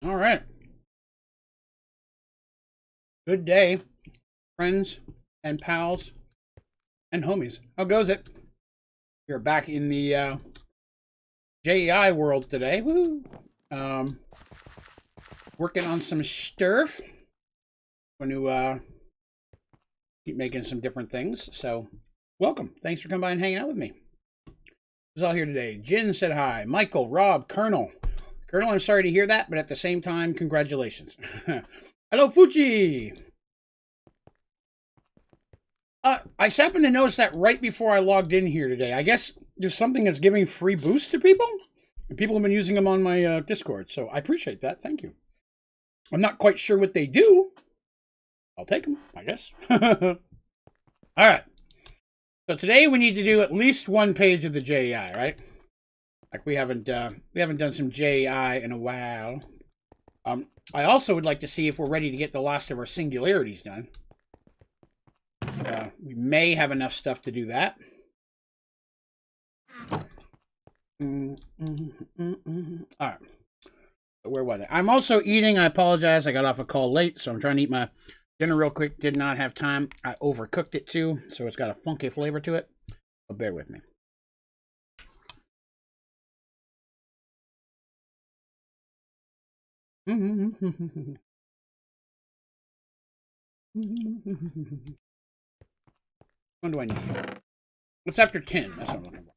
All right. Good day, friends and pals and homies. How goes it? You're back in the JEI world today. Woo! Um, Working on some stuff. Going to keep making some different things. So, welcome. Thanks for coming by and hanging out with me. Who's all here today? Jin said hi. Michael, Rob, Colonel. Colonel, I'm sorry to hear that, but at the same time, congratulations. Hello, Fuji. I happened to notice that right before I logged in here today. I guess there's something that's giving free boosts to people, and people have been using them on my Discord. So I appreciate that. Thank you. I'm not quite sure what they do. I'll take them, I guess. All right. So today we need to do at least one page of the JEI, right? Like we haven't done some JEI in a while. I also would like to see if we're ready to get the last of our singularities done. We may have enough stuff to do that. All right. Where was I? I'm also eating. I apologize. I got off a call late, so I'm trying to eat my dinner real quick. Did not have time. I overcooked it too, so it's got a funky flavor to it. But bear with me. What do I need? What's after 10? That's what I'm looking for.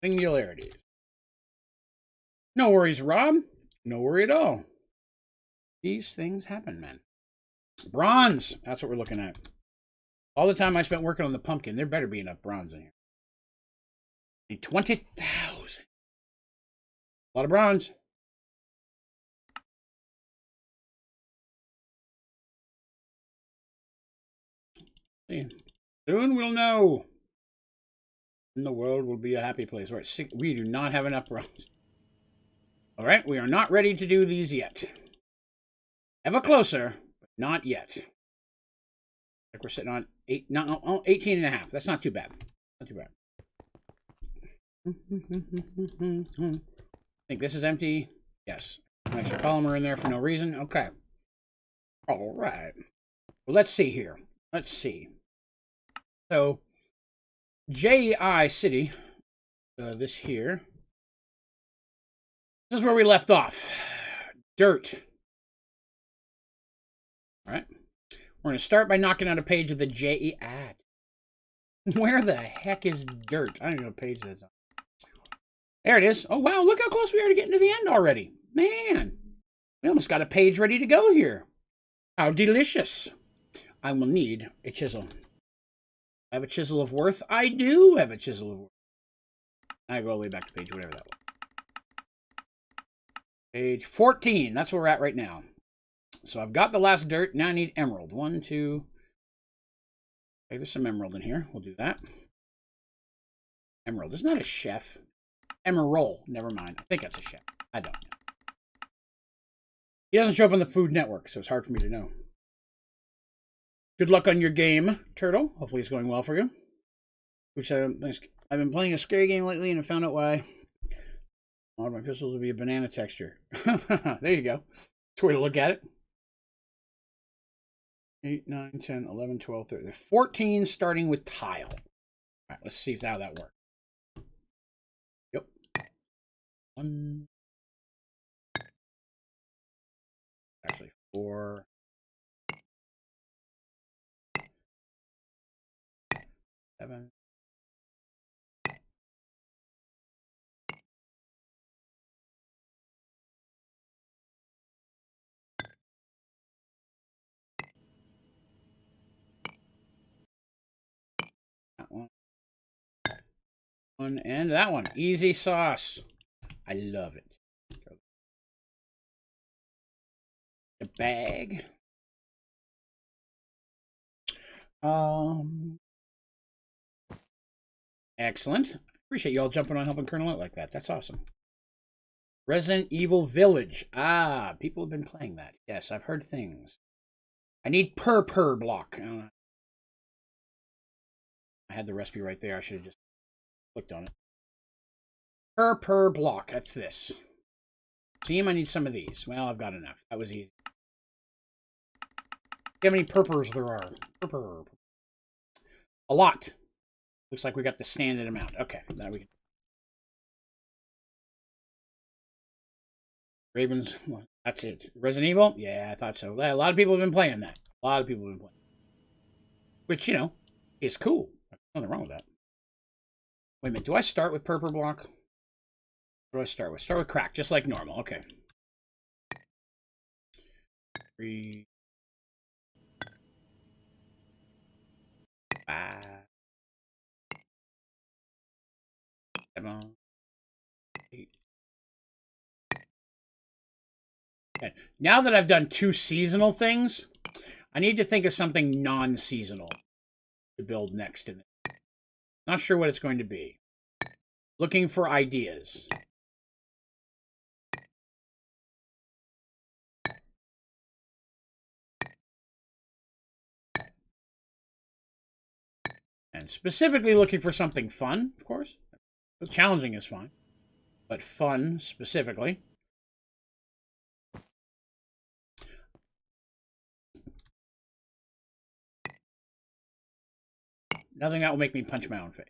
Singularities. No worries, Rob. No worry at all. These things happen, man. Bronze. That's what we're looking at. All the time I spent working on the pumpkin, there better be enough bronze in here. Need 20,000. A lot of bronze. See. Soon we'll know. And the world will be a happy place. All right, we do not have enough bronze. All right, we are not ready to do these yet. Ever closer, but not yet. Like we're sitting on 18 and a half. That's not too bad. Not too bad. I think this is empty. Yes. An extra polymer in there for no reason. Okay. All right. Well, let's see here. Let's see. So, JEI City. This here. This is where we left off. Dirt. All right. We're going to start by knocking out a page of the JEI. Where the heck is dirt? I don't know what page that is on. There it is. Oh, wow. Look how close we are to getting to the end already. Man. We almost got a page ready to go here. How delicious. I will need a chisel. I have a chisel of worth. I do have a chisel of worth. I go all the way back to page whatever that was. Page 14. That's where we're at right now. So I've got the last dirt. Now I need emerald. 1, 2. Okay, there's some emerald in here. We'll do that. Emerald. It's not a chef. Emerald. Never mind. I think that's a chef. I don't know. He doesn't show up on the Food Network, so it's hard for me to know. Good luck on your game, Turtle. Hopefully it's going well for you. Which I've been playing a scary game lately and I found out why. All of my pistols will be a banana texture. There you go. That's a way to look at it. 8, 9, 10, 11, 12, 13. 14 starting with tile. All right, let's see how that works. Yep. 1. Actually, 4. 7. That one. And that one. Easy sauce. I love it. The bag. Excellent. Appreciate you all jumping on helping Colonel out like that. That's awesome. Resident Evil Village. Ah, people have been playing that. Yes, I've heard things. I need per block. I had the recipe right there. I should have just clicked on it. Per block. That's this. Seam, I need some of these. Well, I've got enough. That was easy. See how many purpers there are. Purper. A lot. Looks like we got the standard amount. Okay, now we can. Ravens, well, that's it. Resident Evil? Yeah, I thought so. A lot of people have been playing that. A lot of people have been playing. Which, you know, is cool. Nothing wrong with that. Wait a minute. Do I start with purple block? What do I start with? Start with crack, just like normal. Okay. 3, 5, 7, 8. Okay. Now that I've done 2 seasonal things, I need to think of something non-seasonal to build next in it. Not sure what it's going to be. Looking for ideas. And specifically looking for something fun, of course. Challenging is fine. But fun, specifically. Nothing that will make me punch my own face.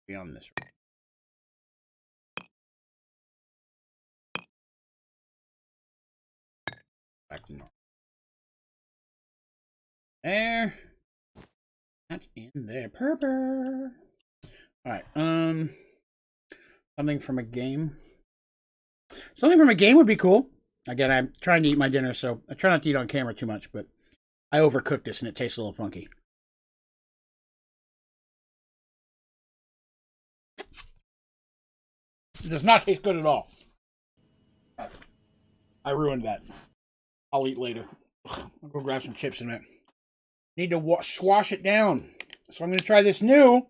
Beyond this. Back to normal. There. Not in there. Purple. Alright, something from a game. Something from a game would be cool. Again, I'm trying to eat my dinner, so I try not to eat on camera too much, but I overcooked this and it tastes a little funky. It does not taste good at all. I ruined that. I'll eat later. I'll go grab some chips in a minute. Need to swash it down. So I'm going to try this new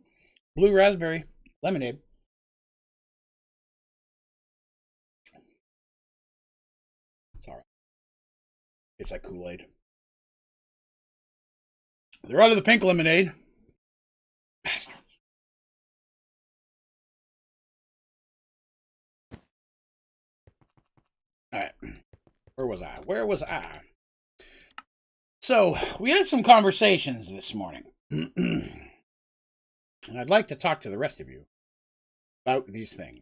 blue raspberry lemonade. It's all right. It's like Kool-Aid. They're out of the pink lemonade. Bastards. All right. Where was I? So, we had some conversations this morning. And I'd like to talk to the rest of you about these things.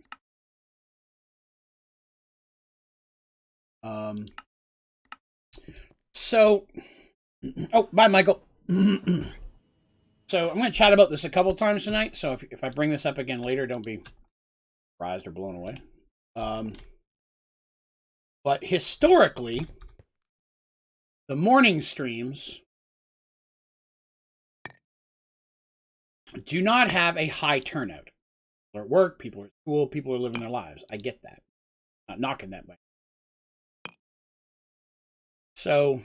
Oh, bye, Michael. So, I'm going to chat about this a couple times tonight. So, if I bring this up again later, don't be surprised or blown away. But historically, the morning streams do not have a high turnout. People are at work, people are at school, people are living their lives. I get that. Not knocking that way. So,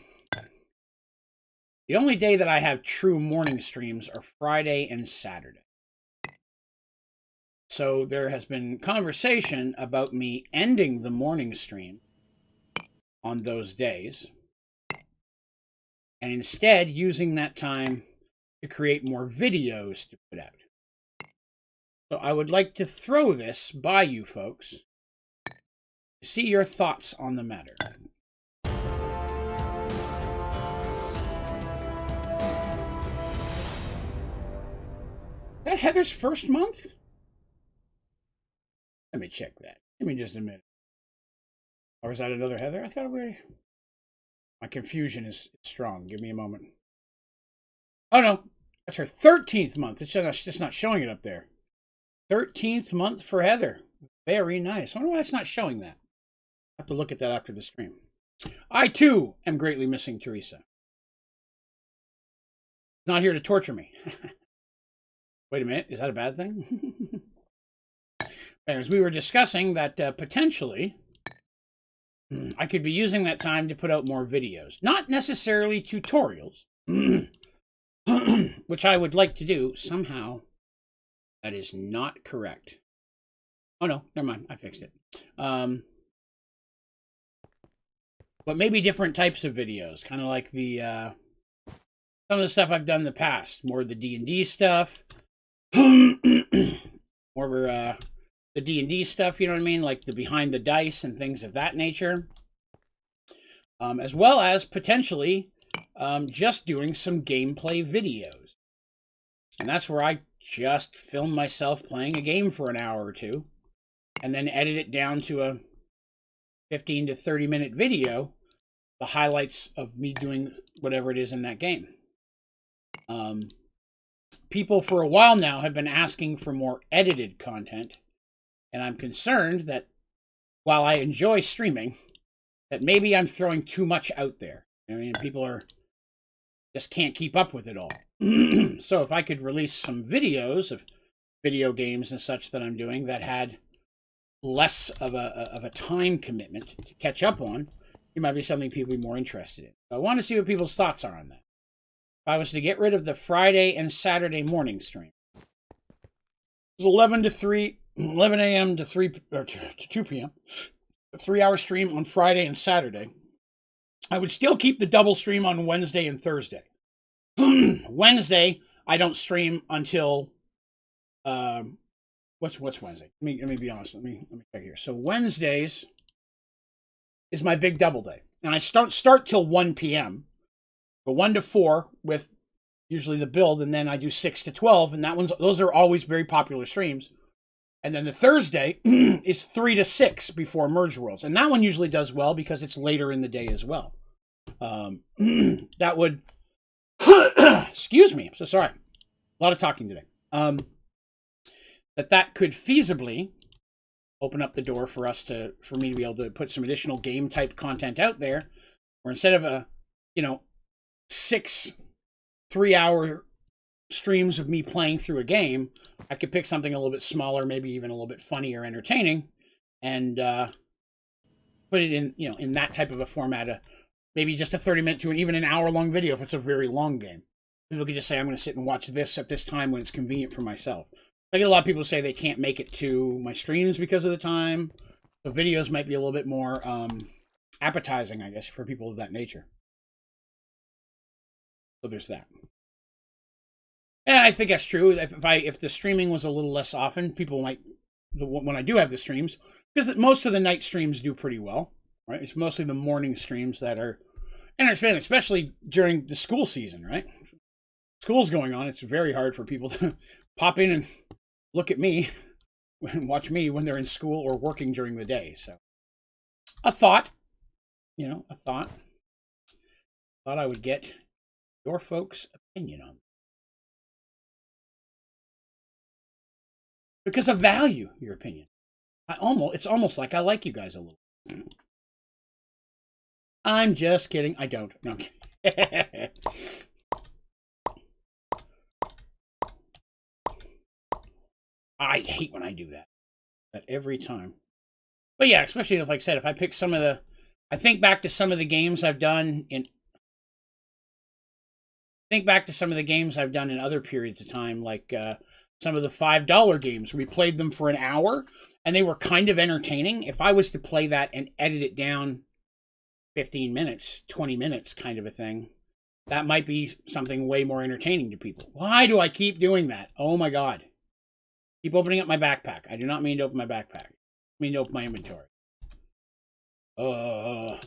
the only day that I have true morning streams are Friday and Saturday. So, there has been conversation about me ending the morning stream on those days and instead using that time to create more videos to put out. So I would like to throw this by you folks to see your thoughts on the matter. Is that Heather's first month? Let me check that. Give me just a minute. Or is that another Heather? I thought we... My confusion is strong. Give me a moment. Oh, no. That's her 13th month. It's just not showing it up there. 13th month for Heather. Very nice. I wonder why it's not showing that. I have to look at that after the stream. I, too, am greatly missing Teresa. Not here to torture me. Wait a minute. Is that a bad thing? Anyways, we were discussing that potentially I could be using that time to put out more videos. Not necessarily tutorials, which I would like to do. Somehow, that is not correct. Oh, no. Never mind. I fixed it. but maybe different types of videos, kind of like the some of the stuff I've done in the past, more of the D&D stuff, more of the D&D stuff, you know what I mean, like the behind the dice and things of that nature, as well as potentially just doing some gameplay videos. And that's where I just film myself playing a game for an hour or two, and then edit it down to a 15 to 30 minute video, the highlights of me doing whatever it is in that game. People for a while now have been asking for more edited content, and I'm concerned that while I enjoy streaming, that maybe I'm throwing too much out there. I mean, people just can't keep up with it all. So if I could release some videos of video games and such that I'm doing that had less of a time commitment to catch up on, it might be something people would be more interested in. So I want to see what people's thoughts are on that. If I was to get rid of the Friday and Saturday morning stream, it was 11 a.m. to 2 p.m., a 3-hour stream on Friday and Saturday. I would still keep the double stream on Wednesday and Thursday. Wednesday, I don't stream until what's Wednesday? Let me be honest. Let me check here. So Wednesdays is my big double day, and I start till 1 p.m. But 1 to 4 with usually the build, and then I do 6 to 12, and those are always very popular streams. And then the Thursday is 3 to 6 before Merge Worlds, and that one usually does well because it's later in the day as well. That would excuse me, I'm so sorry. A lot of talking today. That could feasibly open up the door for me to be able to put some additional game type content out there, where instead of 6 3-hour streams of me playing through a game, I could pick something a little bit smaller, maybe even a little bit funny or entertaining, and put it in in that type of a format. Maybe just a 30-minute to even an hour-long video if it's a very long game. People could just say, I'm going to sit and watch this at this time when it's convenient for myself. I get a lot of people say they can't make it to my streams because of the time. So videos might be a little bit more appetizing, I guess, for people of that nature. So there's that. And I think that's true. If the streaming was a little less often, people might, when I do have the streams, because most of the night streams do pretty well. Right? It's mostly the morning streams that are entertaining, especially during the school season, right? School's going on. It's very hard for people to pop in and look at me and watch me when they're in school or working during the day. So a thought. Thought I would get your folks' opinion on it. Because I value your opinion. It's almost like I like you guys a little. I'm just kidding. I don't. No. I hate when I do that every time. But yeah, especially if, like I said, if I pick I think back to some of the games I've done in other periods of time, like some of the $5 games. We played them for an hour, and they were kind of entertaining. If I was to play that and edit it down 15 minutes, 20 minutes kind of a thing, that might be something way more entertaining to people. Why do I keep doing that? Oh my God. Keep opening up my backpack. I do not mean to open my backpack. I mean to open my inventory. Anyways.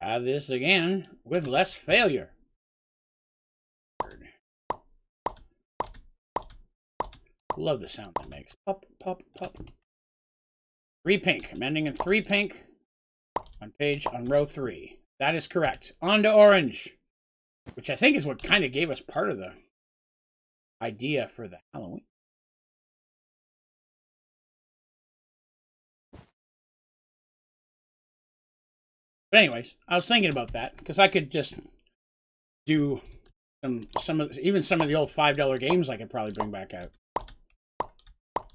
Have this again with less failure. Love the sound that makes. Pop, pop, pop. 3 pink. I'm ending in 3 pink on row 3. That is correct. On to orange, which I think is what kind of gave us part of the idea for the Halloween. But anyways, I was thinking about that because I could just do some of the old $5 games I could probably bring back out.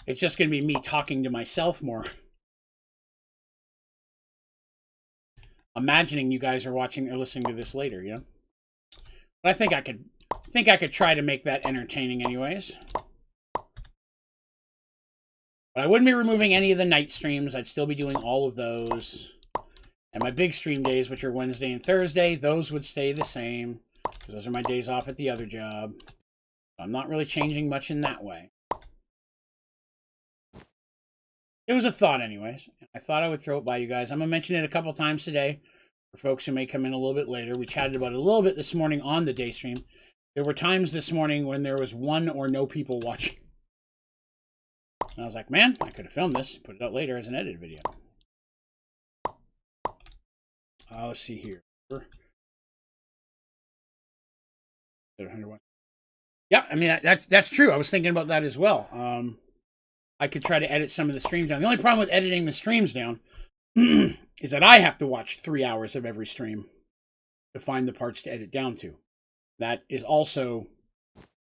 It's just going to be me talking to myself more. Imagining you guys are watching or listening to this later, But I think I could try to make that entertaining anyways. But I wouldn't be removing any of the night streams. I'd still be doing all of those. And my big stream days, which are Wednesday and Thursday, those would stay the same. Because those are my days off at the other job. I'm not really changing much in that way. It was a thought anyways. I thought I would throw it by you guys. I'm going to mention it a couple times today. For folks who may come in a little bit later. We chatted about it a little bit this morning on the day stream. There were times this morning when there was 1 or no people watching. And I was like, man, I could have filmed this, put it out later as an edited video. Let's see here. Yeah, I mean, that's true. I was thinking about that as well. I could try to edit some of the streams down. The only problem with editing the streams down is that I have to watch 3 hours of every stream to find the parts to edit down to. That is also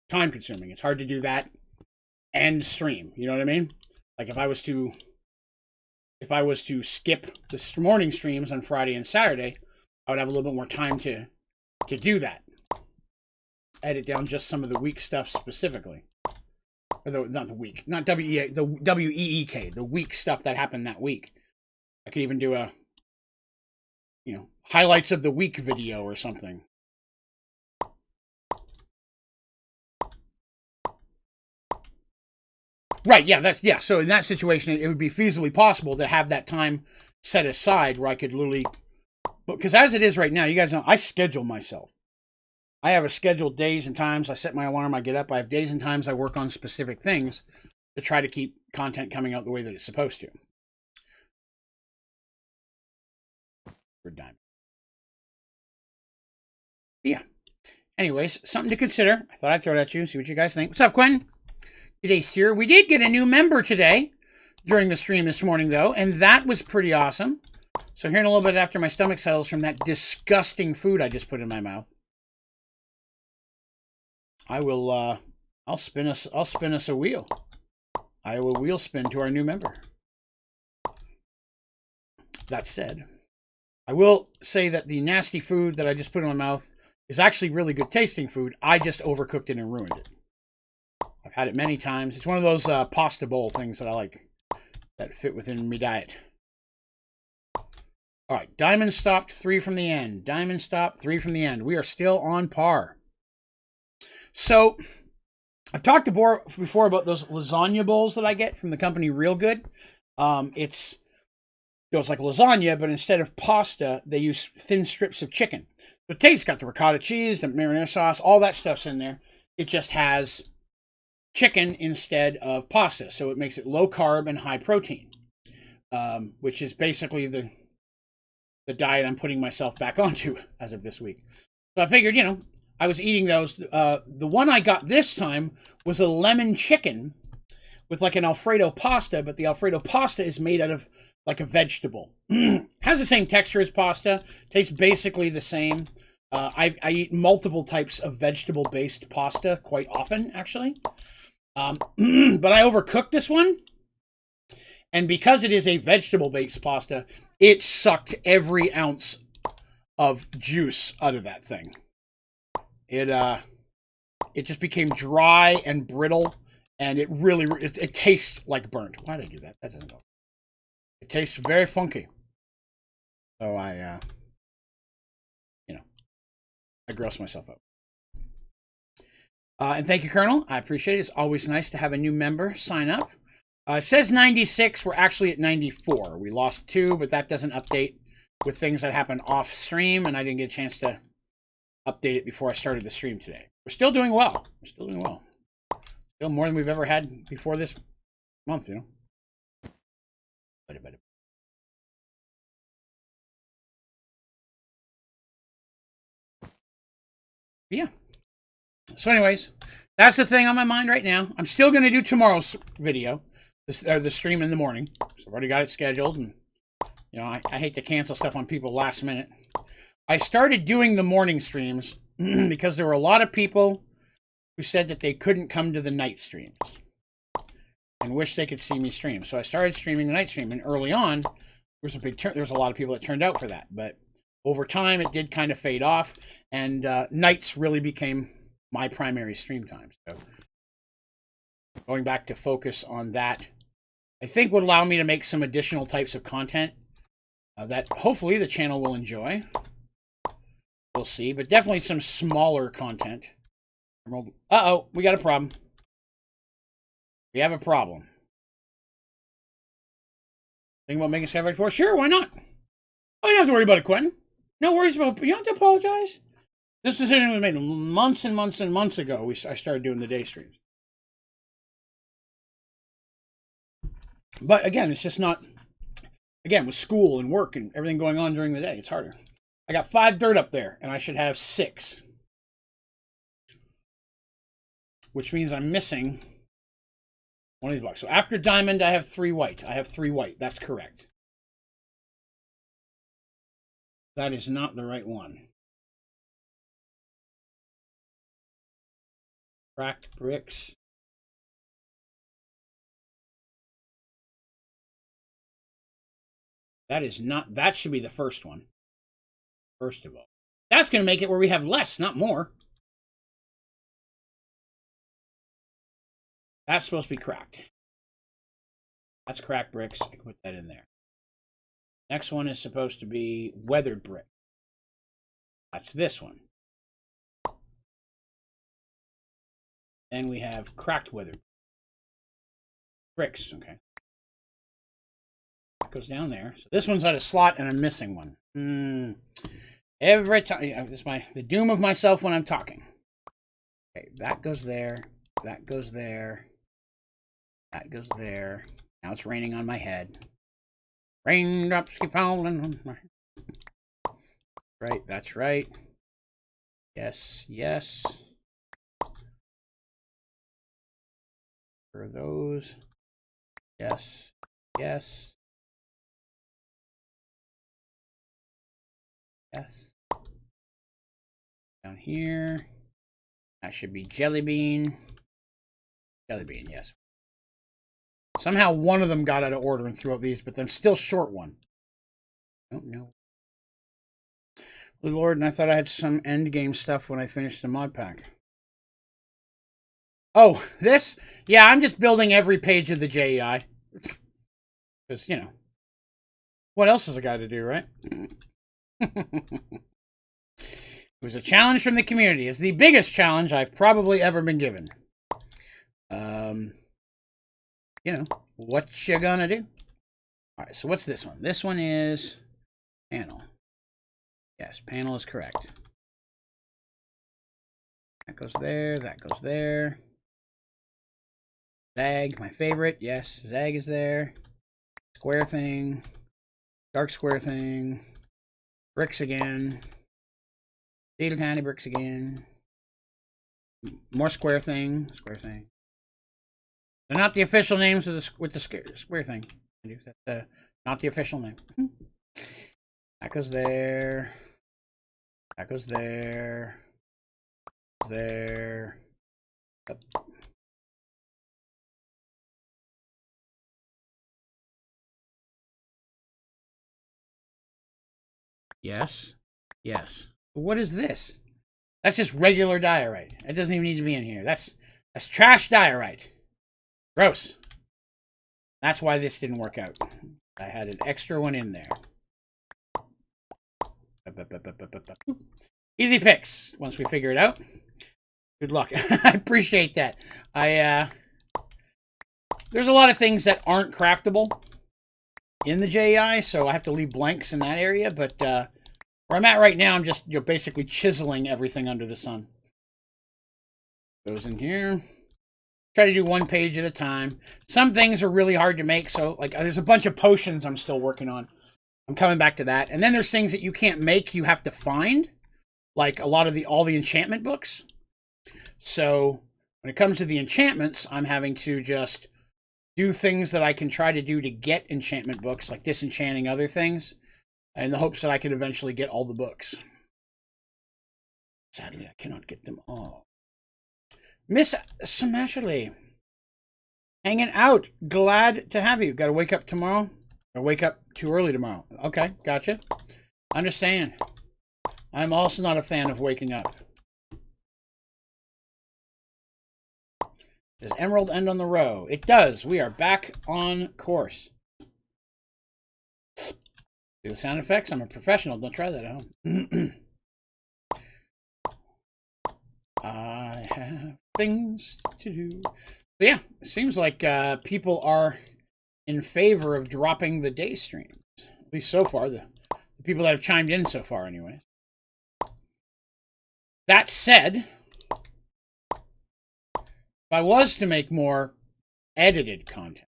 time consuming. It's hard to do that and stream. You know what I mean? Like if I was to skip the morning streams on Friday and Saturday, I would have a little bit more time to do that. Edit down just some of the week stuff specifically. Or not the week, not WEA, the WEEK, the week stuff that happened that week. I could even do a, highlights of the week video or something. Right, yeah, so in that situation, it would be feasibly possible to have that time set aside where I could literally, because as it is right now, you guys know, I schedule myself. I have a scheduled days and times. I set my alarm, I get up, I have days and times I work on specific things to try to keep content coming out the way that it's supposed to. For dime. Yeah. Anyways, something to consider. I thought I'd throw it at you, see what you guys think. What's up, Quinn? Today, sir. We did get a new member today during the stream this morning, though, and that was pretty awesome. So here in a little bit after my stomach settles from that disgusting food I just put in my mouth, I will I'll spin us a wheel. I will wheel spin to our new member. That said, I will say that the nasty food that I just put in my mouth is actually really good tasting food. I just overcooked it and ruined it. I've had it many times. It's one of those pasta bowl things that I like, that fit within my diet. All right, diamond stopped 3 from the end. Diamond stopped 3 from the end. We are still on par. So, I talked before about those lasagna bowls that I get from the company Real Good. It's like lasagna, but instead of pasta, they use thin strips of chicken. So it tastes, got the ricotta cheese, the marinara sauce, all that stuff's in there. It just has chicken instead of pasta, so it makes it low carb and high protein, which is basically the diet I'm putting myself back onto as of this week. So I figured, I was eating those. The one I got this time was a lemon chicken with like an Alfredo pasta, but the Alfredo pasta is made out of like a vegetable. Has the same texture as pasta, tastes basically the same. I eat multiple types of vegetable-based pasta quite often, actually. But I overcooked this one, and because it is a vegetable-based pasta, it sucked every ounce of juice out of that thing. It just became dry and brittle, and it tastes like burnt. Why did I do that? That doesn't go. It tastes very funky. So I gross myself up. And thank you, Colonel. I appreciate it. It's always nice to have a new member sign up. It says 96. We're actually at 94. We lost 2, but that doesn't update with things that happen off stream, and I didn't get a chance to update it before I started the stream today. We're still doing well. Still more than we've ever had before this month, Yeah. So anyways, that's the thing on my mind right now. I'm still going to do tomorrow's video, the stream in the morning. So I've already got it scheduled, and I hate to cancel stuff on people last minute. I started doing the morning streams because there were a lot of people who said that they couldn't come to the night streams and wish they could see me stream. So I started streaming the night stream, and early on, there was a lot of people that turned out for that. But over time, it did kind of fade off, and nights really became my primary stream time. So going back to focus on that, I think would allow me to make some additional types of content that hopefully the channel will enjoy. We'll see, but definitely some smaller content. Uh-oh, we got a problem. We have a problem. Think about making Skype 4? Sure, why not? Oh, you don't have to worry about it, Quentin. No worries about it. You don't have to apologize. This decision was made months and months and months ago. I started doing the day streams. But again, it's just not... Again, with school and work and everything going on during the day, it's harder. I got 5 dirt up there, and I should have 6. Which means I'm missing one of these blocks. So after diamond, I have 3 white. I have 3 white. That's correct. That is not the right one. Cracked bricks. That is not, that should be the first one. First of all. That's going to make it where we have less, not more. That's supposed to be cracked. That's cracked bricks. I can put that in there. Next one is supposed to be weathered brick. That's this one. Then we have cracked weathered bricks. Okay. That goes down there. So this one's out of slot, and I'm missing one. Every time, this is the doom of myself when I'm talking. Okay, that goes there. That goes there. That goes there. Now it's raining on my head. Raindrops keep falling on my head. Right, that's right. Yes, yes. For those. Yes, yes. Yes. Down here. That should be jelly bean. Jelly bean, yes. Somehow one of them got out of order and threw out these, but I'm still short one. I don't know. Good Lord, and I thought I had some end game stuff when I finished the mod pack. Oh, this? Yeah, I'm just building every page of the JEI. Because, you know, what else is a guy to do, right? It was a challenge from the community. It's the biggest challenge I've probably ever been given. You know, what you gonna do? All right, so what's this one? This one is panel. Yes, panel is correct. That goes there, that goes there. Zag, my favorite. Yes, zag is there. Square thing. Dark square thing. Bricks again. Little tiny bricks again. More square thing. Square thing. They're not the official names of the square thing. That's not the official name. That goes there. That goes there. There. Up. Yes. Yes. What is this? That's just regular diorite. It doesn't even need to be in here. That's trash diorite. Gross. That's why this didn't work out. I had an extra one in there. Easy fix once we figure it out. Good luck. I appreciate that. There's a lot of things that aren't craftable in the JEI, so I have to leave blanks in that area, but where I'm at right now, I'm just basically chiseling everything under the sun. Goes in here. Try to do one page at a time. Some things are really hard to make, so like there's a bunch of potions I'm still working on. I'm coming back to that. And then there's things that you can't make, you have to find, like a lot of all the enchantment books. So when it comes to the enchantments, I'm having to just do things that I can try to do to get enchantment books, like disenchanting other things, in the hopes that I can eventually get all the books. Sadly, I cannot get them all. Miss Samashley, hanging out. Glad to have you. Got to wake up tomorrow? Or wake up too early tomorrow? Okay, gotcha. Understand. I'm also not a fan of waking up. Does Emerald end on the row? It does. We are back on course. Do the sound effects? I'm a professional. Don't try that at home. I have things to do. But yeah, it seems like people are in favor of dropping the day streams. At least so far, the people that have chimed in so far anyway. That said, if I was to make more edited content,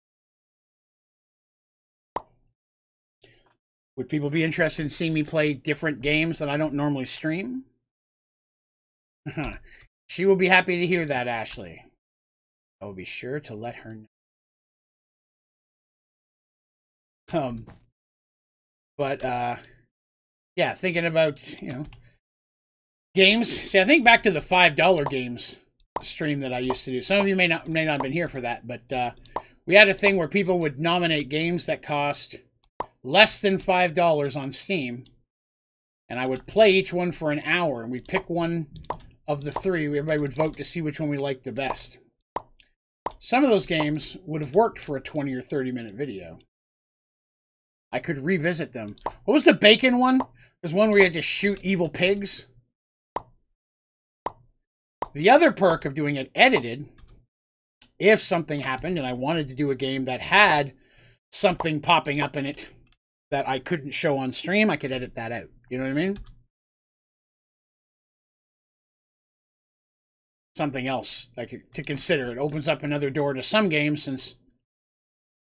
would people be interested in seeing me play different games that I don't normally stream? She will be happy to hear that, Ashley. I will be sure to let her know. But yeah, thinking about, games. See, I think back to the $5 games stream that I used to do. Some of you may not have been here for that, but we had a thing where people would nominate games that cost less than $5 on Steam, and I would play each one for an hour, and we'd pick one of the three. Everybody would vote to see which one we liked the best. Some of those games would have worked for a 20 or 30-minute video. I could revisit them. What was the bacon one? There's one where you had to shoot evil pigs. The other perk of doing it edited, if something happened and I wanted to do a game that had something popping up in it that I couldn't show on stream, I could edit that out. You know what I mean? Something else like to consider. It opens up another door to some games since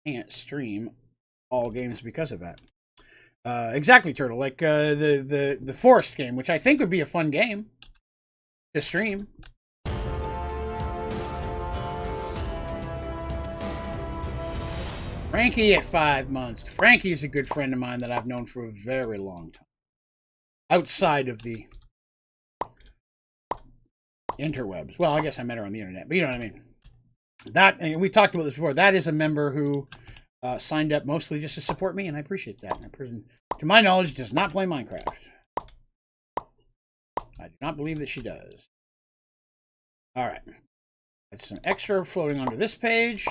I can't stream all games because of that. Exactly, Turtle. Like the Forest game, which I think would be a fun game to stream. Frankie at 5 months. Frankie is a good friend of mine that I've known for a very long time. Outside of the interwebs. Well, I guess I met her on the internet, but you know what I mean. That, and we talked about this before, that is a member who signed up mostly just to support me, and I appreciate that. That person, to my knowledge, does not play Minecraft. I do not believe that she does. All right. That's some extra floating onto this page.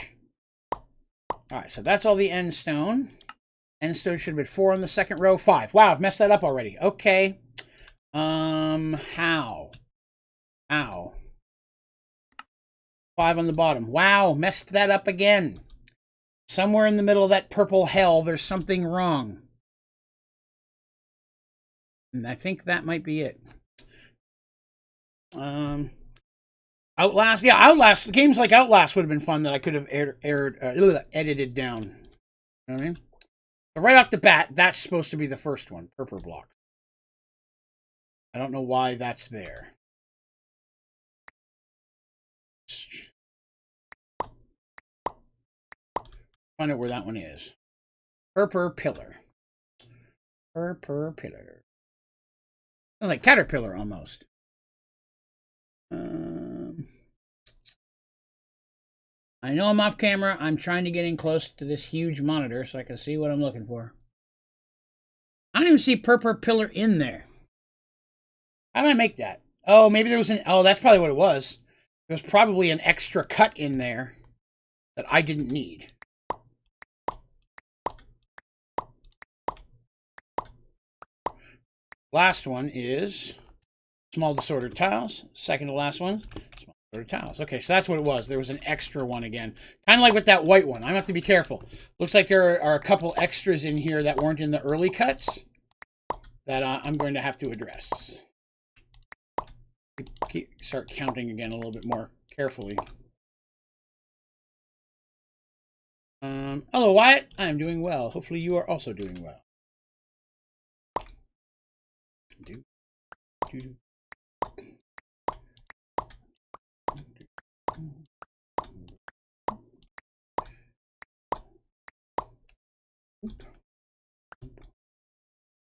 All right, so that's all the end stone. End stone should have been 4 on the second row, 5. Wow, I've messed that up already. Okay. How? 5 on the bottom. Wow, messed that up again. Somewhere in the middle of that purple hell, there's something wrong. And I think that might be it. Outlast. Yeah, Outlast. Games like Outlast would have been fun that I could have edited down. You know what I mean? But right off the bat, that's supposed to be the first one. Purple block. I don't know why that's there. Find out where that one is. Purple pillar. Purple pillar. Sounds like caterpillar almost. I know I'm off camera. I'm trying to get in close to this huge monitor so I can see what I'm looking for. I don't even see purple pillar in there. How did I make that? Oh, maybe there was an... Oh, that's probably what it was. There was probably an extra cut in there that I didn't need. Last one is small disordered tiles. Second to last one, small disordered tiles. Okay, so that's what it was. There was an extra one again. Kind of like with that white one. I'm going to have to be careful. Looks like there are a couple extras in here that weren't in the early cuts that I'm going to have to address. Start counting again a little bit more carefully. Hello, Wyatt. I'm doing well. Hopefully you are also doing well.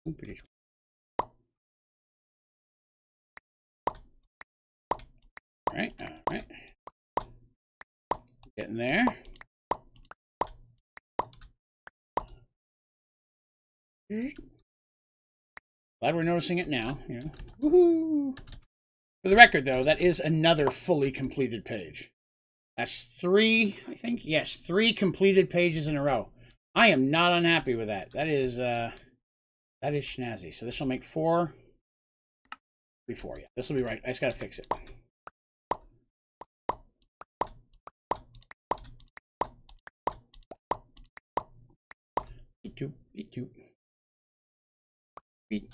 All right. Getting there. Glad we're noticing it now. You know. Woohoo! For the record, though, that is another fully completed page. That's 3, I think. Yes, 3 completed pages in a row. I am not unhappy with that. That is snazzy. So this will make 4. Before, yeah. This will be right. I just gotta fix it. Beep, beep, beep, beep.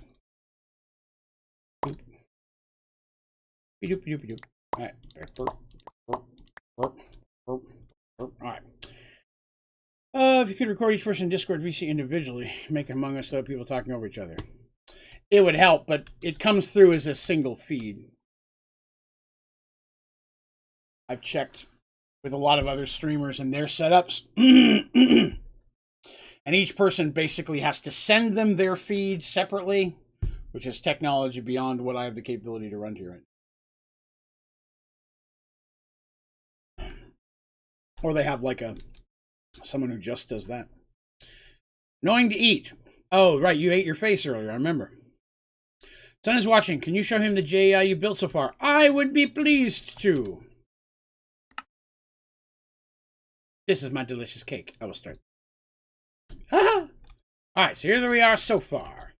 Beep, beep, beep. All right. All right. If you could record each person in Discord VC individually, make Among Us so people talking over each other. It would help, but it comes through as a single feed. I've checked with a lot of other streamers and their setups. And each person basically has to send them their feed separately, which is technology beyond what I have the capability to run here. Or they have like someone who just does that. Knowing to eat. Oh, right, you ate your face earlier, I remember. Son is watching. Can you show him the JEI you built so far? I would be pleased to. This is my delicious cake. I will start. All right, so here's where we are so far.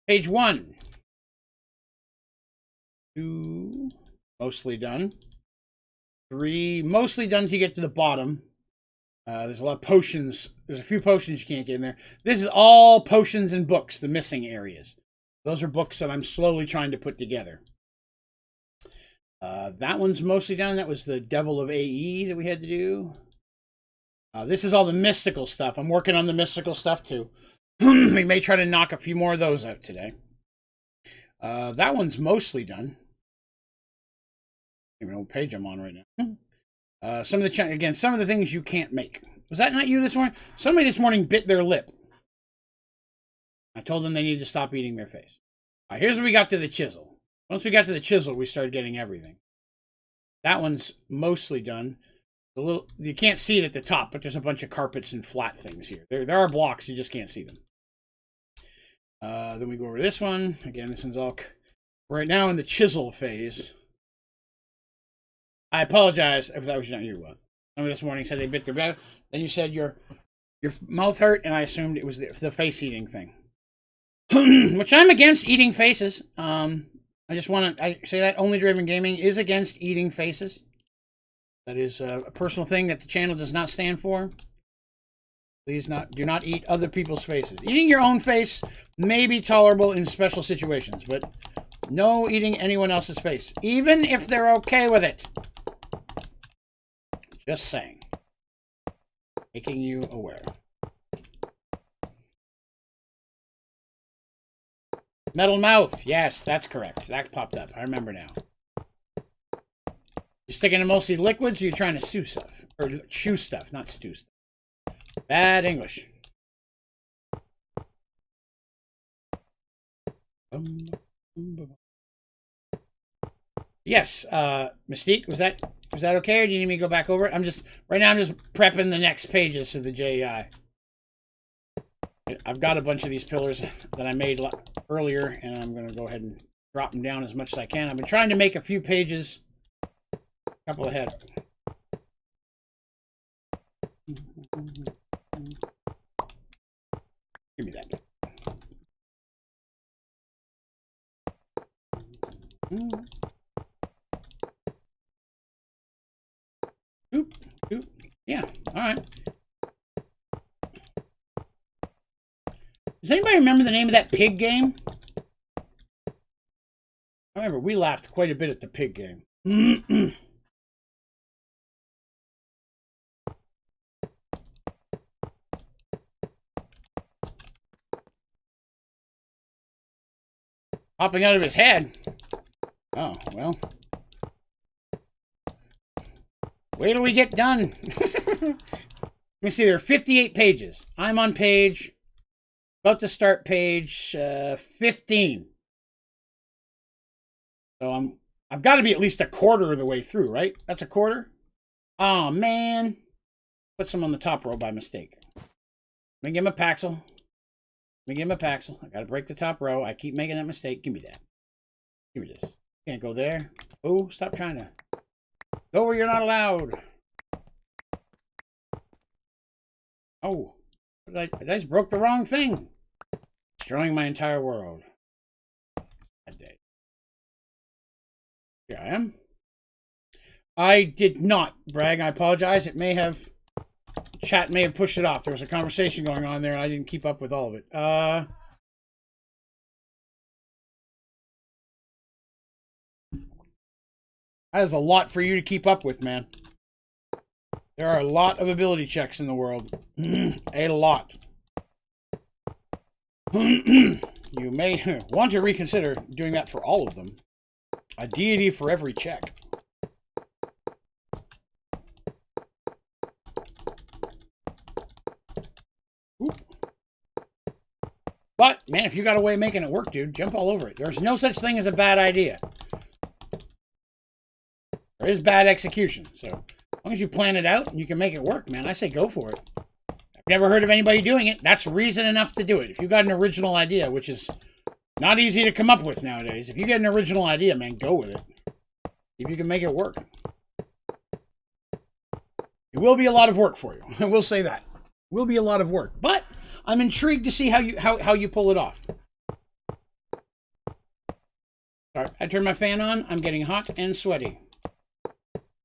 Page 1. 2. Mostly done. 3. Mostly done to get to the bottom. There's a lot of potions. There's a few potions you can't get in there. This is all potions and books, the missing areas. Those are books that I'm slowly trying to put together. That one's mostly done. That was the Devil of AE that we had to do. This is all the mystical stuff. I'm working on the mystical stuff too. We may try to knock a few more of those out today. That one's mostly done. I don't even know what page I'm on right now. Some of the things you can't make. Was that not you this morning? Somebody this morning bit their lip. I told them they needed to stop eating their face. All right, here's where we got to the chisel. Once we got to the chisel, we started getting everything. That one's mostly done. You can't see it at the top, but there's a bunch of carpets and flat things here. There are blocks, you just can't see them. Then we go over this one. Again, this one's all right now in the chisel phase. I apologize if that was not you. Somebody this morning said they bit their back. Then you said your mouth hurt, and I assumed it was the face eating thing. Which I'm against eating faces. I say that Onlydraven Gaming is against eating faces. That is a personal thing that the channel does not stand for. Please do not eat other people's faces. Eating your own face may be tolerable in special situations, but no eating anyone else's face, even if they're okay with it. Just saying. Making you aware. Metal mouth. Yes, that's correct. That popped up. I remember now. You sticking to mostly liquids, or you trying to chew stuff? Or chew stuff, not stew stuff. Bad English. Yes, Mystique, was that okay, or do you need me to go back over it? Right now I'm just prepping the next pages of the JEI. I've got a bunch of these pillars that I made earlier, and I'm going to go ahead and drop them down as much as I can. I've been trying to make a few pages, a couple ahead. Give me that. Oop, oop. Yeah, all right. Does anybody remember the name of that pig game? I remember we laughed quite a bit at the pig game. Popping out of his head. Oh, well. Wait till we get done. Let me see, there are 58 pages. I'm on page, about to start page 15. So I've got to be at least a quarter of the way through, right? That's a quarter? Oh, man. Put some on the top row by mistake. Let me give him a Paxel. Let me get him a Paxel. I gotta break the top row. I keep making that mistake. Give me that. Give me this. Can't go there. Oh, stop trying to go where you're not allowed. Oh, I just broke the wrong thing. Destroying my entire world. That day. Here I am. I did not brag. I apologize. It may have... Chat may have pushed it off. There was a conversation going on there, and I didn't keep up with all of it. That is a lot for you to keep up with, man. There are a lot of ability checks in the world. A lot. You may want to reconsider doing that for all of them. A deity for every check. But, man, if you got a way of making it work, dude, jump all over it. There's no such thing as a bad idea. There is bad execution. So, as long as you plan it out and you can make it work, man, I say go for it. I've never heard of anybody doing it. That's reason enough to do it. If you got an original idea, which is not easy to come up with nowadays, if you get an original idea, man, go with it. If you can make it work. It will be a lot of work for you. I will say that. It will be a lot of work. But I'm intrigued to see how you pull it off. Sorry, I turned my fan on. I'm getting hot and sweaty.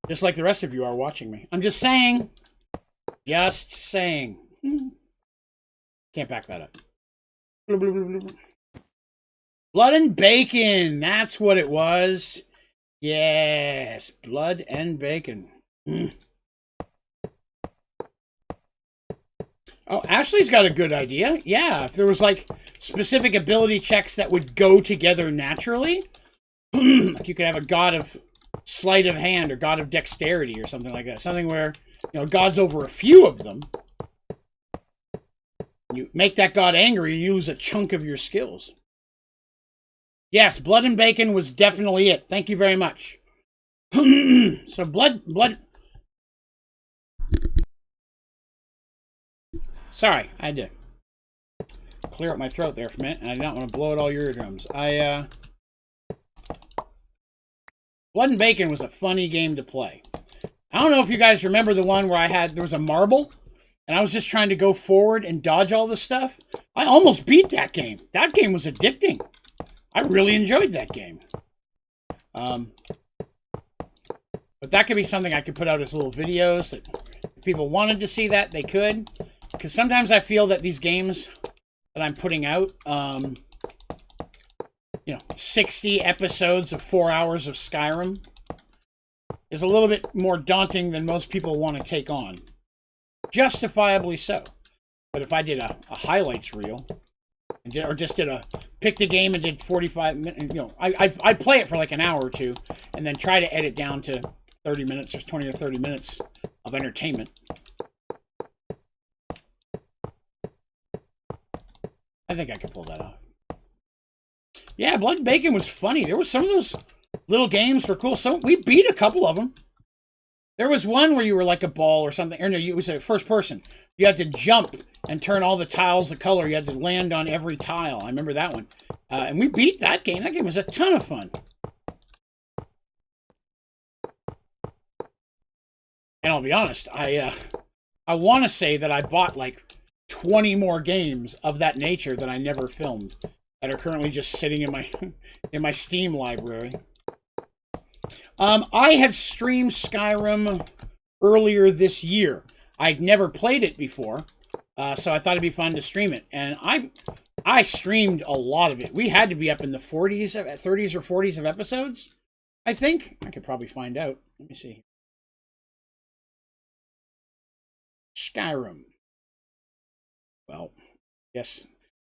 Just like the rest of you are watching me. I'm just saying. Just saying. Can't back that up. Blood and bacon. That's what it was. Yes. Blood and bacon. Oh, Ashley's got a good idea. Yeah, if there was like specific ability checks that would go together naturally, like you could have a god of sleight of hand or god of dexterity or something like that. Something where, you know, god's over a few of them. You make that god angry, you lose a chunk of your skills. Yes, blood and bacon was definitely it. Thank you very much. So blood. Sorry, I had to clear up my throat there for a minute, and I did not want to blow out all your eardrums. Blood and Bacon was a funny game to play. I don't know if you guys remember the one where there was a marble, and I was just trying to go forward and dodge all this stuff. I almost beat that game. That game was addicting. I really enjoyed that game. But that could be something I could put out as little videos. That if people wanted to see that, they could. Because sometimes I feel that these games that I'm putting out, 60 episodes of 4 hours of Skyrim is a little bit more daunting than most people want to take on. Justifiably so. But if I did a highlights reel, or just did pick the game and did 45 minutes, I'd play it for like an hour or two, and then try to edit down to 30 minutes or 20 or 30 minutes of entertainment. I think I could pull that off. Yeah, Blood and Bacon was funny. There were some of those little games were cool. We beat a couple of them. There was one where you were like a ball or something. Or no, it was a first person. You had to jump and turn all the tiles the color. You had to land on every tile. I remember that one. And we beat that game. That game was a ton of fun. And I'll be honest, I want to say that I bought like 20 more games of that nature that I never filmed that are currently just sitting in my Steam library. I had streamed Skyrim earlier this year. I'd never played it before, so I thought it'd be fun to stream it. And I streamed a lot of it. We had to be up in the 30s or 40s of episodes, I think. I could probably find out. Let me see. Skyrim. Well, yes.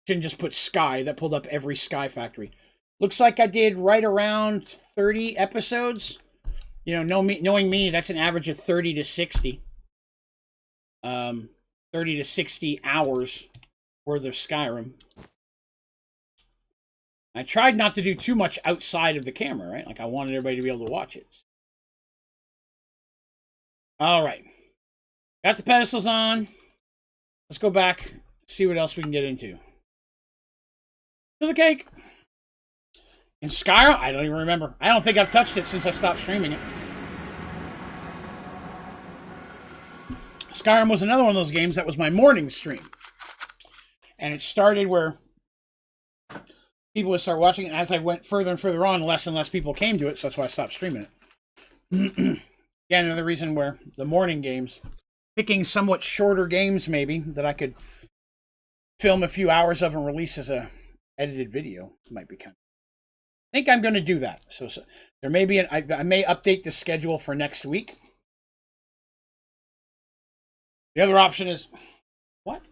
Shouldn't just put Sky. That pulled up every Sky Factory. Looks like I did right around 30 episodes. Knowing me, that's an average of 30 to 60. 30 to 60 hours worth of Skyrim. I tried not to do too much outside of the camera, right? Like I wanted everybody to be able to watch it. All right. Got the pedestals on. Let's go back, see what else we can get into. To the cake. In Skyrim, I don't even remember. I don't think I've touched it since I stopped streaming it. Skyrim was another one of those games that was my morning stream. And it started where people would start watching it. As I went further and further on, less and less people came to it, so that's why I stopped streaming it. Again, another reason where the morning games, picking somewhat shorter games maybe, that I could film a few hours of and release as a edited video, might be kind of... I think I'm going to do that. So there may be I may update the schedule for next week. The other option is... What?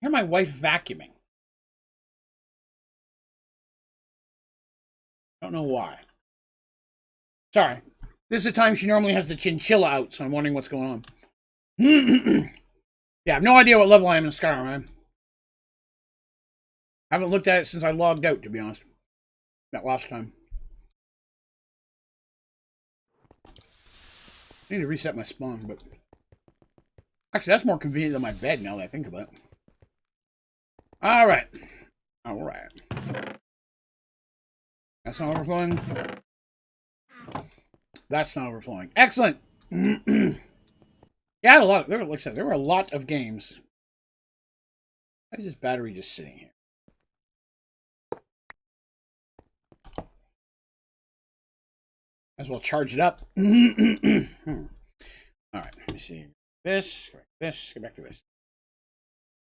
I hear my wife vacuuming. I don't know why. Sorry. This is the time she normally has the chinchilla out, so I'm wondering what's going on. Yeah, I have no idea what level I am in Skyrim, man. I haven't looked at it since I logged out, to be honest. That last time. I need to reset my spawn, but... Actually, that's more convenient than my bed now that I think about it. Alright. Alright. That's not overflowing. That's not overflowing. Excellent! Yeah, I had a lot of... Like I said, there were a lot of games. Why is this battery just sitting here? Might as well charge it up. Alright, let me see. This, go back to this, go back to this.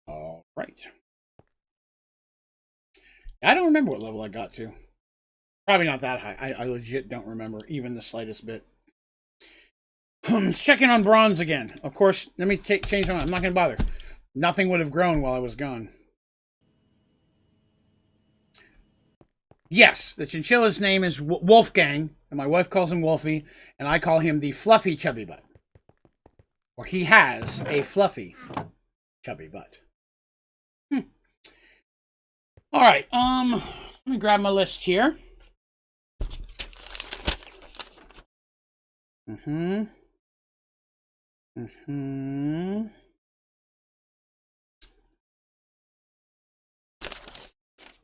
Alright. I don't remember what level I got to. Probably not that high. I legit don't remember even the slightest bit. Let's check in on bronze again. Of course, let me change my mind. I'm not going to bother. Nothing would have grown while I was gone. Yes, the chinchilla's name is Wolfgang, and my wife calls him Wolfie, and I call him the fluffy chubby butt. Or he has a fluffy chubby butt. All right, let me grab my list here.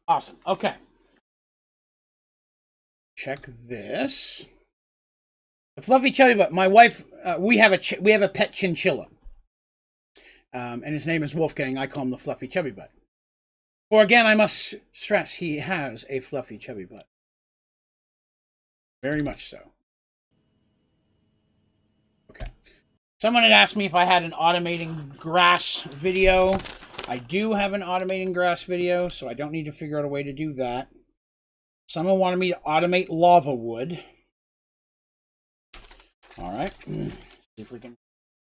Awesome. Okay. Check this. The fluffy chubby butt. My wife, we have a pet chinchilla, and his name is Wolfgang. I call him the fluffy chubby butt. For again, I must stress, he has a fluffy chubby butt. Very much so. Okay. Someone had asked me if I had an automating grass video. I do have an automating grass video, so I don't need to figure out a way to do that. Someone wanted me to automate lava wood. Alright. See if we can...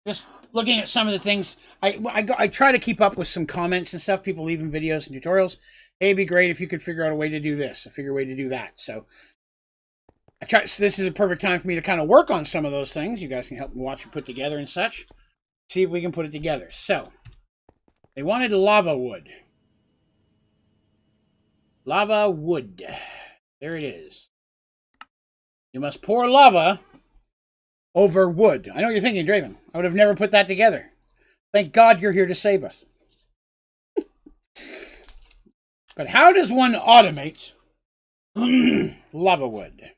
Just looking at some of the things. I try to keep up with some comments and stuff. People leaving videos and tutorials. Hey, it'd be great if you could figure out a way to do this. Figure a way to do that. So, so this is a perfect time for me to kind of work on some of those things. You guys can help me watch and put together and such. See if we can put it together. So, they wanted lava wood. Lava wood. There it is. You must pour lava over wood. I know what you're thinking, Draven. I would have never put that together. Thank God you're here to save us. But how does one automate lava wood?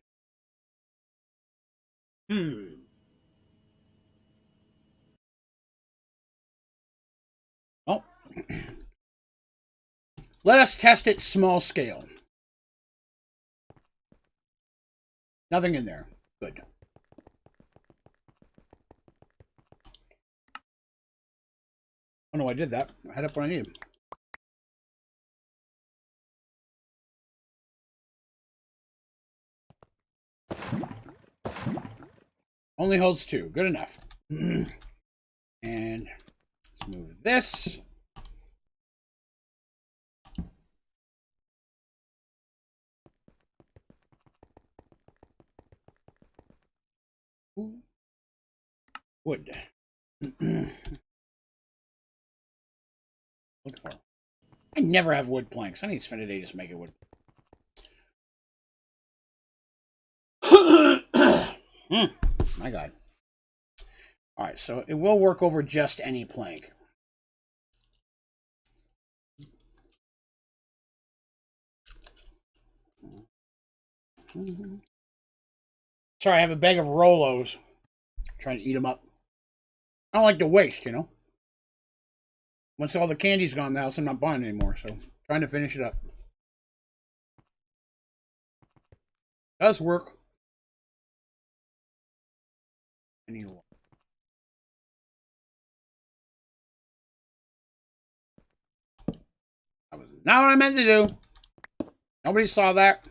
Oh. Let us test it small scale. Nothing in there. Good. Oh no, I did that. I had up what I needed. Only holds 2. Good enough. And let's move this. Wood. Look for. I never have wood planks. I need to spend a day just making wood. My God. Alright, so it will work over just any plank. Sorry, I have a bag of Rolos. I'm trying to eat them up. I don't like to waste, you know. Once all the candy's gone in the house, I'm not buying anymore. So, trying to finish it up. Does work. I need one. That was not what I meant to do. Nobody saw that.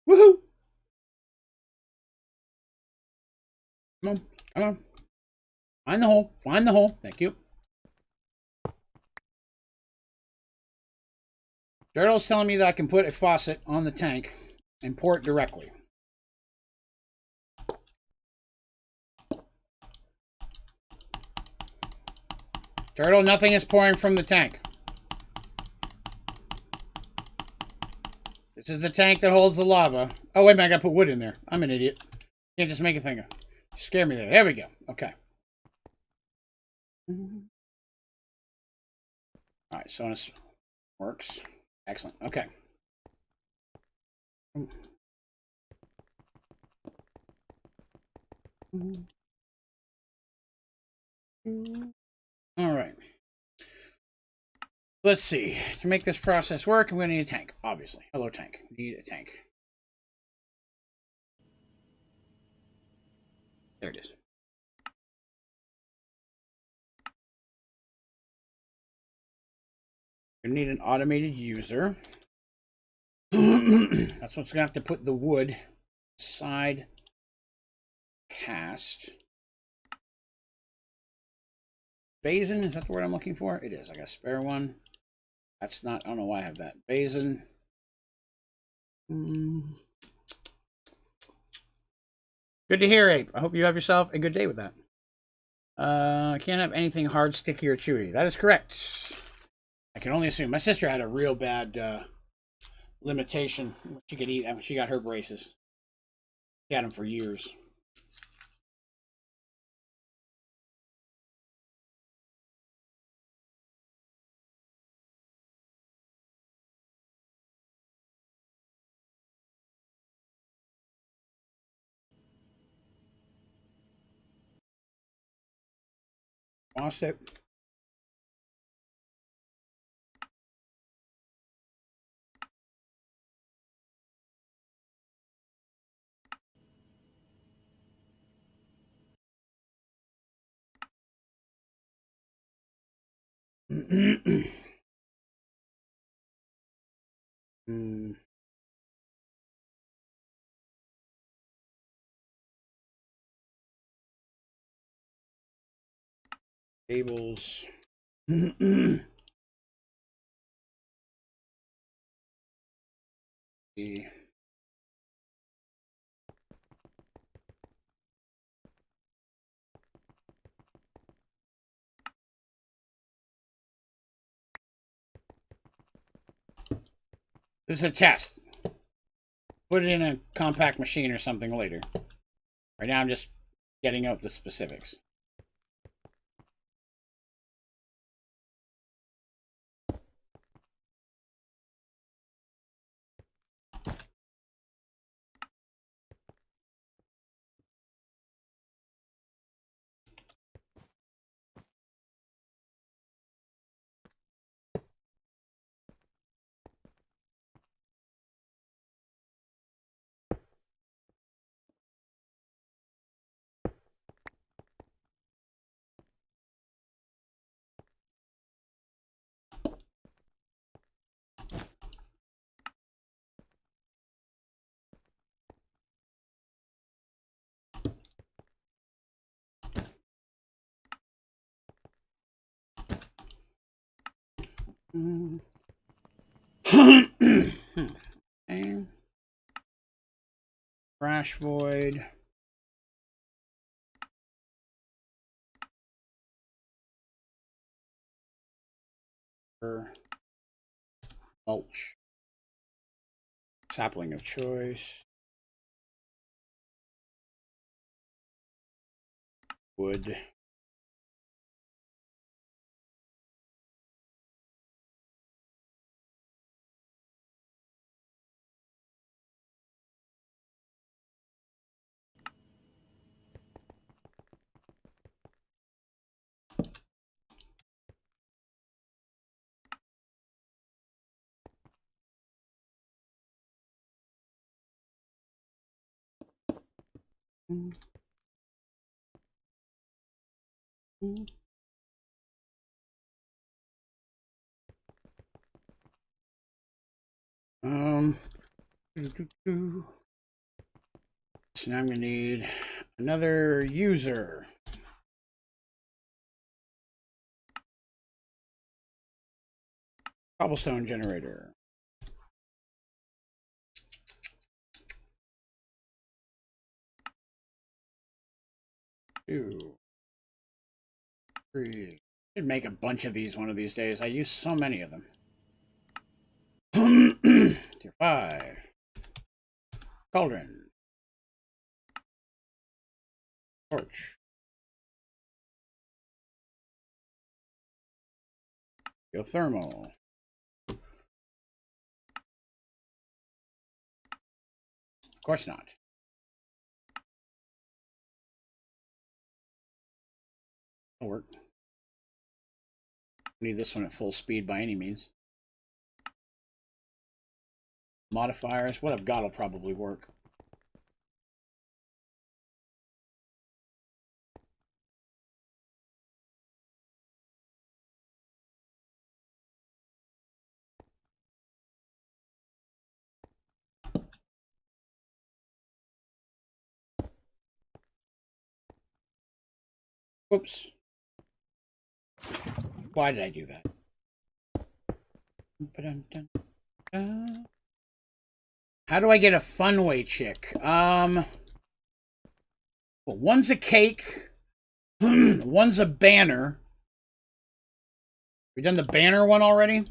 Woohoo! Come on, come on. Find the hole. Find the hole. Thank you. Daryl's telling me that I can put a faucet on the tank and pour it directly. Turtle, nothing is pouring from the tank. This is the tank that holds the lava. Oh, wait a minute, I gotta put wood in there. I'm an idiot. Can't just make a finger. You scared me there. There we go. Okay. Alright, so this works. Excellent. Okay. Alright. Let's see. To make this process work, I'm going to need a tank, obviously. Hello, tank. Need a tank. There it is. We need an automated user. That's what's going to have to put the wood side cast. Basin, is that the word I'm looking for? It is. I got a spare one. That's not, I don't know why I have that. Basin. Good to hear, Ape. I hope you have yourself a good day with that. Can't have anything hard, sticky, or chewy. That is correct. I can only assume. My sister had a real bad limitation what she could eat after she got her braces. She had them for years. Lost it. Tables. The This is a test. Put it in a compact machine or something later. Right now I'm just getting out the specifics. And crash void. Mulch. Sapling of choice. Wood. So now I'm gonna need another user. Cobblestone generator. 2, 3. Should make a bunch of these one of these days. I use so many of them. Tier 5. Cauldron. Torch. Geothermal. Of course not. That'll work. Need this one at full speed by any means. Modifiers. What I've got will probably work. Whoops. Why did I do that? How do I get a Funway chick? Well, one's a cake. One's a banner. We done the banner one already?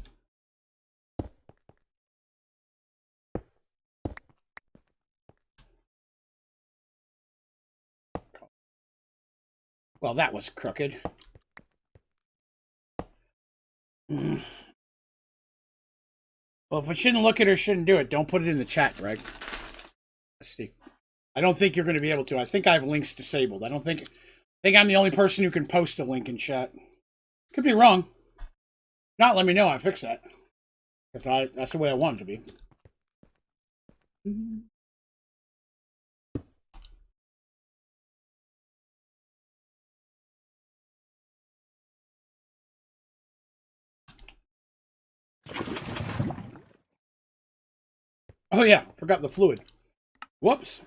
Well, that was crooked. Well, if I shouldn't look at her, shouldn't do it. Don't put it in the chat, Greg. Let's see. I don't think you're going to be able to. I think I have links disabled. I think I'm the only person who can post a link in chat. Could be wrong. Not let me know. I fix that. That's the way I want it to be. Oh yeah, forgot the fluid. Whoops.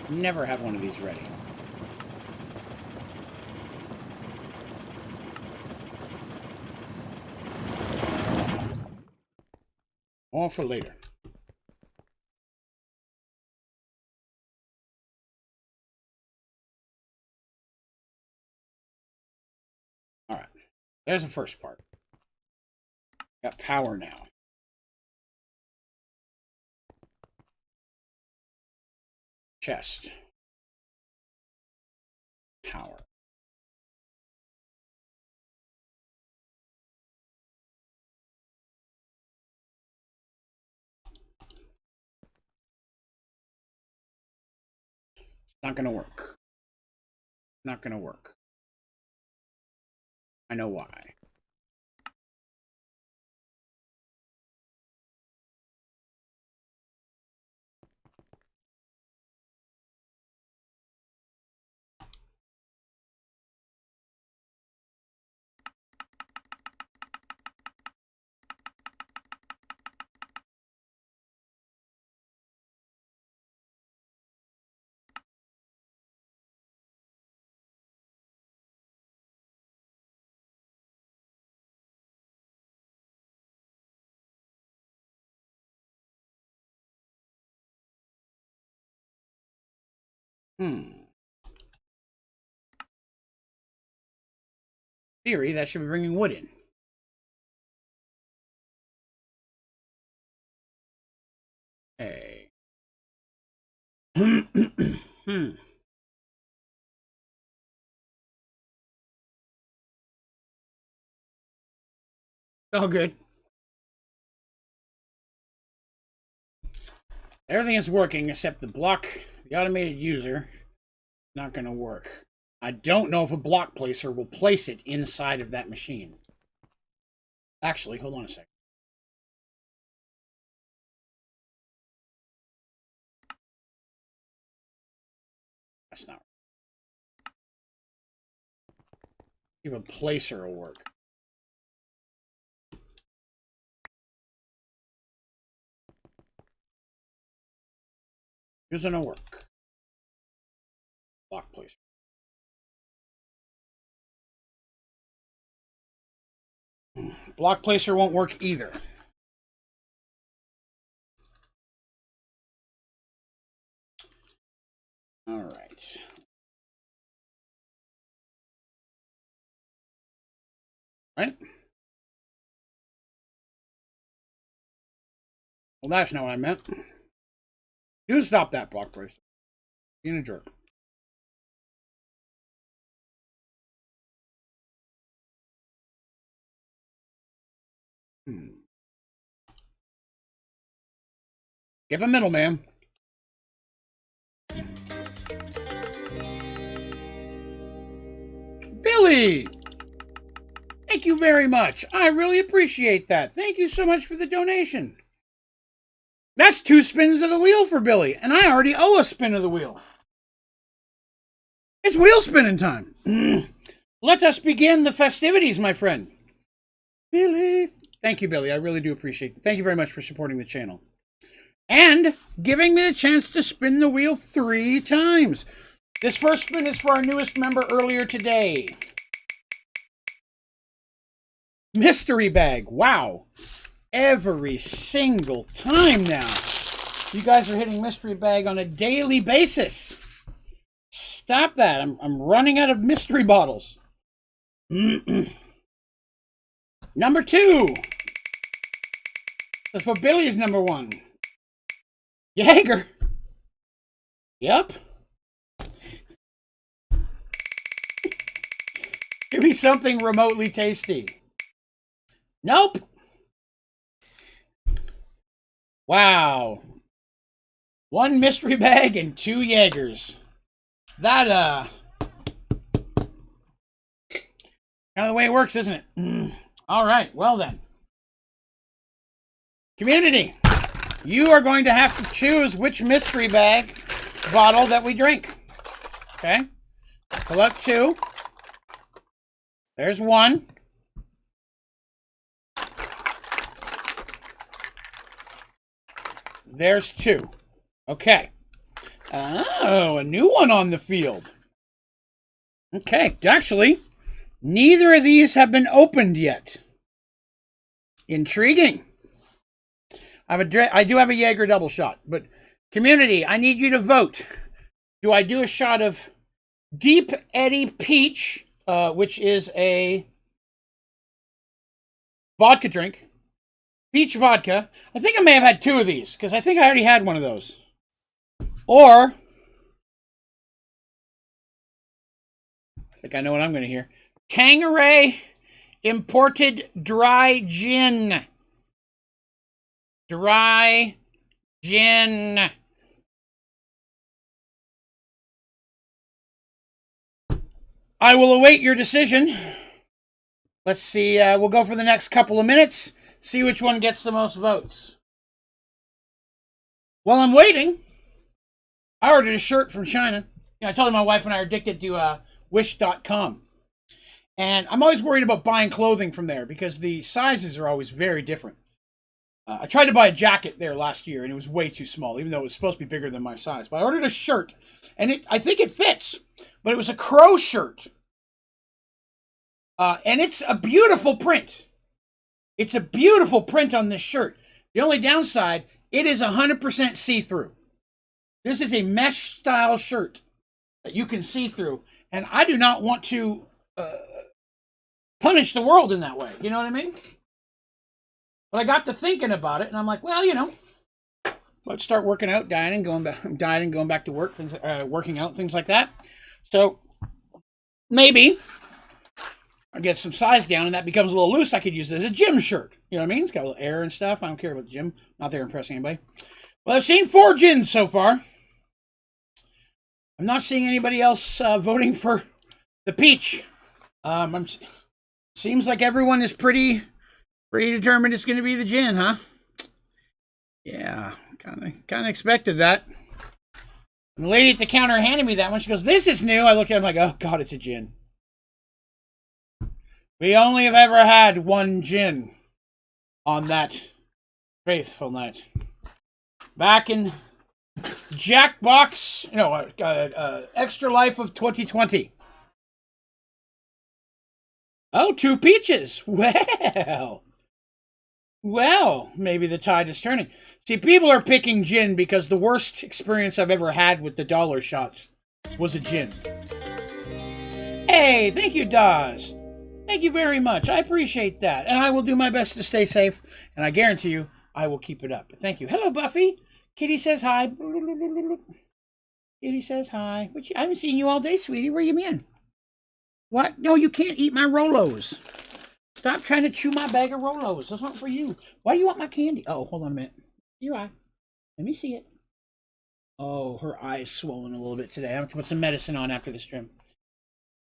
Never have one of these ready. All for later. All right. There's the first part. Got power now. Chest. Power. It's not gonna work. Not gonna work. I know why. Theory, that should be bringing wood in. Hey. All good. Everything is working except the automated user, not going to work. I don't know if a block placer will place it inside of that machine. Actually, hold on a second. That's not right. See if a placer will work. Here's gonna work. Block placer. Block placer won't work either. All right. Right? Well, that's not what I meant. You stop that, block placer. Being a jerk. Skip a middleman. Billy! Thank you very much. I really appreciate that. Thank you so much for the donation. That's 2 spins of the wheel for Billy, and I already owe a spin of the wheel. It's wheel spinning time. Let us begin the festivities, my friend. Billy. Thank you, Billy. I really do appreciate it. Thank you very much for supporting the channel. And giving me the chance to spin the wheel 3 times. This first spin is for our newest member earlier today. Mystery bag. Wow. Every single time now. You guys are hitting mystery bag on a daily basis. Stop that. I'm running out of mystery bottles. Number 2. That's for Billy's number 1. Jaeger. Yep. Give me something remotely tasty. Nope. Wow. 1 mystery bag and 2 Jaegers. That, kind of the way it works, isn't it? All right, well then. Community, you are going to have to choose which mystery bag bottle that we drink. Okay? Pull out 2. There's 1. There's 2. Okay. Oh, a new one on the field. Okay, actually, neither of these have been opened yet. Intriguing. I do have a Jaeger double shot, but community, I need you to vote. Do I do a shot of Deep Eddy Peach, which is a vodka drink, peach vodka? I think I may have had 2 of these, because I think I already had one of those. Or, I think I know what I'm going to hear. Tanqueray Imported Dry Gin. Dry Gin. I will await your decision. Let's see. We'll go for the next couple of minutes. See which one gets the most votes. While I'm waiting, I ordered a shirt from China. I told my wife and I are addicted to Wish.com. And I'm always worried about buying clothing from there because the sizes are always very different. I tried to buy a jacket there last year and it was way too small, even though it was supposed to be bigger than my size. But I ordered a shirt and I think it fits, but it was a crow shirt. And it's a beautiful print. It's a beautiful print on this shirt. The only downside, it is 100% see-through. This is a mesh style shirt that you can see through. And I do not want to punish the world in that way. You know what I mean? But I got to thinking about it, and I'm like, well, let's start working out, dieting, going back to work, working out, things like that. So maybe I get some size down and that becomes a little loose. I could use it as a gym shirt. You know what I mean? It's got a little air and stuff. I don't care about the gym. Not there impressing anybody. Well, I've seen 4 gins so far. I'm not seeing anybody else voting for the peach. Seems like everyone is pretty determined it's going to be the gin, huh? Yeah, kind of expected that. And the lady at the counter handed me that one. She goes, "This is new." I look at it, I'm like, oh God, it's a gin. We only have ever had one gin on that faithful night. Back in Jackbox, Extra Life of 2020. Oh, 2 peaches. Well, maybe the tide is turning. See, people are picking gin because the worst experience I've ever had with the dollar shots was a gin. Hey, thank you, Dawes. Thank you very much. I appreciate that. And I will do my best to stay safe. And I guarantee you, I will keep it up. Thank you. Hello, Buffy. Kitty says hi. Kitty says hi. I haven't seen you all day, sweetie. Where you been? What? No, you can't eat my Rolos. Stop trying to chew my bag of Rolos. That's not for you. Why do you want my candy? Oh, hold on a minute. Your eye. Let me see it. Oh, her eye is swollen a little bit today. I have to put some medicine on after the stream.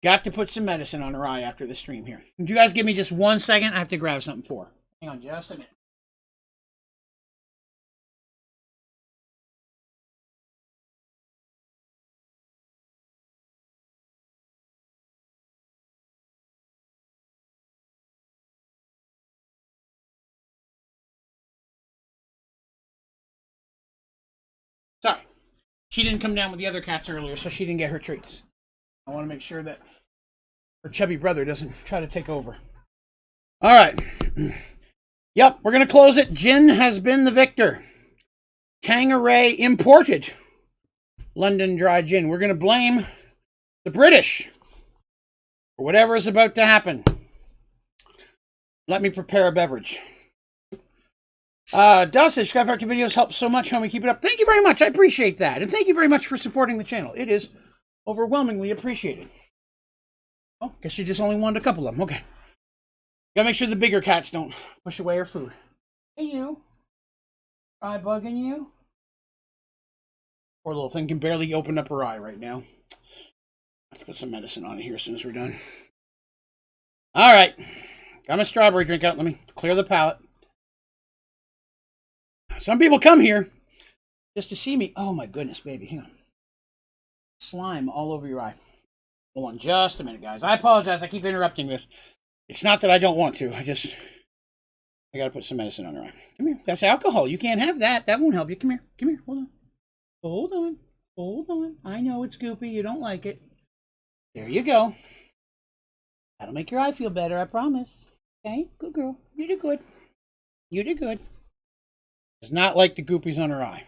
Got to put some medicine on her eye after the stream here. Would you guys give me just 1 second? I have to grab something for her. Hang on just a minute. Sorry. She didn't come down with the other cats earlier, so she didn't get her treats. I want to make sure that her chubby brother doesn't try to take over. All right. Yep, we're going to close it. Gin has been the victor. Tanqueray imported London Dry Gin. We're going to blame the British for whatever is about to happen. Let me prepare a beverage. Dustin, subscribe to videos help so much, homie. Keep it up. Thank you very much. I appreciate that. And thank you very much for supporting the channel. It is overwhelmingly appreciated. Oh, guess you just only wanted a couple of them. Okay. Gotta make sure the bigger cats don't push away her food. Hey, you. Eye bugging you? Poor little thing can barely open up her eye right now. Let's put some medicine on it here as soon as we're done. All right. Got my strawberry drink out. Let me clear the palate. Some people come here just to see me. Oh, my goodness, baby. Hang on. Slime all over your eye. Hold on just a minute, guys. I apologize. I keep interrupting this. It's not that I don't want to. I got to put some medicine on her eye. Come here. That's alcohol. You can't have that. That won't help you. Come here. Come here. Hold on. Hold on. Hold on. I know it's goopy. You don't like it. There you go. That'll make your eye feel better, I promise. Okay? Good girl. You did good. You did good. Does not like the goopies on her eye.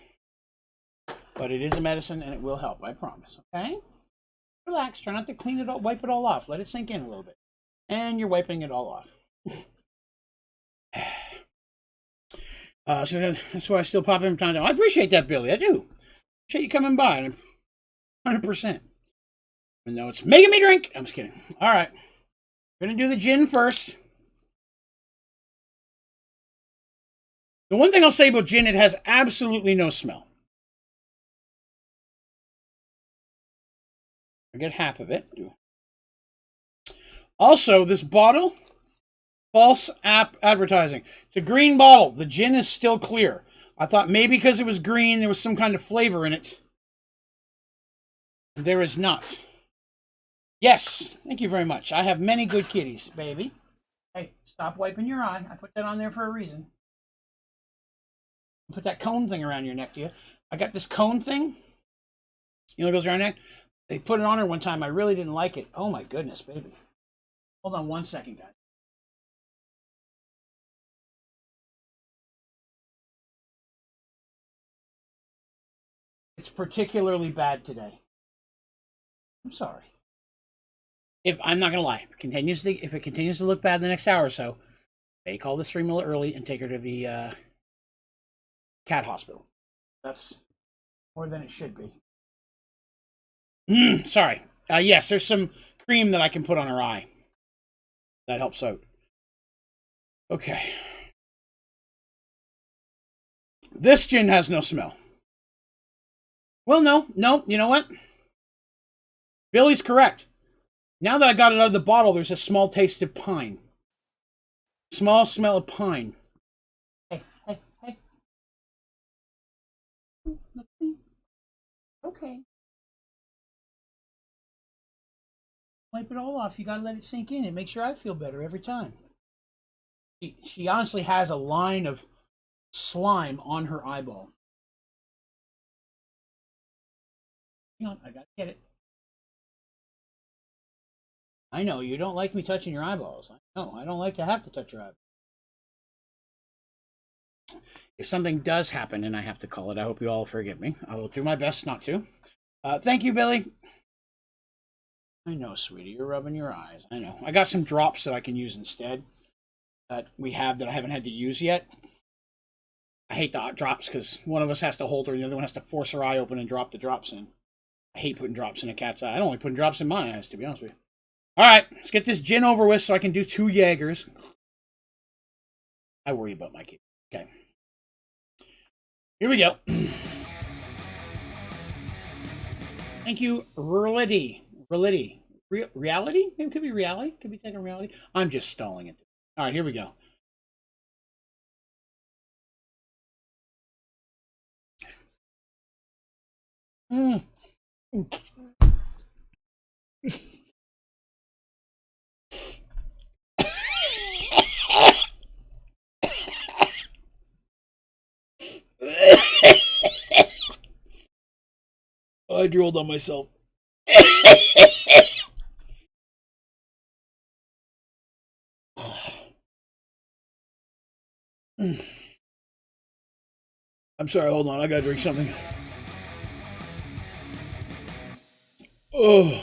But it is a medicine and it will help, I promise. Okay? Relax. Try not to clean it all, wipe it all off. Let it sink in a little bit. And you're wiping it all off. So that's why I still pop in from time to time. I appreciate that, Billy. I do. Appreciate you coming by. 100%. Even though it's making me drink. I'm just kidding. All right. We're going to do the gin first. The one thing I'll say about gin, it has absolutely no smell. I get half of it. Also, this bottle, false advertising. It's a green bottle. The gin is still clear. I thought maybe because it was green, there was some kind of flavor in it. There is not. Yes, thank you very much. I have many good kitties, baby. Hey, stop wiping your eye. I put that on there for a reason. Put that cone thing around your neck, do you? I got this cone thing. You know what goes around your neck? They put it on her one time. I really didn't like it. Oh, my goodness, baby. Hold on 1 second, guys. It's particularly bad today. I'm sorry. If I'm not gonna lie, if it continues to look bad in the next hour or so, they call the stream a little early and take her to the cat hospital. That's more than it should be. Sorry. Yes, there's some cream that I can put on her eye. That helps out. Okay. This gin has no smell. Well, no. You know what? Billy's correct. Now that I got it out of the bottle, there's a small taste of pine. Small smell of pine. Hey. Okay. Wipe it all off. You gotta let it sink in. It makes sure I feel better every time. She honestly has a line of slime on her eyeball. Hang on, I gotta get it. I know, you don't like me touching your eyeballs. No, I don't like to have to touch your eyeballs. If something does happen and I have to call it, I hope you all forgive me. I will do my best not to. Thank you, Billy. I know, sweetie, you're rubbing your eyes. I know. I got some drops that I can use instead that we have that I haven't had to use yet. I hate the drops because one of us has to hold her and the other one has to force her eye open and drop the drops in. I hate putting drops in a cat's eye. I don't like putting drops in my eyes, to be honest with you. All right, let's get this gin over with so I can do 2 Jaegers. I worry about my kid. Okay. Here we go. Thank you, Reality. Reality? Maybe it could be reality. Could be taking reality. I'm just stalling it. All right, here we go. I drooled on myself. I'm sorry, hold on. I gotta drink something. Oh.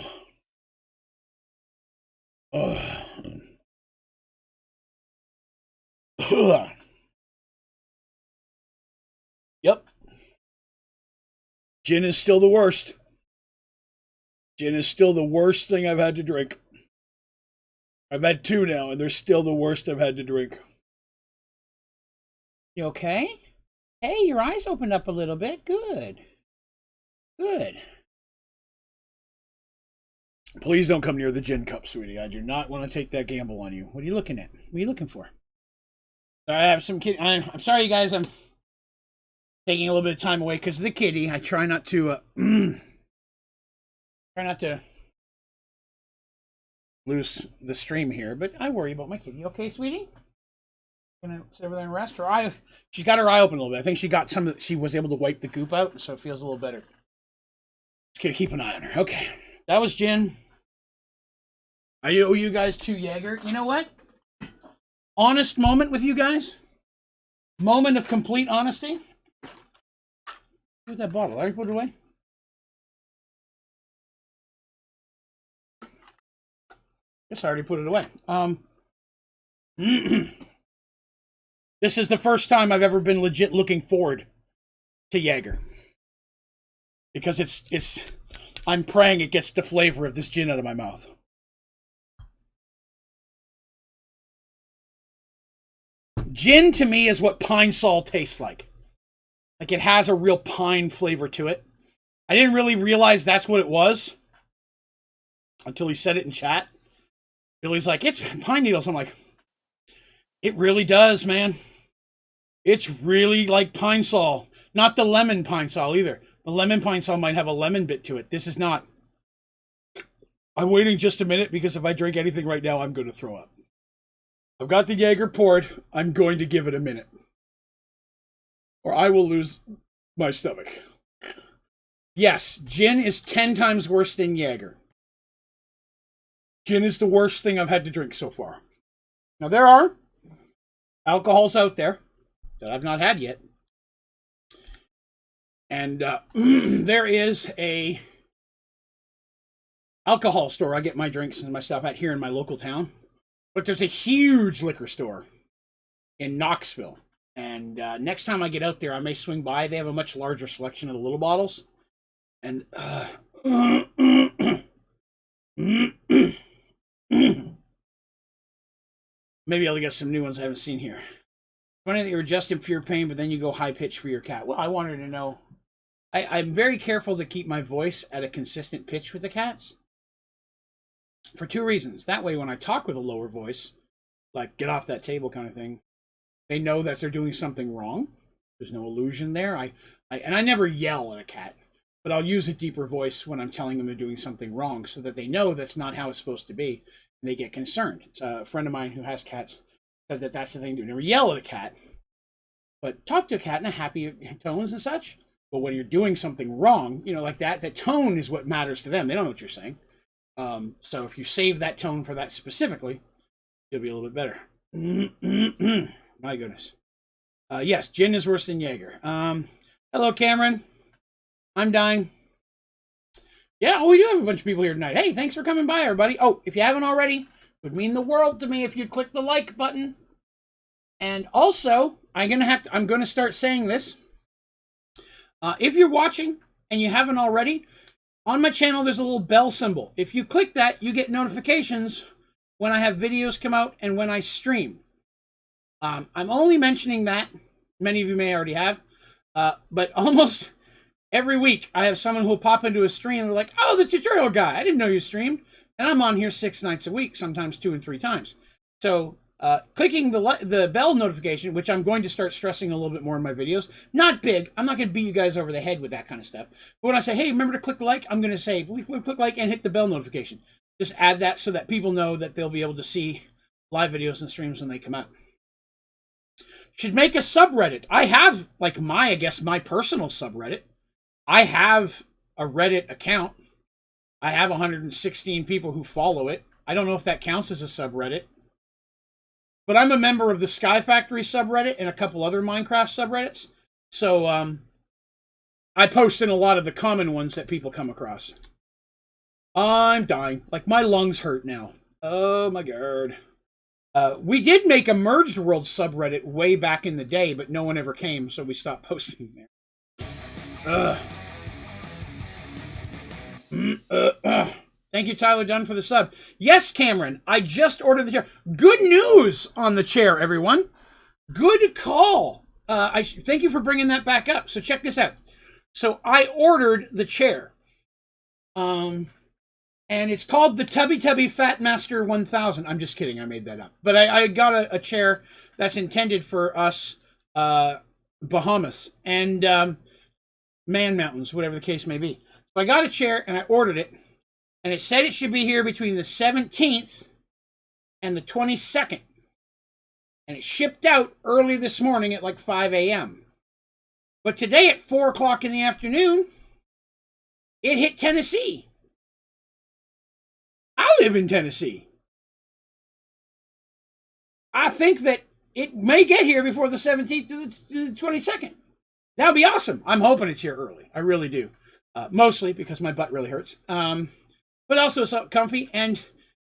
Yep. Gin is still the worst. Gin is still the worst thing I've had to drink. I've had 2 now, and they're still the worst I've had to drink. You okay? Hey, your eyes opened up a little bit. Good. Good. Please don't come near the gin cup, sweetie. I do not want to take that gamble on you. What are you looking at? What are you looking for? I have some kid. I'm sorry, you guys. I'm taking a little bit of time away because of the kitty. I try not to lose the stream here, but I worry about my kitty. You okay, sweetie? Gonna sit over there and rest. Her eye. She's got her eye open a little bit. I think she got some. She was able to wipe the goop out, so it feels a little better. Just gonna keep an eye on her. Okay, that was gin. I owe you guys 2 Jaeger. You know what? Honest moment with you guys. Moment of complete honesty. Where's that bottle? I already put it away. Guess I already put it away. This is the first time I've ever been legit looking forward to Jaeger. Because it's I'm praying it gets the flavor of this gin out of my mouth. Gin to me is what pine sol tastes like. Like it has a real pine flavor to it. I didn't really realize that's what it was until he said it in chat. Billy's like, it's pine needles. I'm like, it really does, man. It's really like pine sol. Not the lemon pine sol either. The lemon pine sol might have a lemon bit to it. This is not. I'm waiting just a minute because if I drink anything right now, I'm going to throw up. I've got the Jaeger poured. I'm going to give it a minute. Or I will lose my stomach. Yes, gin is 10 times worse than Jaeger. Gin is the worst thing I've had to drink so far. Now, there are alcohols out there that I've not had yet. And there is a alcohol store I get my drinks and my stuff at here in my local town. But there's a huge liquor store in Knoxville And next time I get out there, I may swing by. They have a much larger selection of the little bottles. And maybe I'll get some new ones I haven't seen here. Funny that you were just in pure pain, but then you go high pitch for your cat. Well, I wanted to know. I'm very careful to keep my voice at a consistent pitch with the cats. For two reasons. That way, when I talk with a lower voice, like get off that table kind of thing, they know that they're doing something wrong. There's no illusion there. I never yell at a cat, but I'll use a deeper voice when I'm telling them they're doing something wrong so that they know that's not how it's supposed to be, and they get concerned. It's a friend of mine who has cats said that that's the thing to do. Never yell at a cat, but talk to a cat in a happy tones and such. But when you're doing something wrong, you know, like that, the tone is what matters to them. They don't know what you're saying. So if you save that tone for that specifically, it'll be a little bit better. My goodness. Yes, gin is worse than Jaeger. Hello, Cameron. I'm dying. Yeah, we do have a bunch of people here tonight. Hey, thanks for coming by, everybody. Oh, if you haven't already, it would mean the world to me if you'd click the like button. And also, I'm gonna start saying this. If you're watching and you haven't already, on my channel there's a little bell symbol. If you click that, you get notifications when I have videos come out and when I stream. I'm only mentioning that. Many of you may already have. But almost every week I have someone who will pop into a stream and they're like, oh, the tutorial guy, I didn't know you streamed. And I'm on here 6 nights a week, sometimes 2 and 3 times. So clicking the bell notification, which I'm going to start stressing a little bit more in my videos. Not big. I'm not going to beat you guys over the head with that kind of stuff. But when I say, hey, remember to click like, I'm going to say, click like and hit the bell notification. Just add that so that people know that they'll be able to see live videos and streams when they come out. Should make a subreddit. I have, like, my personal subreddit. I have a Reddit account. I have 116 people who follow it. I don't know if that counts as a subreddit. But I'm a member of the Sky Factory subreddit and a couple other Minecraft subreddits. So, I post in a lot of the common ones that people come across. I'm dying. Like, my lungs hurt now. Oh, my God. We did make a Merged World subreddit way back in the day, but no one ever came, so we stopped posting there. Thank you, Tyler Dunn, for the sub. Yes, Cameron, I just ordered the chair. Good news on the chair, everyone. Good call. Thank you for bringing that back up. So check this out. So I ordered the chair. And it's called the Tubby Tubby Fat Master 1000. I'm just kidding. I made that up. But I got a chair that's intended for us Bahamas and Man Mountains, whatever the case may be. So I got a chair and I ordered it. And it said it should be here between the 17th and the 22nd. And it shipped out early this morning at like 5 a.m. But today at 4 o'clock in the afternoon, it hit Tennessee. I live in Tennessee. I think that it may get here before the 17th to the 22nd. That would be awesome. I'm hoping it's here early. I really do. Mostly because my butt really hurts. But also it's comfy. And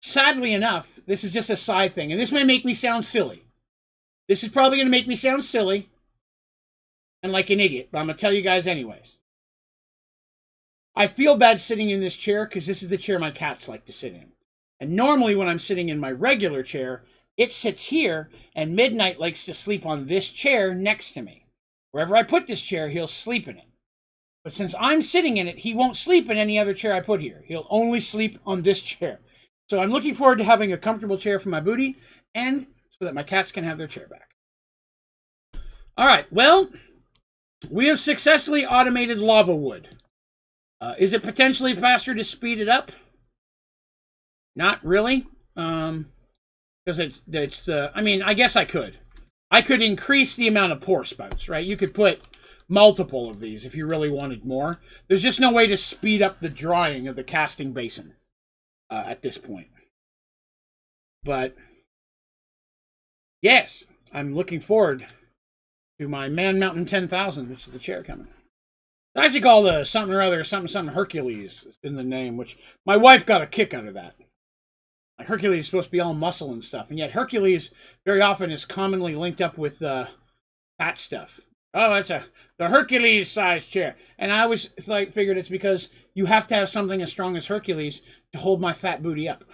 sadly enough, this is just a side thing. And this may make me sound silly. This is probably going to make me sound silly and like an idiot. But I'm going to tell you guys anyways. I feel bad sitting in this chair because this is the chair my cats like to sit in. And normally when I'm sitting in my regular chair, it sits here, and Midnight likes to sleep on this chair next to me. Wherever I put this chair, he'll sleep in it. But since I'm sitting in it, he won't sleep in any other chair I put here. He'll only sleep on this chair. So I'm looking forward to having a comfortable chair for my booty, and so that my cats can have their chair back. All right, well, we have successfully automated lava wood. Is it potentially faster to speed it up? Not really. Because it's the... I mean, I guess I could. I could increase the amount of pour spouts, right? You could put multiple of these if you really wanted more. There's just no way to speed up the drying of the casting basin at this point. But, yes, I'm looking forward to my Man Mountain 10,000, which is the chair coming. It's actually called something or other, something Hercules in the name, which my wife got a kick out of that. Like Hercules is supposed to be all muscle and stuff, and yet Hercules very often is commonly linked up with fat stuff. Oh, it's the Hercules-sized chair. And I always like figured it's because you have to have something as strong as Hercules to hold my fat booty up.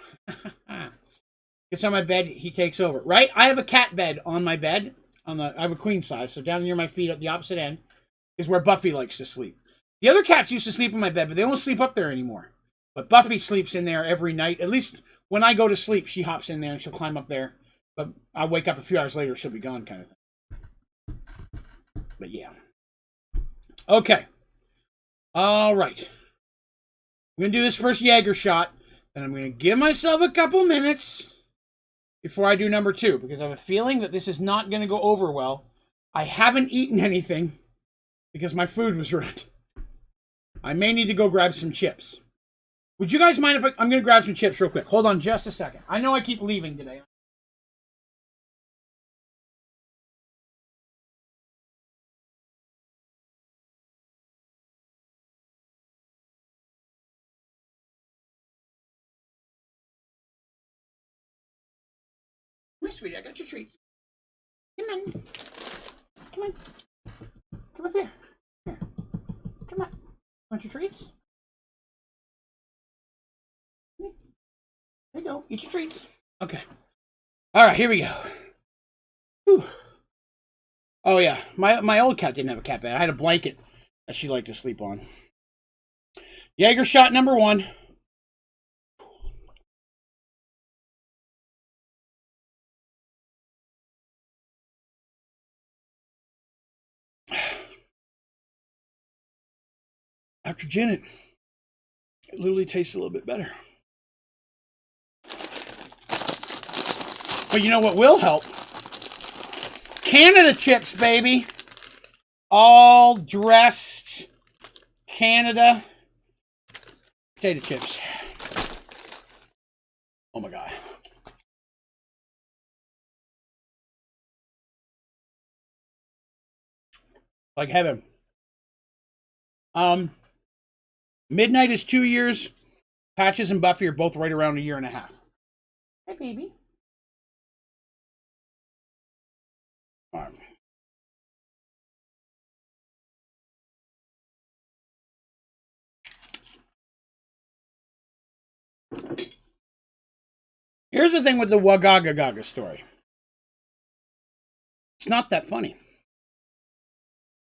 Gets on my bed, he takes over. Right? I have a cat bed on my bed. I have a queen size, so down near my feet at the opposite end is where Buffy likes to sleep. The other cats used to sleep in my bed, but they don't sleep up there anymore. But Buffy sleeps in there every night. At least when I go to sleep, she hops in there and she'll climb up there. But I'll wake up a few hours later, she'll be gone, kind of thing. But yeah. Okay. All right. I'm going to do this first Jaeger shot, and I'm going to give myself a couple minutes before I do number 2, because I have a feeling that this is not going to go over well. I haven't eaten anything because my food was ruined. I may need to go grab some chips. Would you guys mind if I'm going to grab some chips real quick? Hold on just a second. I know I keep leaving today. My sweetie, I got your treats. Come on. Come on. Come up here. Here. Come on. Want your treats? There you go. Eat your treats. Okay. All right, here we go. Whew. Oh, yeah. My old cat didn't have a cat bed. I had a blanket that she liked to sleep on. Jaeger shot number 1. After gin it literally tastes a little bit better. But you know what will help? Canada chips, baby. All dressed Canada potato chips. Oh my God. Like heaven. Midnight is 2 years. Patches and Buffy are both right around 1.5 years. Hey, baby. All right. Here's the thing with the Wagaga Gaga story. It's not that funny.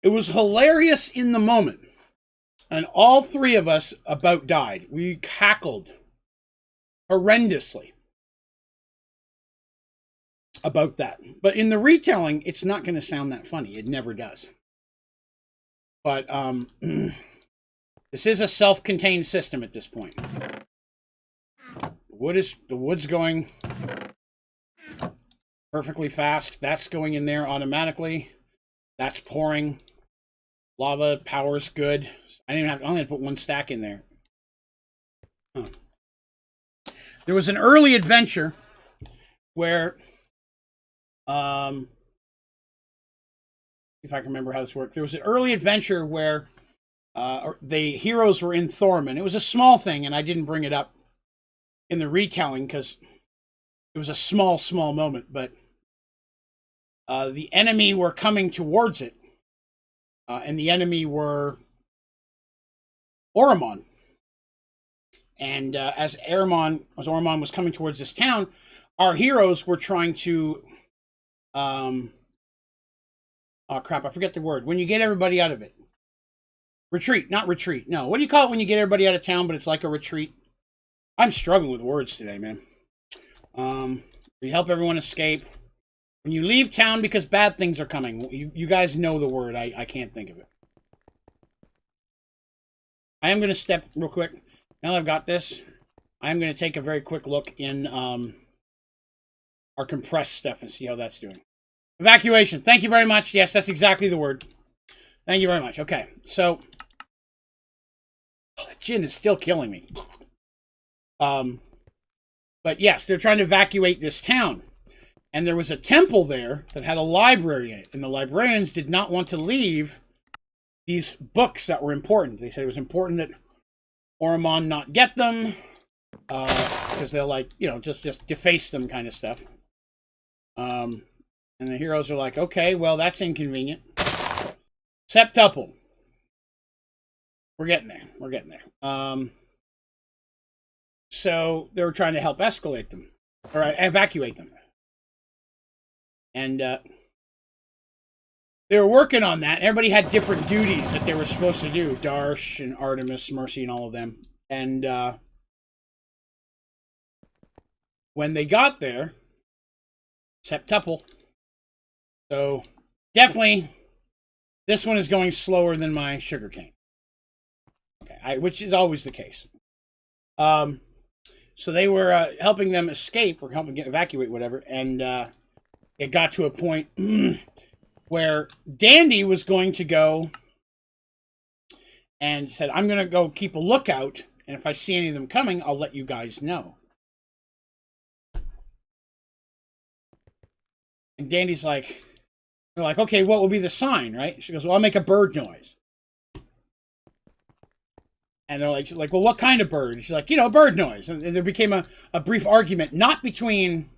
It was hilarious in the moment. And all 3 of us about died. We cackled horrendously about that. But in the retelling, it's not going to sound that funny. It never does. But this is a self-contained system at this point. The wood's going perfectly fast. That's going in there automatically. That's pouring. Lava power's good. I only have to put 1 stack in there. Huh. There was an early adventure where, if I can remember how this worked, there was an early adventure where the heroes were in Thorman. It was a small thing, and I didn't bring it up in the retelling because it was a small moment. But the enemy were coming towards it. And the enemy were Oromon. And as Oromon was coming towards this town, our heroes were trying to... oh, crap, I forget the word. When you get everybody out of it. Retreat, not retreat. No, what do you call it when you get everybody out of town, but it's like a retreat? I'm struggling with words today, man. You help everyone escape. When you leave town because bad things are coming. You guys know the word. I can't think of it. I am going to step real quick. Now that I've got this, I am going to take a very quick look in our compressed stuff and see how that's doing. Evacuation. Thank you very much. Yes, that's exactly the word. Thank you very much. Okay, so... Oh, that gin is still killing me. But yes, they're trying to evacuate this town. And there was a temple there that had a library in it. And the librarians did not want to leave these books that were important. They said it was important that Oromon not get them. Because they'll, like, you know, just deface them kind of stuff. And the heroes are like, okay, well, that's inconvenient. Septuple. We're getting there. We're getting there. So they were trying to help escalate them, or evacuate them. And they were working on that. Everybody had different duties that they were supposed to do. Darsh and Artemis, Mercy, and all of them. And when they got there, septuple. So definitely, this one is going slower than my sugarcane. Okay, which is always the case. So they were helping them escape, or helping get evacuate, whatever, and it got to a point where Dandy was going to go and said, I'm going to go keep a lookout, and if I see any of them coming, I'll let you guys know. And Dandy's like, they're like, okay, what will be the sign, right? She goes, well, I'll make a bird noise. And they're like, well, what kind of bird? She's like, bird noise. And there became a brief argument, not between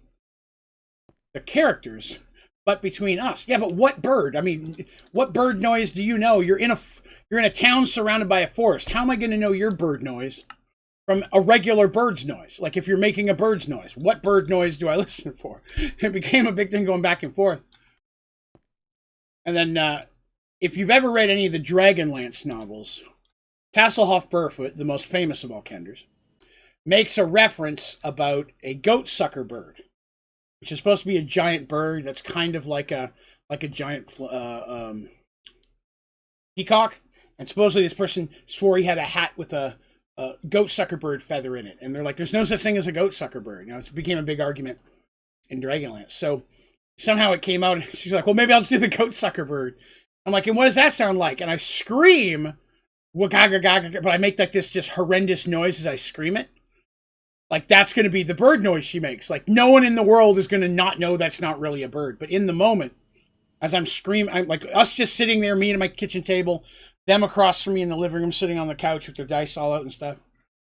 the characters, but between us. Yeah, but what bird? I mean, what bird noise do you know? You're in a town surrounded by a forest. How am I going to know your bird noise from a regular bird's noise? Like, if you're making a bird's noise, what bird noise do I listen for? It became a big thing going back and forth. And then, if you've ever read any of the Dragonlance novels, Tasselhoff Barefoot, the most famous of all Kenders, makes a reference about a goat sucker bird, which is supposed to be a giant bird that's kind of like a giant peacock. And supposedly this person swore he had a hat with a goat sucker bird feather in it. And they're like, there's no such thing as a goat sucker bird. It became a big argument in Dragonlance. So somehow it came out, and she's like, well, maybe I'll just do the goat sucker bird. I'm like, and what does that sound like? And I scream, Wagaga, but I make like this just horrendous noise as I scream it. Like, that's going to be the bird noise she makes. Like, no one in the world is going to not know that's not really a bird. But in the moment, as I'm screaming, I'm like, us just sitting there, me at my kitchen table, them across from me in the living room, sitting on the couch with their dice all out and stuff.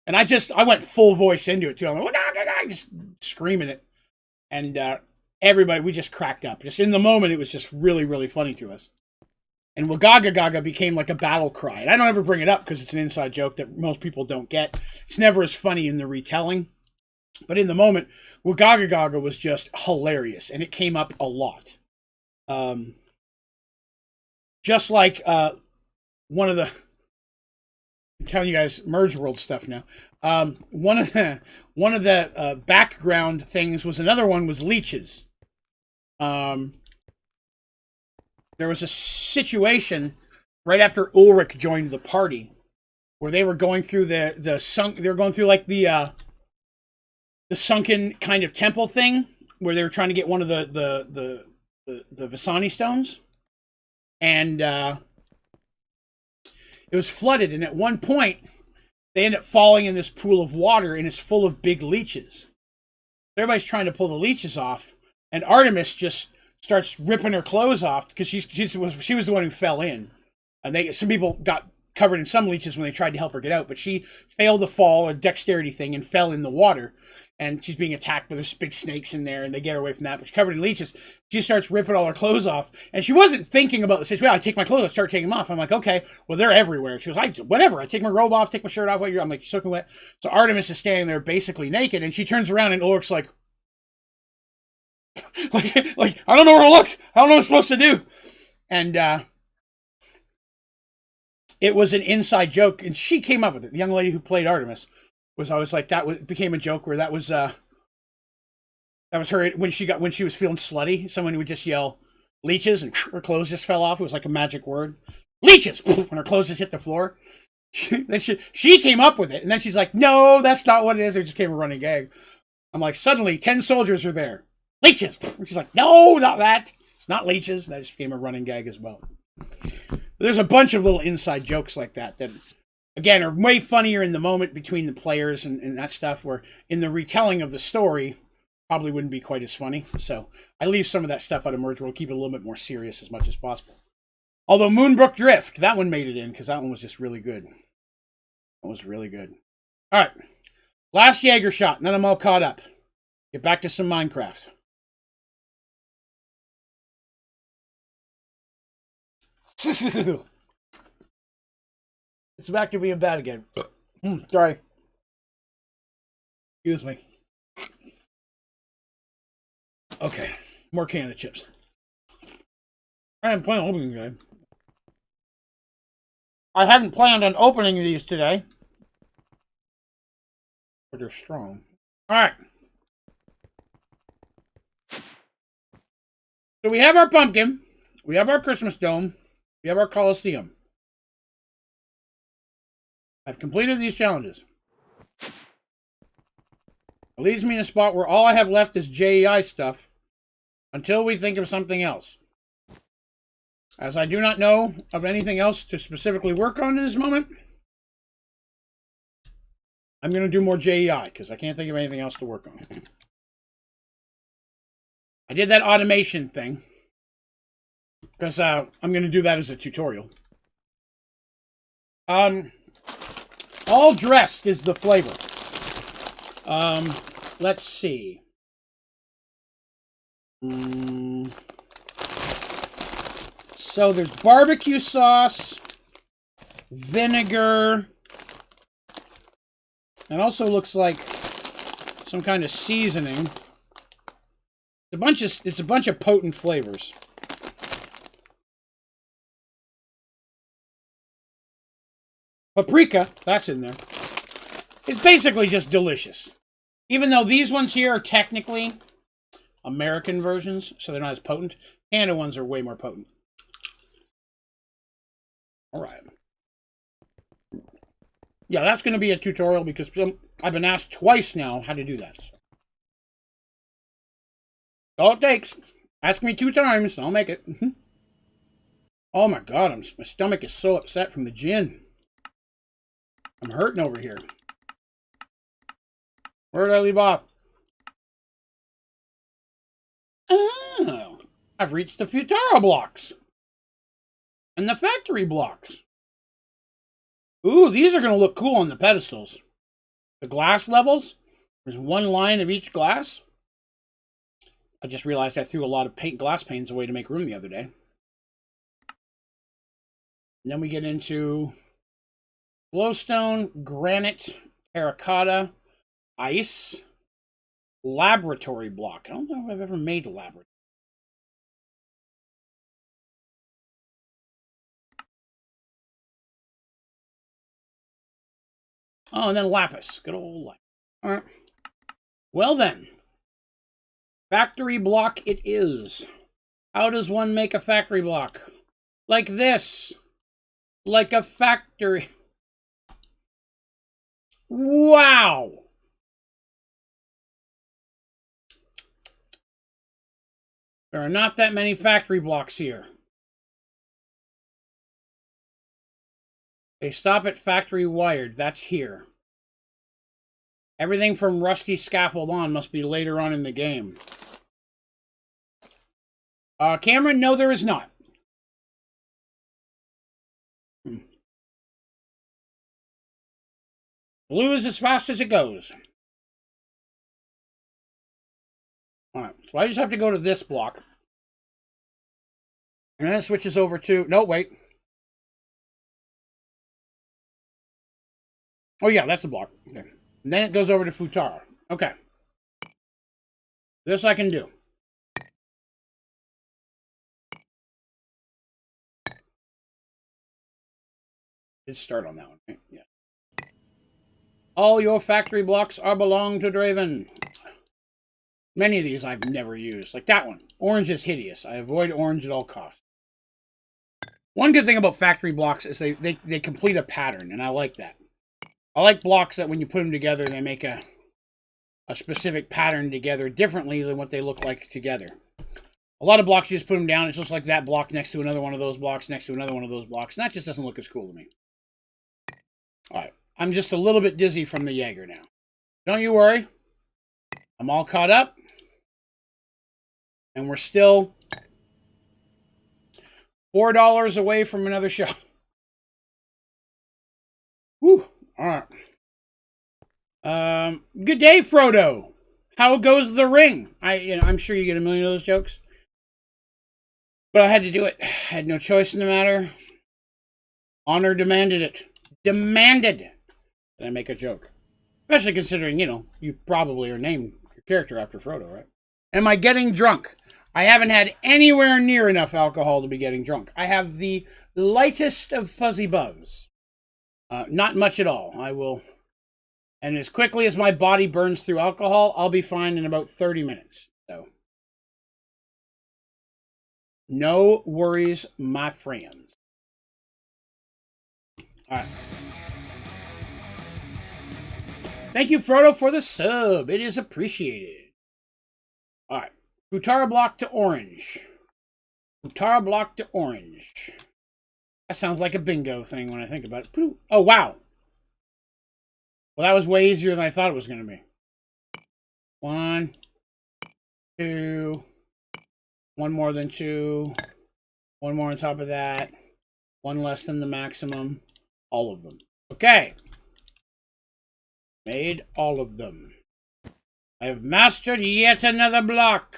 And I went full voice into it too. I'm like, just screaming it. And everybody, we just cracked up. Just in the moment, it was just really, really funny to us. And Wagaga Gaga became like a battle cry. And I don't ever bring it up because it's an inside joke that most people don't get. It's never as funny in the retelling. But in the moment, Wagaga Gaga was just hilarious. And it came up a lot. Just like one of the... I'm telling you guys Merge World stuff now. One of the background things was, another one was leeches. There was a situation right after Ulrich joined the party where they were going through they were going through like the sunken kind of temple thing where they were trying to get one of the Visani stones, and it was flooded, and at one point they end up falling in this pool of water, and it's full of big leeches. Everybody's trying to pull the leeches off, and Artemis just starts ripping her clothes off because she was the one who fell in, and some people got covered in some leeches when they tried to help her get out, but she failed the fall, a dexterity thing, and fell in the water, and she's being attacked by those big snakes in there, and they get her away from that, but she's covered in leeches. She starts ripping all her clothes off, and she wasn't thinking about the situation. I take my clothes, I start taking them off. I'm like, okay, well, they're everywhere. She goes, whatever. I take my robe off, take my shirt off. I'm like, soaking wet. So Artemis is standing there basically naked, and she turns around, and Ulrich's like, like, I don't know where to look. I don't know what I'm supposed to do. And it was an inside joke, and she came up with it. The young lady who played Artemis was always like, became a joke where that was her when she was feeling slutty. Someone would just yell leeches, and her clothes just fell off. It was like a magic word, leeches, and her clothes just hit the floor. Then she came up with it, and then she's like, no, that's not what it is. It just became a running gag. I'm like, suddenly 10 soldiers are there. Leeches. She's like, no, not that. It's not leeches. That just became a running gag as well. There's a bunch of little inside jokes like that again, are way funnier in the moment between the players and that stuff, where in the retelling of the story, probably wouldn't be quite as funny. So I leave some of that stuff out of Merge World, keep it a little bit more serious as much as possible. Although Moonbrook Drift, that one made it in, because that one was just really good. That was really good. All right. Last Jaeger shot, and then I'm all caught up. Get back to some Minecraft. It's back to being bad again. Sorry. Excuse me. Okay, more can of chips. I am planning on opening today. I hadn't planned on opening these today. But they're strong. Alright. So we have our pumpkin. We have our Christmas dome. We have our Coliseum. I've completed these challenges. It leaves me in a spot where all I have left is JEI stuff until we think of something else. As I do not know of anything else to specifically work on in this moment, I'm going to do more JEI because I can't think of anything else to work on. I did that automation thing because I'm going to do that as a tutorial. All dressed is the flavor. Let's see. So there's barbecue sauce, vinegar, and also looks like some kind of seasoning. It's a bunch of potent flavors. Paprika, that's in there. It's basically just delicious. Even though these ones here are technically American versions, so they're not as potent. Canada ones are way more potent. All right. Yeah, that's going to be a tutorial because I've been asked twice now how to do that. So. All it takes. Ask me 2 times, I'll make it. Oh my god, my stomach is so upset from the gin. I'm hurting over here. Where did I leave off? Oh, I've reached the Futara blocks. And the factory blocks. Ooh, these are going to look cool on the pedestals. The glass levels. There's 1 line of each glass. I just realized I threw a lot of glass panes away to make room the other day. And then we get into glowstone, granite, terracotta, ice, laboratory block. I don't know if I've ever made a laboratory. Oh, and then lapis. Good old lapis. All right. Well then. Factory block it is. How does one make a factory block? Like this. Like a factory. Wow. There are not that many factory blocks here. They stop at factory wired. That's here. Everything from rusty scaffold on must be later on in the game. Cameron, no, there is not. Blue is as fast as it goes. Alright, so I just have to go to this block. And then it switches over to... No, wait. Oh, yeah, that's the block. Okay. And then it goes over to Futara. Okay. This I can do. Let's start on that one. Right? Yeah. All your factory blocks are belong to Draven. Many of these I've never used. Like that one. Orange is hideous. I avoid orange at all costs. One good thing about factory blocks is they complete a pattern, and I like that. I like blocks that when you put them together, they make a specific pattern together differently than what they look like together. A lot of blocks, you just put them down, it's just like that block next to another one of those blocks, next to another one of those blocks, and that just doesn't look as cool to me. Alright, I'm just a little bit dizzy from the Jaeger now. Don't you worry. I'm all caught up. And we're still $4 away from another shot. Whew. Alright. Good day, Frodo. How goes the ring? I'm sure you get a million of those jokes. But I had to do it. I had no choice in the matter. Honor demanded it. Demanded that I make a joke. Especially considering, you know, you probably are named your character after Frodo, right? Am I getting drunk? I haven't had anywhere near enough alcohol to be getting drunk. I have the lightest of fuzzy buzz. Not much at all. I will... And as quickly as my body burns through alcohol, I'll be fine in about 30 minutes. So, no worries, my friends. All right. Thank you, Frodo, for the sub. It is appreciated. All right. Futara block to orange. Futara block to orange. That sounds like a bingo thing when I think about it. Oh, wow. Well, that was way easier than I thought it was going to be. 1, 2, 1 more than 2, 1 more on top of that, 1 less than the maximum, all of them. Okay. Made all of them. I have mastered yet another block.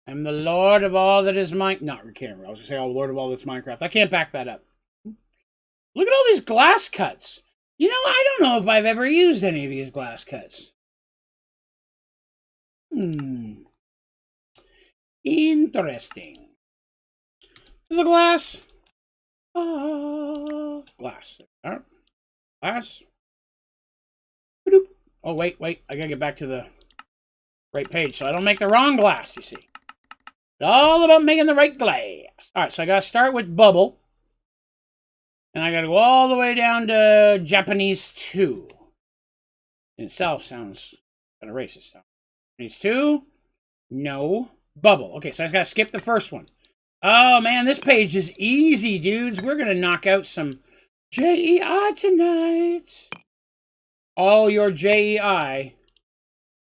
I'm the Lord of all that is Minecraft. Not Recamera. I was going to say, oh, Lord of all that's Minecraft. I can't back that up. Look at all these glass cuts. You know, I don't know if I've ever used any of these glass cuts. Interesting. The glass. Glass. Glass. Oh, wait. I gotta get back to the right page so I don't make the wrong glass, you see. It's all about making the right glass. Alright, so I gotta start with bubble. And I gotta go all the way down to Japanese 2. In itself sounds kind of racist. Japanese 2? No. Bubble. Okay, so I just gotta skip the first one. Oh, man, this page is easy, dudes. We're gonna knock out some JEI tonight. All your JEI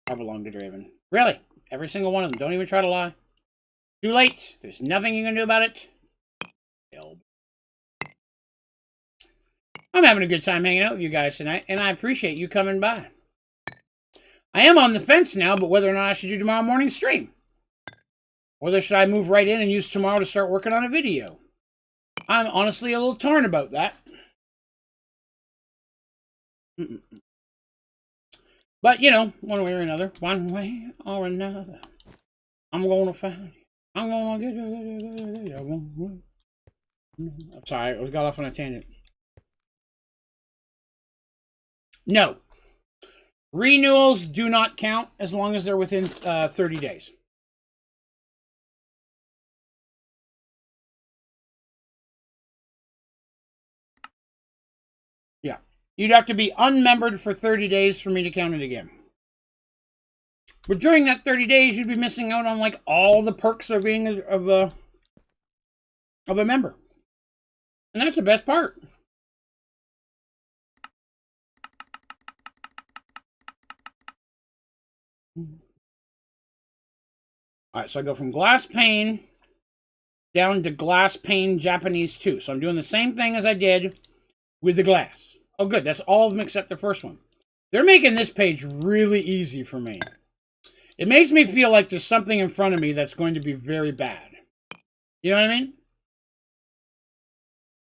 are belong to Draven. Really? Every single one of them. Don't even try to lie. Too late. There's nothing you can do about it. I'm having a good time hanging out with you guys tonight, and I appreciate you coming by. I am on the fence now, but whether or not I should do tomorrow morning's stream. Whether should I move right in and use tomorrow to start working on a video. I'm honestly a little torn about that. But, you know, one way or another. One way or another. I'm going to find you. I'm going to get you. I'm sorry, I got off on a tangent. No. Renewals do not count as long as they're within 30 days. Yeah. You'd have to be unmembered for 30 days for me to count it again. But during that 30 days, you'd be missing out on like all the perks of being of a member. And that's the best part. Alright, so I go from glass pane down to glass pane Japanese 2. So I'm doing the same thing as I did with the glass. Oh, good. That's all of them except the first one. They're making this page really easy for me. It makes me feel like there's something in front of me that's going to be very bad. You know what I mean?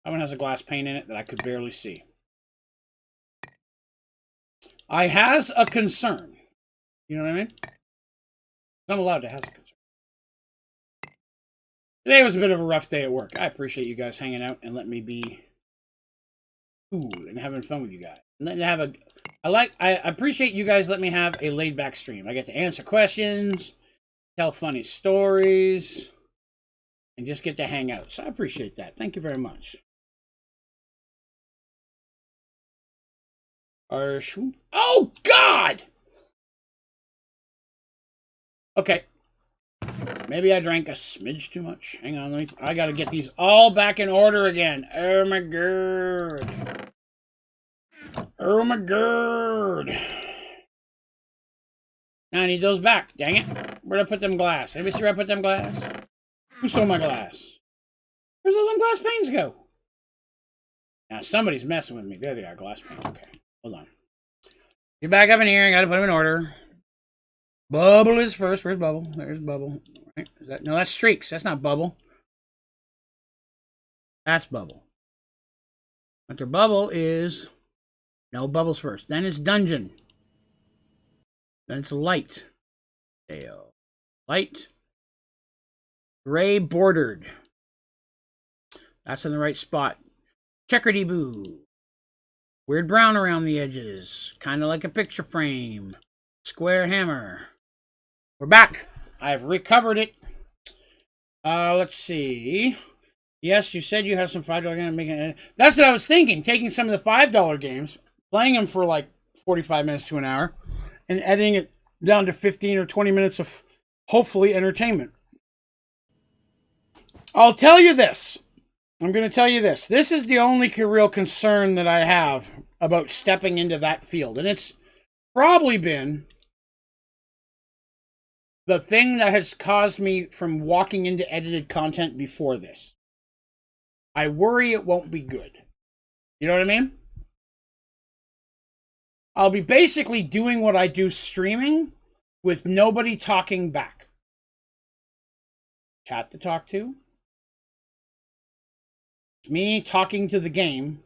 That one has a glass pane in it that I could barely see. I has a concern. You know what I mean? I'm allowed to have a concern. Today was a bit of a rough day at work. I appreciate you guys hanging out and letting me be cool and having fun with you guys. And I appreciate you guys letting me have a laid back stream. I get to answer questions, tell funny stories, and just get to hang out. So I appreciate that. Thank you very much. Oh God! Okay. Maybe I drank a smidge too much. Hang on, I gotta get these all back in order again. Oh my God. Oh my God. Now I need those back. Dang it. Where'd I put them glass? Anybody see where I put them glass? Who stole my glass? Where's all them glass panes go? Now somebody's messing with me. There they are, glass panes. Okay, hold on. Get back up in here. I gotta put them in order. Bubble is first. Where's Bubble? There's Bubble. Right. Is that, no, that's Streaks. That's not Bubble. That's Bubble. After Bubble is... No, Bubble's first. Then it's Dungeon. Then it's Light. Light. Gray bordered. That's in the right spot. Checkerty boo. Weird brown around the edges. Kind of like a picture frame. Square hammer. We're back. I've recovered it. Let's see. Yes, you said you have some $5 games. Making it. That's what I was thinking. Taking some of the $5 games, playing them for like 45 minutes to an hour, and editing it down to 15 or 20 minutes of hopefully entertainment. I'll tell you this. I'm going to tell you this. This is the only real concern that I have about stepping into that field. And it's probably been the thing that has caused me from walking into edited content before this. I worry it won't be good. You know what I mean? I'll be basically doing what I do streaming with nobody talking back. Chat to talk to. Me talking to the game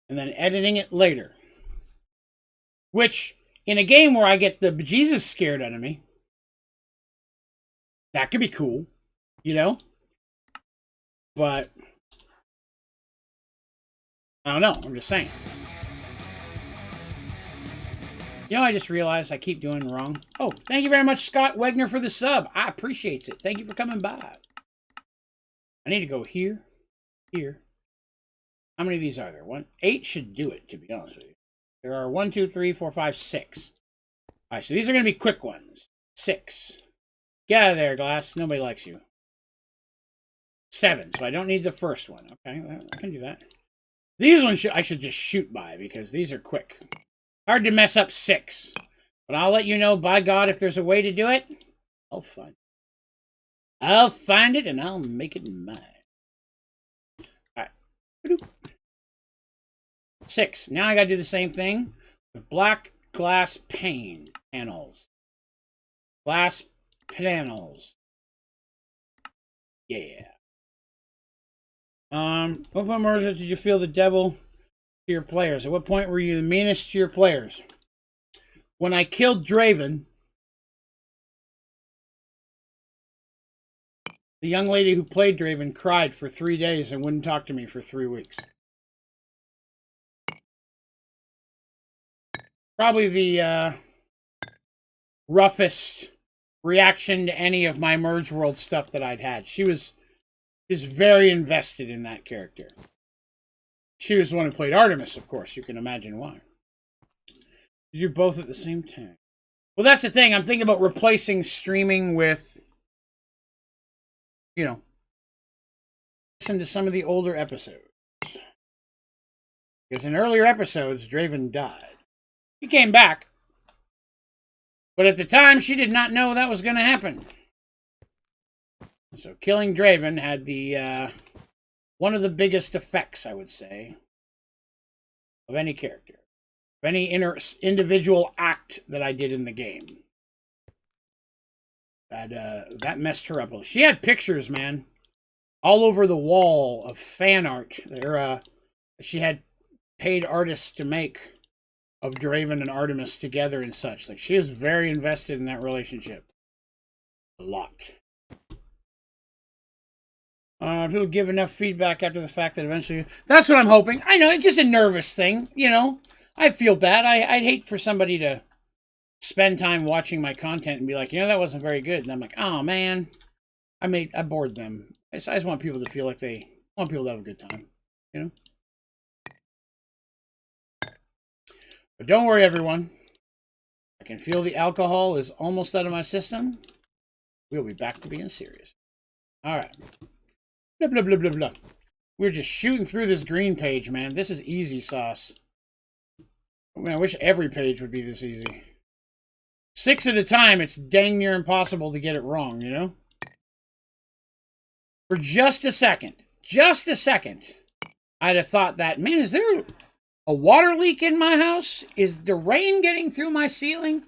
and then editing it later. Which, in a game where I get the bejesus scared out of me, that could be cool, you know? But, I don't know, I'm just saying. You know, I just realized I keep doing wrong. Oh, thank you very much, Scott Wegner, for the sub. I appreciate it. Thank you for coming by. I need to go here, here. How many of these are there? 8 should do it, to be honest with you. There are 1, 2, 3, 4, 5, 6. All right, so these are going to be quick ones. 6. Get out of there, Glass. Nobody likes you. 7, so I don't need the first one. Okay, I can do that. These ones I should just shoot by because these are quick. Hard to mess up 6. But I'll let you know, by God, if there's a way to do it, I'll find it. I'll find it and I'll make it mine. All right. 6. Now I got to do the same thing with black glass panels. Glass panels. Yeah. What point, Mercer, did you feel the devil to your players? At what point were you the meanest to your players? When I killed Draven, the young lady who played Draven cried for 3 days and wouldn't talk to me for 3 weeks. Probably the roughest reaction to any of my Merge World stuff that I'd had. She was very invested in that character. She was the one who played Artemis, of course. You can imagine why. Did you both at the same time? Well, that's the thing. I'm thinking about replacing streaming with, you know, listen to some of the older episodes. Because in earlier episodes, Draven died. He came back. But at the time, she did not know that was going to happen. So killing Draven had the one of the biggest effects, I would say, of any character. Of any individual act that I did in the game. That messed her up. She had pictures, man, all over the wall of fan art. She had paid artists to make of Draven and Artemis together and such. Like, she is very invested in that relationship. A lot. People give enough feedback after the fact that eventually... That's what I'm hoping. I know, it's just a nervous thing, you know. I feel bad. I'd hate for somebody to spend time watching my content and be like, you know, that wasn't very good. And I'm like, oh, man. I bored them. I just want people to feel like I want people to have a good time, you know. But don't worry, everyone. I can feel the alcohol is almost out of my system. We'll be back to being serious. All right. Blah, blah, blah, blah, blah. We're just shooting through this green page, man. This is easy sauce. Man, I wish every page would be this easy. 6 at a time, it's dang near impossible to get it wrong, you know? For just a second, I'd have thought that, man, is there a water leak in my house? Is the rain getting through my ceiling?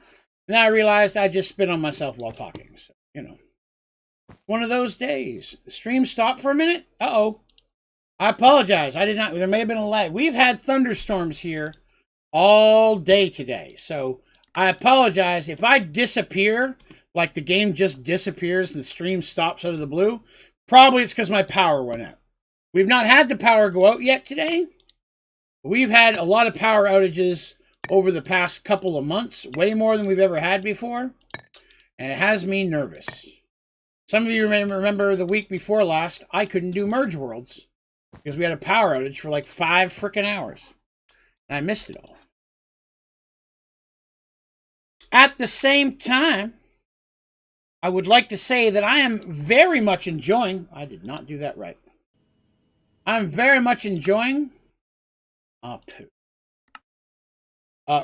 And I realized I just spit on myself while talking. So, you know. One of those days. The stream stopped for a minute. Uh-oh. I apologize. I did not. There may have been a lag. We've had thunderstorms here all day today. So I apologize. If I disappear, like the game just disappears and the stream stops out of the blue, probably it's because my power went out. We've not had the power go out yet today. We've had a lot of power outages over the past couple of months, way more than we've ever had before, and it has me nervous. Some of you remember the week before last, I couldn't do Merge Worlds because we had a power outage for like 5 freaking hours, and I missed it all. At the same time, I would like to say that I am very much enjoying, I did not do that right. I'm very much enjoying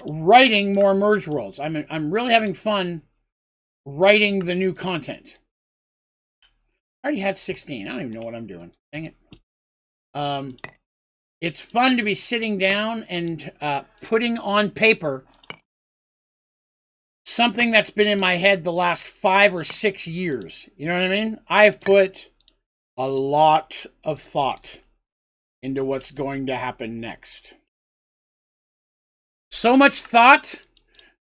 writing more Merge Worlds. I'm really having fun writing the new content. I already had 16. I don't even know what I'm doing. Dang it. It's fun to be sitting down and putting on paper something that's been in my head the last 5 or 6 years. You know what I mean? I've put a lot of thought into what's going to happen next. So much thought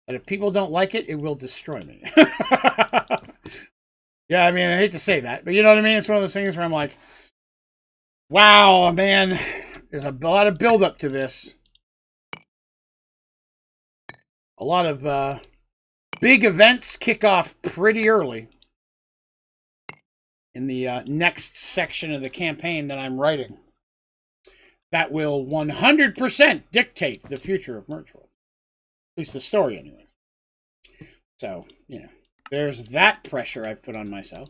that if people don't like it, it will destroy me. Yeah, I mean, I hate to say that, but you know what I mean? It's one of those things where I'm like, wow, man, there's a lot of buildup to this. A lot of big events kick off pretty early in the next section of the campaign that I'm writing. That will 100% dictate the future of Merge World. At least the story, anyway. So, you know, there's that pressure I've put on myself.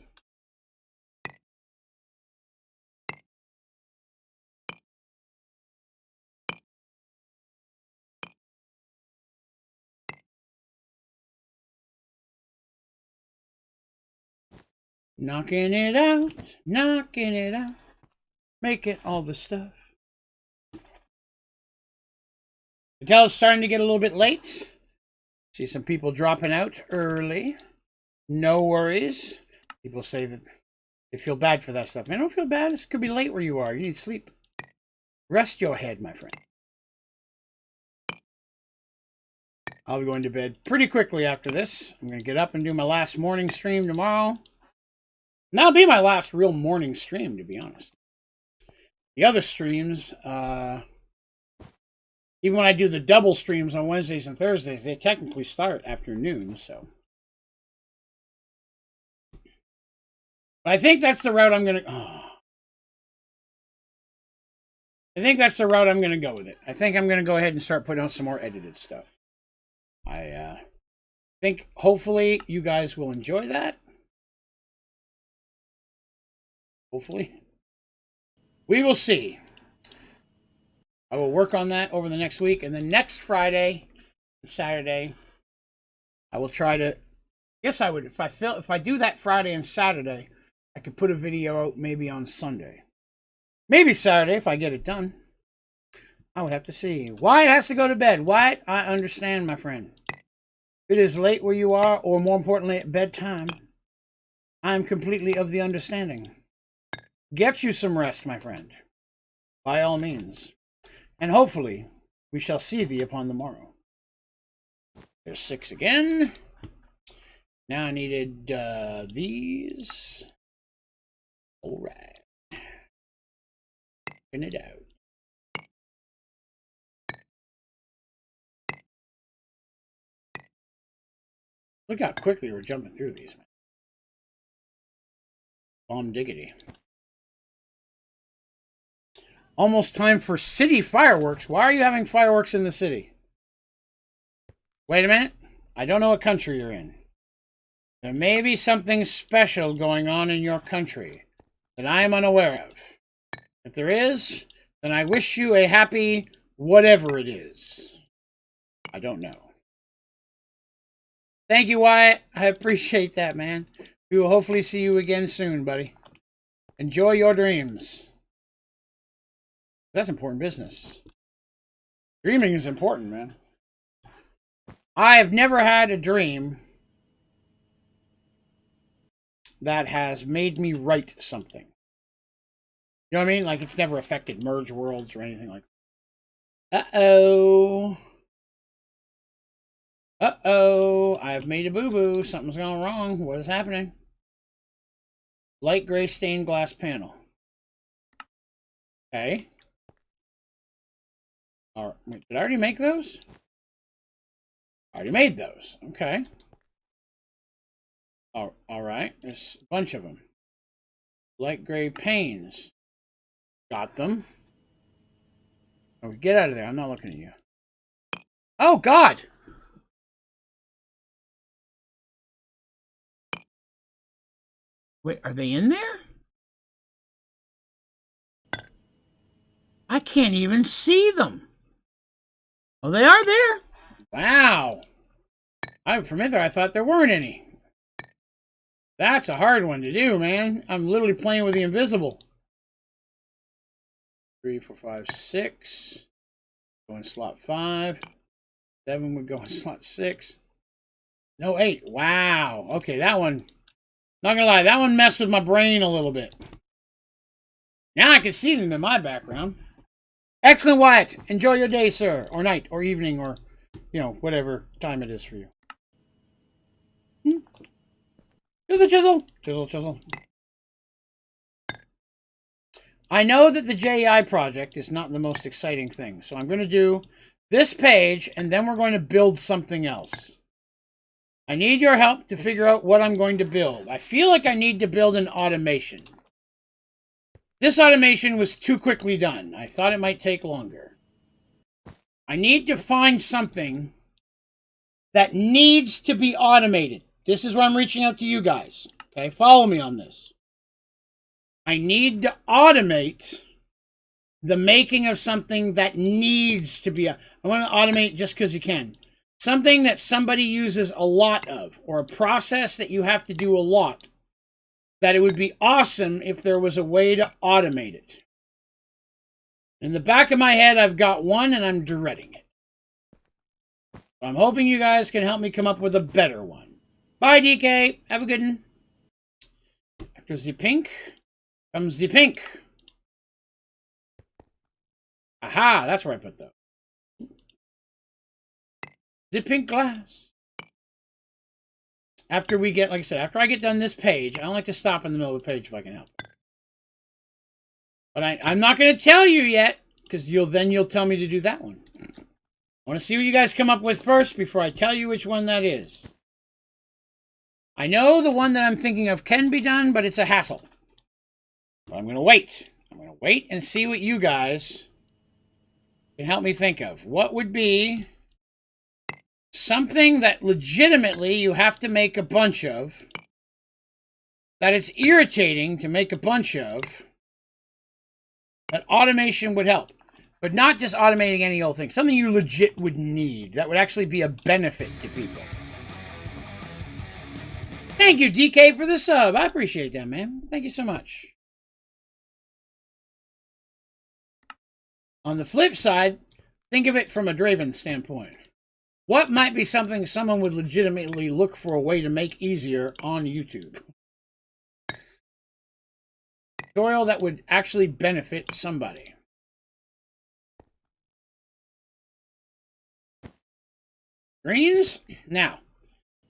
Knocking it out, making all the stuff. The tell it's starting to get a little bit late. See some people dropping out early. No worries. People say that they feel bad for that stuff. Man, don't feel bad. It could be late where you are. You need sleep. Rest your head, my friend. I'll be going to bed pretty quickly after this. I'm going to get up and do my last morning stream tomorrow. And that'll be my last real morning stream, to be honest. The other streams, even when I do the double streams on Wednesdays and Thursdays, they technically start after noon, so. But I think that's the route I'm going to... I think that's the route I'm going to go with it. I think I'm going to go ahead and start putting out some more edited stuff. I think hopefully you guys will enjoy that. Hopefully. We will see. I will work on that over the next week. And then next Friday, Saturday, I will try to... Yes, I would. If I do that Friday and Saturday, I could put a video out maybe on Sunday. Maybe Saturday if I get it done. I would have to see. Wyatt has to go to bed. Wyatt, I understand, my friend. If it is late where you are, or more importantly, at bedtime, I am completely of the understanding. Get you some rest, my friend. By all means. And hopefully, we shall see thee upon the morrow. There's 6 again. Now I needed these. All right. Checking it out. Look how quickly we're jumping through these, man. Bomb diggity. Almost time for city fireworks. Why are you having fireworks in the city? Wait a minute. I don't know what country you're in. There may be something special going on in your country that I am unaware of. If there is, then I wish you a happy whatever it is. I don't know. Thank you, Wyatt. I appreciate that, man. We will hopefully see you again soon, buddy. Enjoy your dreams. That's important business. Dreaming is important, man. I have never had a dream that has made me write something. You know what I mean? Like, it's never affected merge worlds or anything like that. Uh-oh. Uh-oh. I've made a boo-boo. Something's gone wrong. What is happening? Light gray stained glass panel. Okay. All right. Wait, did I already make those? I already made those. Okay. All right. There's a bunch of them. Light gray panes. Got them. Oh, get out of there. I'm not looking at you. Oh, God! Wait, are they in there? I can't even see them. Oh, they are there. Wow. For a minute I thought there weren't any. That's a hard one to do, man. I'm literally playing with the invisible. 3, 4, 5, 6. Go in slot 5. 7 would go in slot 6. No, 8. Wow. Okay, that one. Not gonna lie, that one messed with my brain a little bit. Now I can see them in my background. Excellent, Wyatt. Enjoy your day, sir. Or night, or evening, or, you know, whatever time it is for you. Do the chisel. Chisel, chisel. I know that the JEI project is not the most exciting thing, so I'm going to do this page, and then we're going to build something else. I need your help to figure out what I'm going to build. I feel like I need to build an automation. This automation was too quickly done. I thought it might take longer. I need to find something that needs to be automated. This is where I'm reaching out to you guys. Okay, follow me on this. I need to automate the making of something that needs to be. I want to automate just because you can. Something that somebody uses a lot of, or a process that you have to do a lot, that it would be awesome if there was a way to automate it. In the back of my head, I've got one, and I'm dreading it. I'm hoping you guys can help me come up with a better one. Bye, DK. Have a good one. After the pink comes the pink. Aha, that's where I put those. The pink glass. After we get, like I said, after I get done this page, I don't like to stop in the middle of the page if I can help. But I'm not going to tell you yet, because you'll tell me to do that one. I want to see what you guys come up with first before I tell you which one that is. I know the one that I'm thinking of can be done, but it's a hassle. But I'm going to wait. I'm going to wait and see what you guys can help me think of. What would be something that legitimately you have to make a bunch of, that it's irritating to make a bunch of, that automation would help. But not just automating any old thing. Something you legit would need, that would actually be a benefit to people. Thank you, DK, for the sub. I appreciate that, man. Thank you so much. On the flip side, think of it from a Draven standpoint. What might be something someone would legitimately look for a way to make easier on YouTube? Tutorial that would actually benefit somebody. Greens? Now,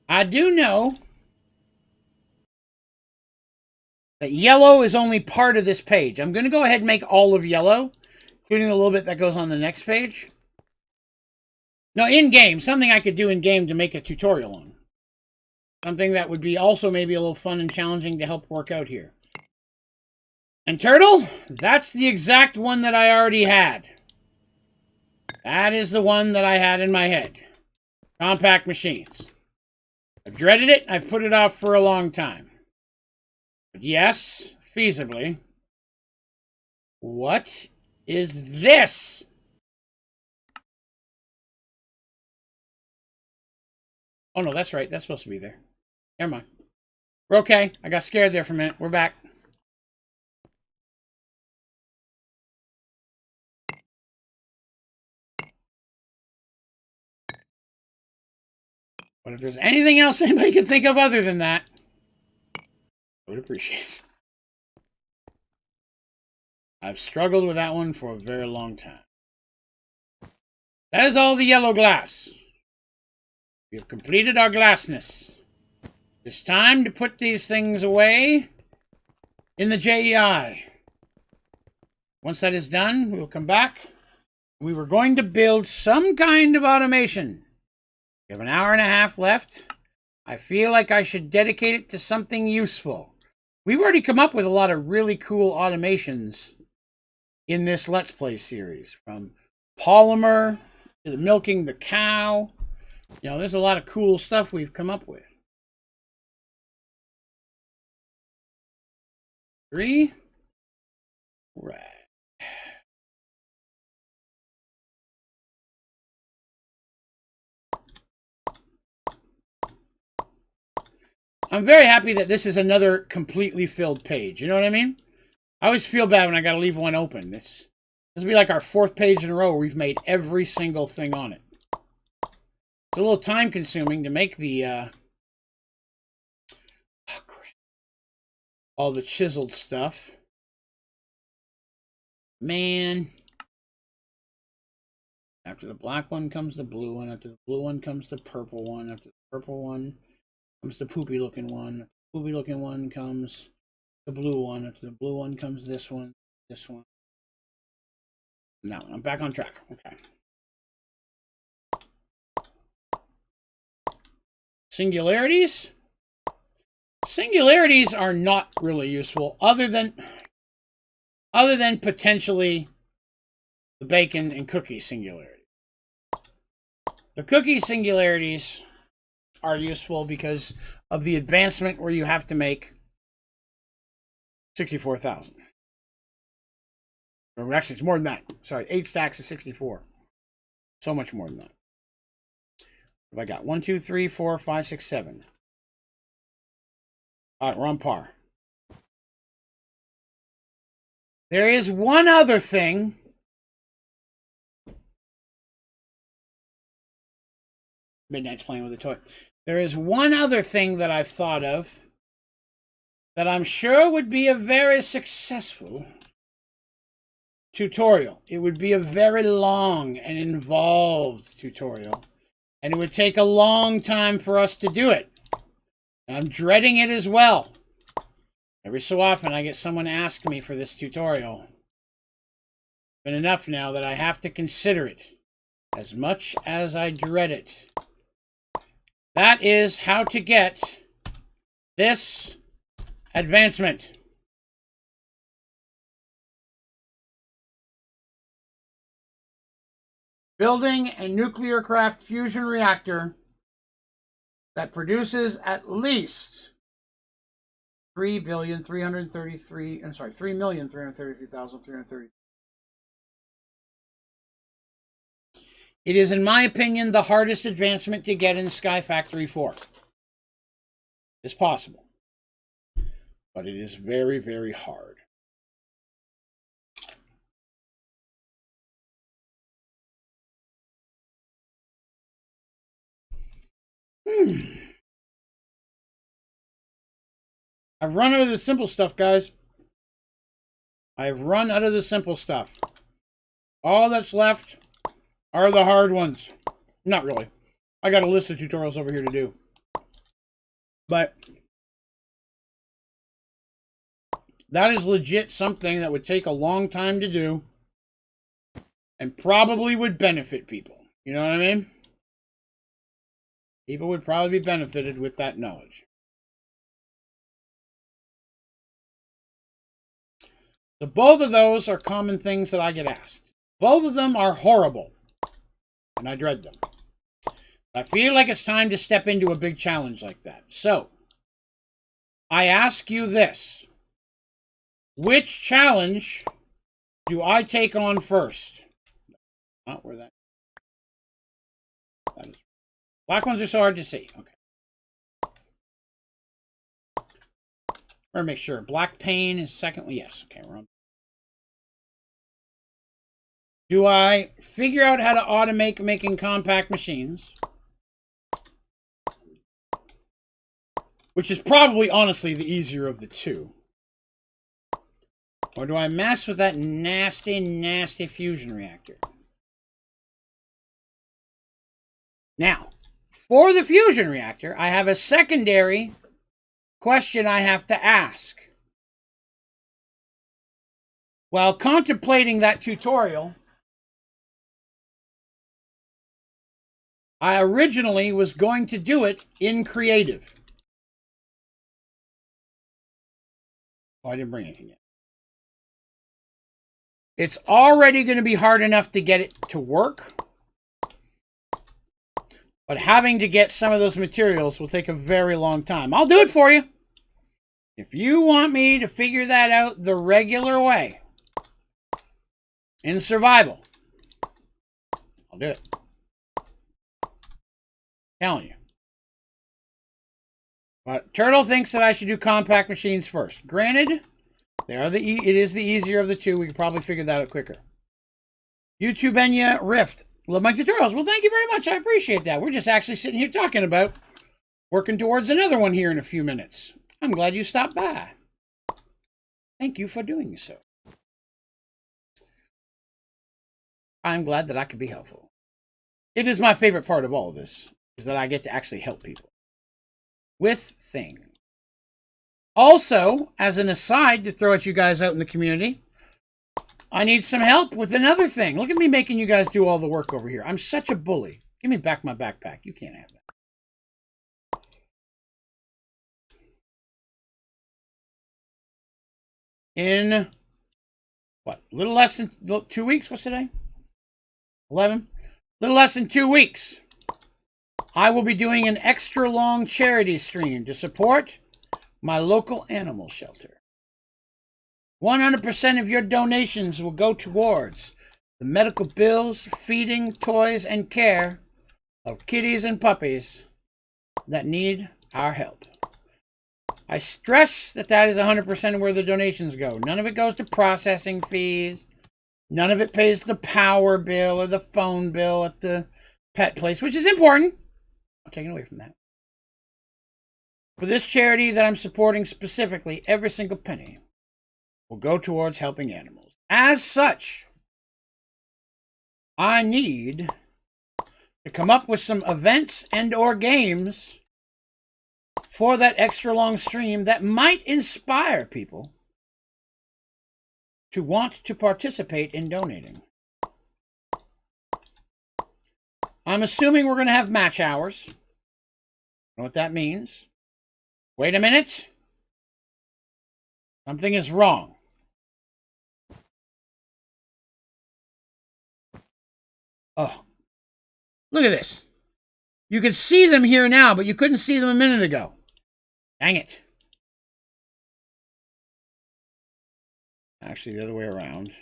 I do know that yellow is only part of this page. I'm going to go ahead and make all of yellow, including a little bit that goes on the next page. No, in-game. Something I could do in-game to make a tutorial on. Something that would be also maybe a little fun and challenging to help work out here. And turtle? That's the exact one that I already had. That is the one that I had in my head. Compact machines. I've dreaded it. I've put it off for a long time. But yes, feasibly. What is this? Oh, no, that's right. That's supposed to be there. Never mind. We're okay. I got scared there for a minute. We're back. But if there's anything else anybody can think of other than that, I would appreciate it. I've struggled with that one for a very long time. That is all the yellow glass. We have completed our glassness. It's time to put these things away in the JEI. Once that is done, we will come back. We were going to build some kind of automation. We have an hour and a half left. I feel like I should dedicate it to something useful. We've already come up with a lot of really cool automations in this Let's Play series. From polymer to the milking the cow. You know, there's a lot of cool stuff we've come up with. 3. Right. I'm very happy that this is another completely filled page. You know what I mean? I always feel bad when I got to leave one open. This will be like our 4th page in a row where we've made every single thing on it. It's a little time consuming to make the all the chiseled stuff. Man. After the black one comes the blue one. After the blue one comes the purple one. After the purple one comes the poopy looking one. After the poopy looking one comes the blue one. After the blue one comes this one. This one. And that one. I'm back on track. Okay. Singularities? Singularities are not really useful other than potentially the bacon and cookie singularity. The cookie singularities are useful because of the advancement where you have to make 64,000. Or actually, it's more than that. Sorry, 8 stacks of 64. So much more than that. What have I got? 1, 2, 3, 4, 5, 6, 7. All right, we're on par. There is one other thing. Midnight's playing with a toy. There is one other thing that I've thought of that I'm sure would be a very successful tutorial. It would be a very long and involved tutorial. And it would take a long time for us to do it. And I'm dreading it as well. Every so often I get someone ask me for this tutorial. It's been enough now that I have to consider it. As much as I dread it. That is how to get this advancement. Building a nuclear craft fusion reactor that produces at least 3,333,333,330. It is, in my opinion, the hardest advancement to get in Sky Factory 4. It's possible. But it is very, very hard. I've run out of the simple stuff, guys. I've run out of the simple stuff. All that's left are the hard ones. Not really. I got a list of tutorials over here to do. But that is legit something that would take a long time to do and probably would benefit people. You know what I mean? People would probably be benefited with that knowledge. So both of those are common things that I get asked. Both of them are horrible. And I dread them. I feel like it's time to step into a big challenge like that. So, I ask you this. Which challenge do I take on first? Not where that is. Black ones are so hard to see. Okay. Or make sure. Black pane is second. Yes. Okay, we're on. Do I figure out how to automate making compact machines? which is probably, honestly, the easier of the two. Or do I mess with that nasty, nasty fusion reactor? Now, for the fusion reactor, I have a secondary question I have to ask. While contemplating that tutorial, I originally was going to do it in creative. Oh, I didn't bring anything yet. It's already going to be hard enough to get it to work. But having to get some of those materials will take a very long time. I'll do it for you. If you want me to figure that out the regular way, in survival, I'll do it. Telling you. But Turtle thinks that I should do compact machines first. Granted, it is the easier of the two. We could probably figure that out quicker. YouTube Enya Rift. Love my tutorials. Well, thank you very much. I appreciate that. We're just actually sitting here talking about working towards another one here in a few minutes. I'm glad you stopped by. Thank you for doing so. I'm glad that I could be helpful. It is my favorite part of all of this, is that I get to actually help people with things. Also, as an aside to throw at you guys out in the community, I need some help with another thing. Look at me making you guys do all the work over here. I'm such a bully. Give me back my backpack. You can't have that. In, what, a little less than 2 weeks? What's today? 11? A little less than 2 weeks. I will be doing an extra long charity stream to support my local animal shelter. 100% of your donations will go towards the medical bills, feeding, toys, and care of kitties and puppies that need our help. I stress that that is 100% where the donations go. None of it goes to processing fees. None of it pays the power bill or the phone bill at the pet place, which is important. I'm taking away from that. For this charity that I'm supporting specifically, every single penny will go towards helping animals. As such, I need to come up with some events and or games for that extra long stream that might inspire people to want to participate in donating. I'm assuming we're going to have match hours. Know what that means? Wait a minute. Something is wrong. Oh, look at this. You can see them here now, but you couldn't see them a minute ago. Dang it. Actually, the other way around.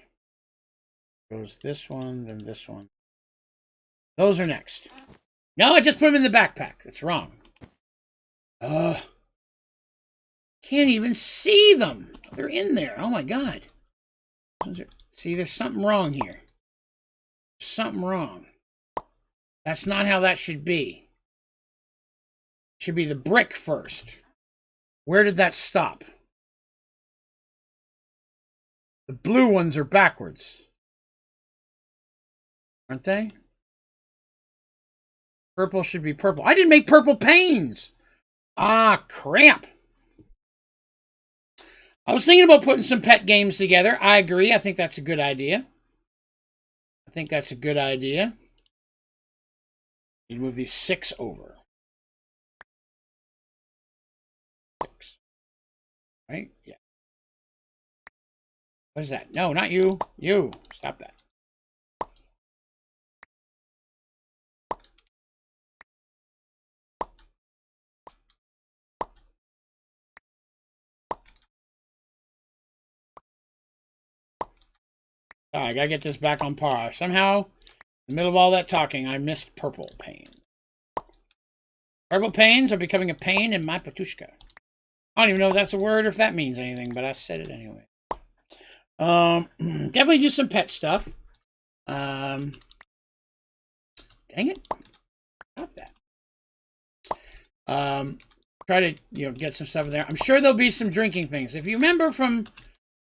Goes this one, then this one. Those are next. No, I just put them in the backpack. That's wrong. Ugh. Can't even see them. They're in there. Oh my God. See, there's something wrong here. Something wrong. That's not how that should be. It should be the brick first. Where did that stop? The blue ones are backwards. Aren't they? Purple should be purple. I didn't make purple panes. Ah, crap. I was thinking about putting some pet games together. I agree. I think that's a good idea. You move these 6 over. 6. Right? Yeah. What is that? No, not you. You. Stop that. I gotta get this back on par. Somehow, in the middle of all that talking, I missed purple pain. Purple pains are becoming a pain in my patushka. I don't even know if that's a word or if that means anything, but I said it anyway. Definitely do some pet stuff. Dang it. Stop that. try to, you know, get some stuff in there. I'm sure there'll be some drinking things. If you remember from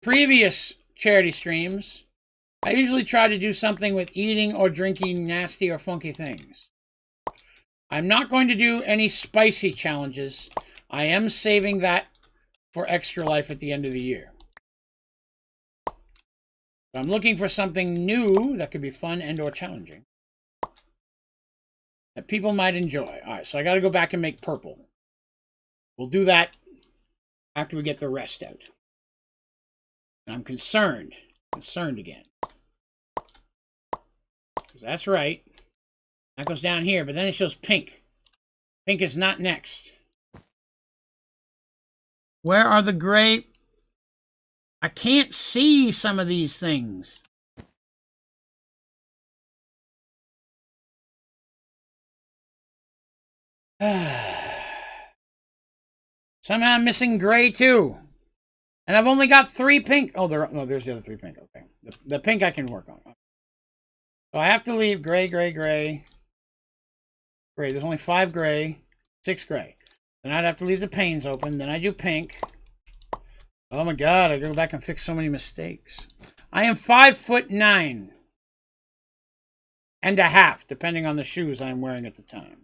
previous charity streams, I usually try to do something with eating or drinking nasty or funky things. I'm not going to do any spicy challenges. I am saving that for Extra Life at the end of the year. I'm looking for something new that could be fun and or challenging that people might enjoy. All right, so I got to go back and make purple. We'll do that after we get the rest out. And I'm concerned again. That's right. That goes down here, but then it shows pink. Pink is not next. Where are the gray? I can't see some of these things. Somehow I'm missing gray too. And I've only got 3 pink. Oh, there's the other 3 pink. Okay. The pink I can work on. So I have to leave gray, gray, gray. Gray. There's only 5 gray, 6 gray. Then I'd have to leave the panes open. Then I do pink. Oh my God, I go back and fix so many mistakes. I am 5'9" and a half, depending on the shoes I'm wearing at the time.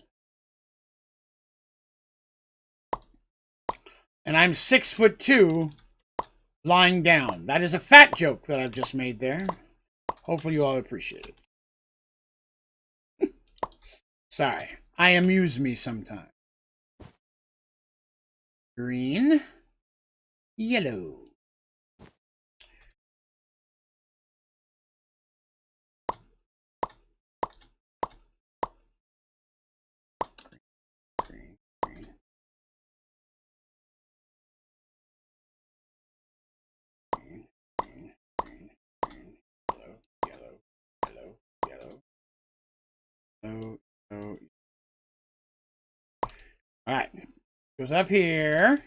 And I'm 6'2", lying down. That is a fat joke that I've just made there. Hopefully you all appreciate it. Sorry, I amuse me sometimes. Green. Yellow. Green, green. Green, green, green, green. Yellow, yellow, yellow, yellow. Oh, oh. All right. Goes up here.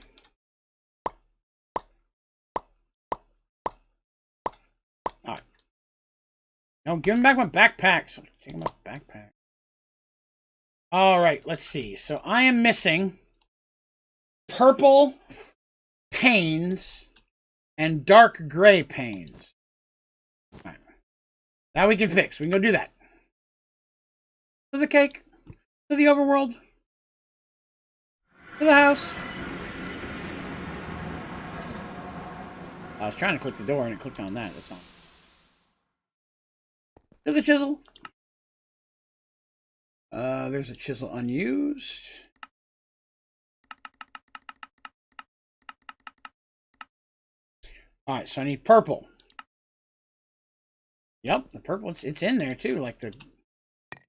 No, give him back my backpack. So take my backpack. All right, let's see. So I am missing purple panes and dark gray panes. All right. That we can fix. We can go do that. To the cake. To the overworld. To the house. I was trying to click the door and it clicked on that. That's all. To the chisel. There's a chisel unused. All right, so I need purple. Yep, the purple, it's in there too. Like the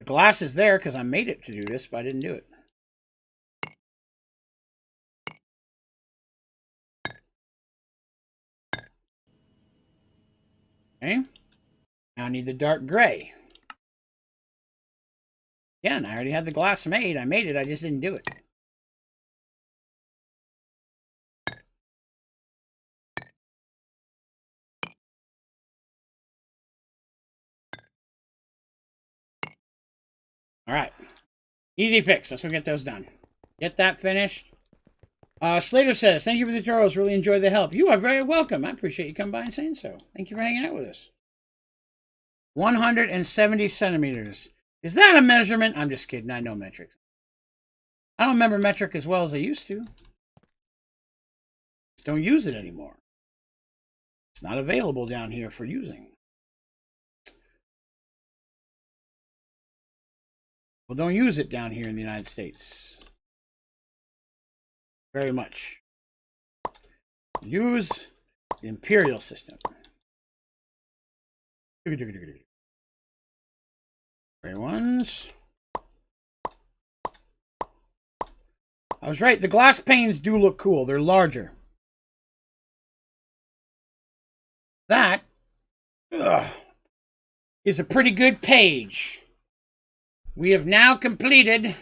glass is there because I made it to do this, but I didn't do it. Okay. Now I need the dark gray. Again, I already had the glass made. I made it, I just didn't do it. All right. Easy fix. Let's go get those done. Get that finished. Slater says, thank you for the tutorials. Really enjoyed the help. You are very welcome. I appreciate you coming by and saying so. Thank you for hanging out with us. 170 centimeters. Is that a measurement? I'm just kidding. I know metric. I don't remember metric as well as I used to. Just don't use it anymore. It's not available down here for using. Well, don't use it down here in the United States. Very much. Use the imperial system. Gray ones. I was right. The glass panes do look cool. They're larger. That is a pretty good page. We have now completed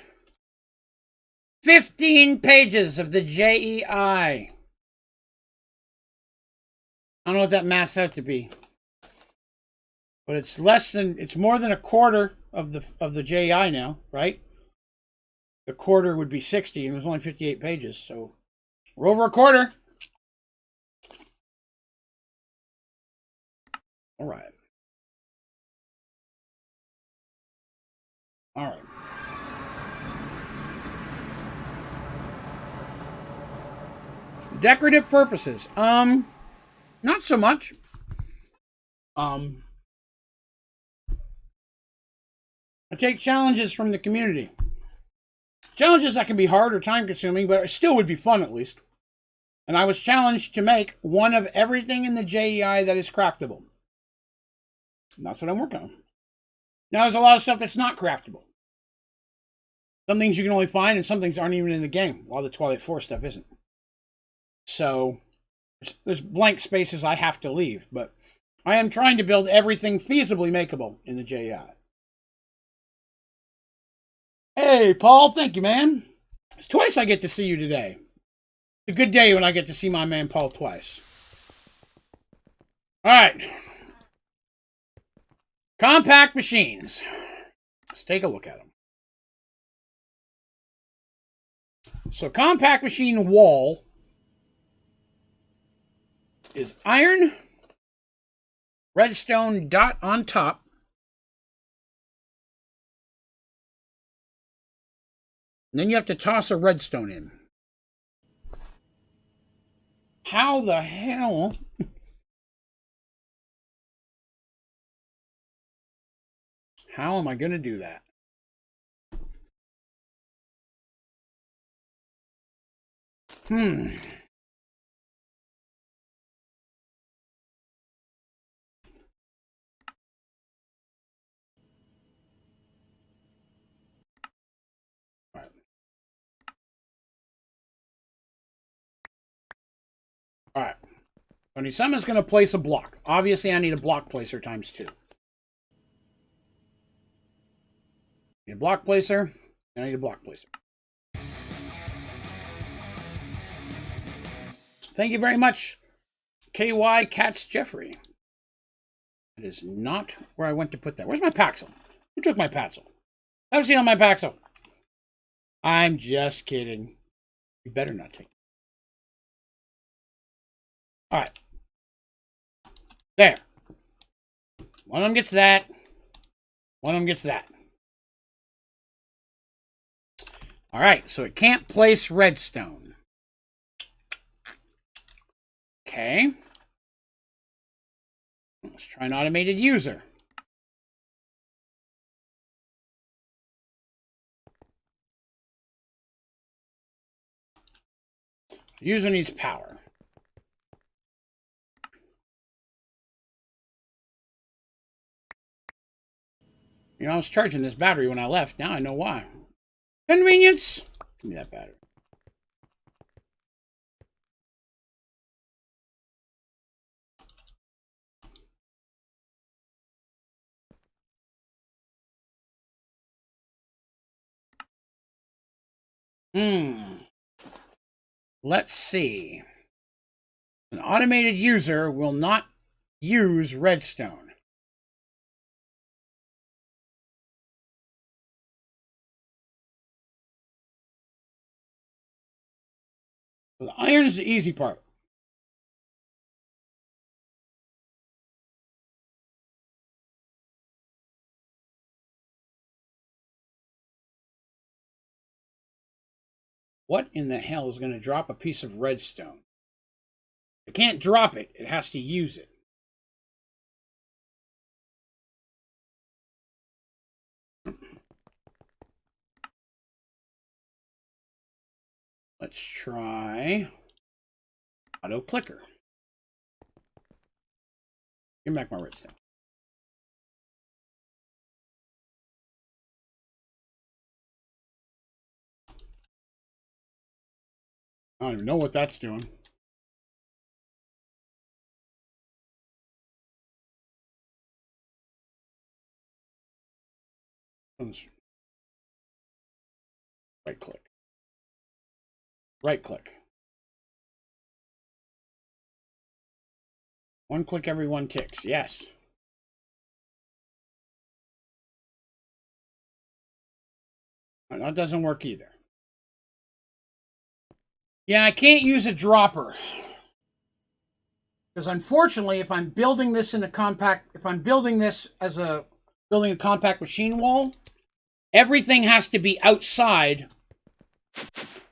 15 pages of the JEI. I don't know what that maths out to be, but it's more than a quarter of the JEI now, right? the quarter would be 60, and it was only 58 pages, so we're over a quarter. All right. All right. Decorative purposes. Not so much. I take challenges from the community. Challenges that can be hard or time consuming, but it still would be fun at least. And I was challenged to make one of everything in the JEI that is craftable. And that's what I'm working on. Now there's a lot of stuff that's not craftable. Some things you can only find, and some things aren't even in the game, while the Twilight Force stuff isn't. So there's blank spaces I have to leave, but I am trying to build everything feasibly makeable in the JEI. Hey, Paul, thank you, man. It's twice I get to see you today. It's a good day when I get to see my man Paul twice. All right. Compact machines. Let's take a look at them. So compact machine wall is iron, redstone dot on top, and then you have to toss a redstone in. How the hell? How am I going to do that? All right. I need someone's going to place a block. Obviously, I need a block placer times 2. Need a block placer, and I need a block placer. Thank you very much, KY Cats Jeffrey. That is not where I went to put that. Where's my Paxel? Who took my Paxel? I haven't seen on my Paxel. I'm just kidding. You better not take it. All right. There. One of them gets that. One of them gets that. All right, so it can't place redstone. Okay. Let's try an automated user. The user needs power. You know, I was charging this battery when I left. Now I know why. Convenience. Give me that battery. Let's see. An automated user will not use redstone. So the iron is the easy part. What in the hell is going to drop a piece of redstone? It can't drop it. It has to use it. Let's try auto clicker. Give me back my redstone. I don't even know what that's doing. Right click. Right click. One click every 1 ticks. Yes. That doesn't work either. Yeah, I can't use a dropper. Because unfortunately, if I'm building this in a compact, if I'm building this as building a compact machine wall, everything has to be outside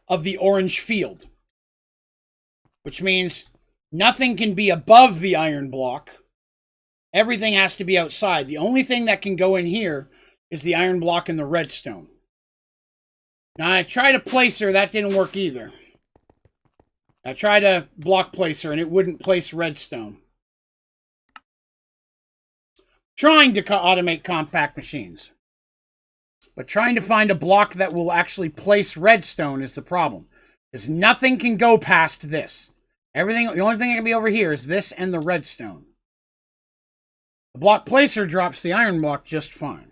of the orange field. Which means nothing can be above the iron block. Everything has to be outside. The only thing that can go in here is the iron block and the redstone. Now, I tried a placer. That didn't work either. I tried a block placer, and it wouldn't place redstone. Trying to automate compact machines. But trying to find a block that will actually place redstone is the problem. Because nothing can go past this. Everything, the only thing that can be over here is this and the redstone. The block placer drops the iron block just fine.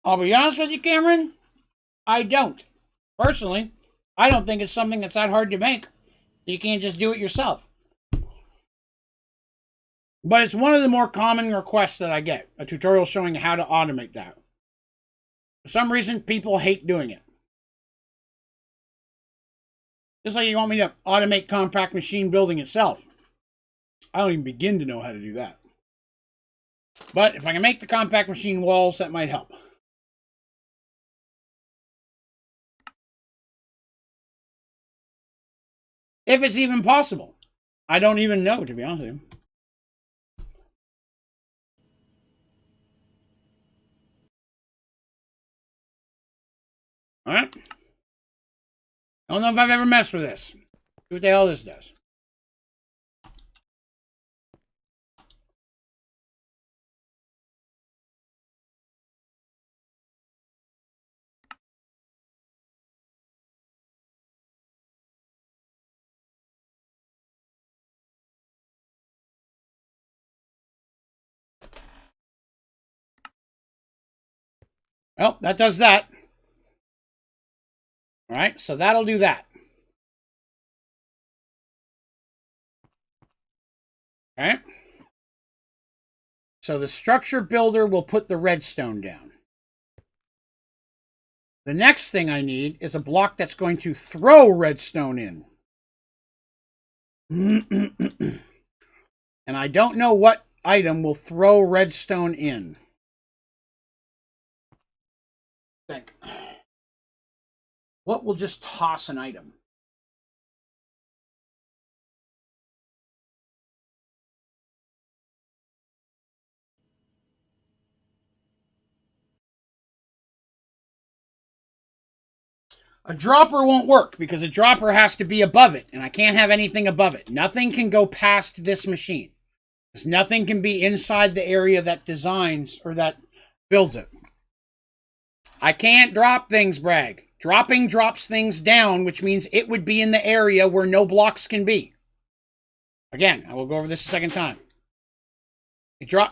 I'll be honest with you, Cameron, I don't. Personally, I don't think it's something that's that hard to make. You can't just do it yourself. But it's one of the more common requests that I get, a tutorial showing how to automate that. For some reason, people hate doing it. Just like you want me to automate compact machine building itself. I don't even begin to know how to do that. But if I can make the compact machine walls, that might help. If it's even possible. I don't even know, to be honest with you. Alright. I don't know if I've ever messed with this. See what the hell this does. Well, that does that. Alright, so that'll do that. Alright. So the structure builder will put the redstone down. The next thing I need is a block that's going to throw redstone in. And I don't know what item will throw redstone in. Think. What will just toss an item? A dropper won't work because a dropper has to be above it, and I can't have anything above it. Nothing can go past this machine. Because nothing can be inside the area that designs or that builds it. I can't drop things, Bragg. Dropping drops things down, which means it would be in the area where no blocks can be. Again, I will go over this a second time.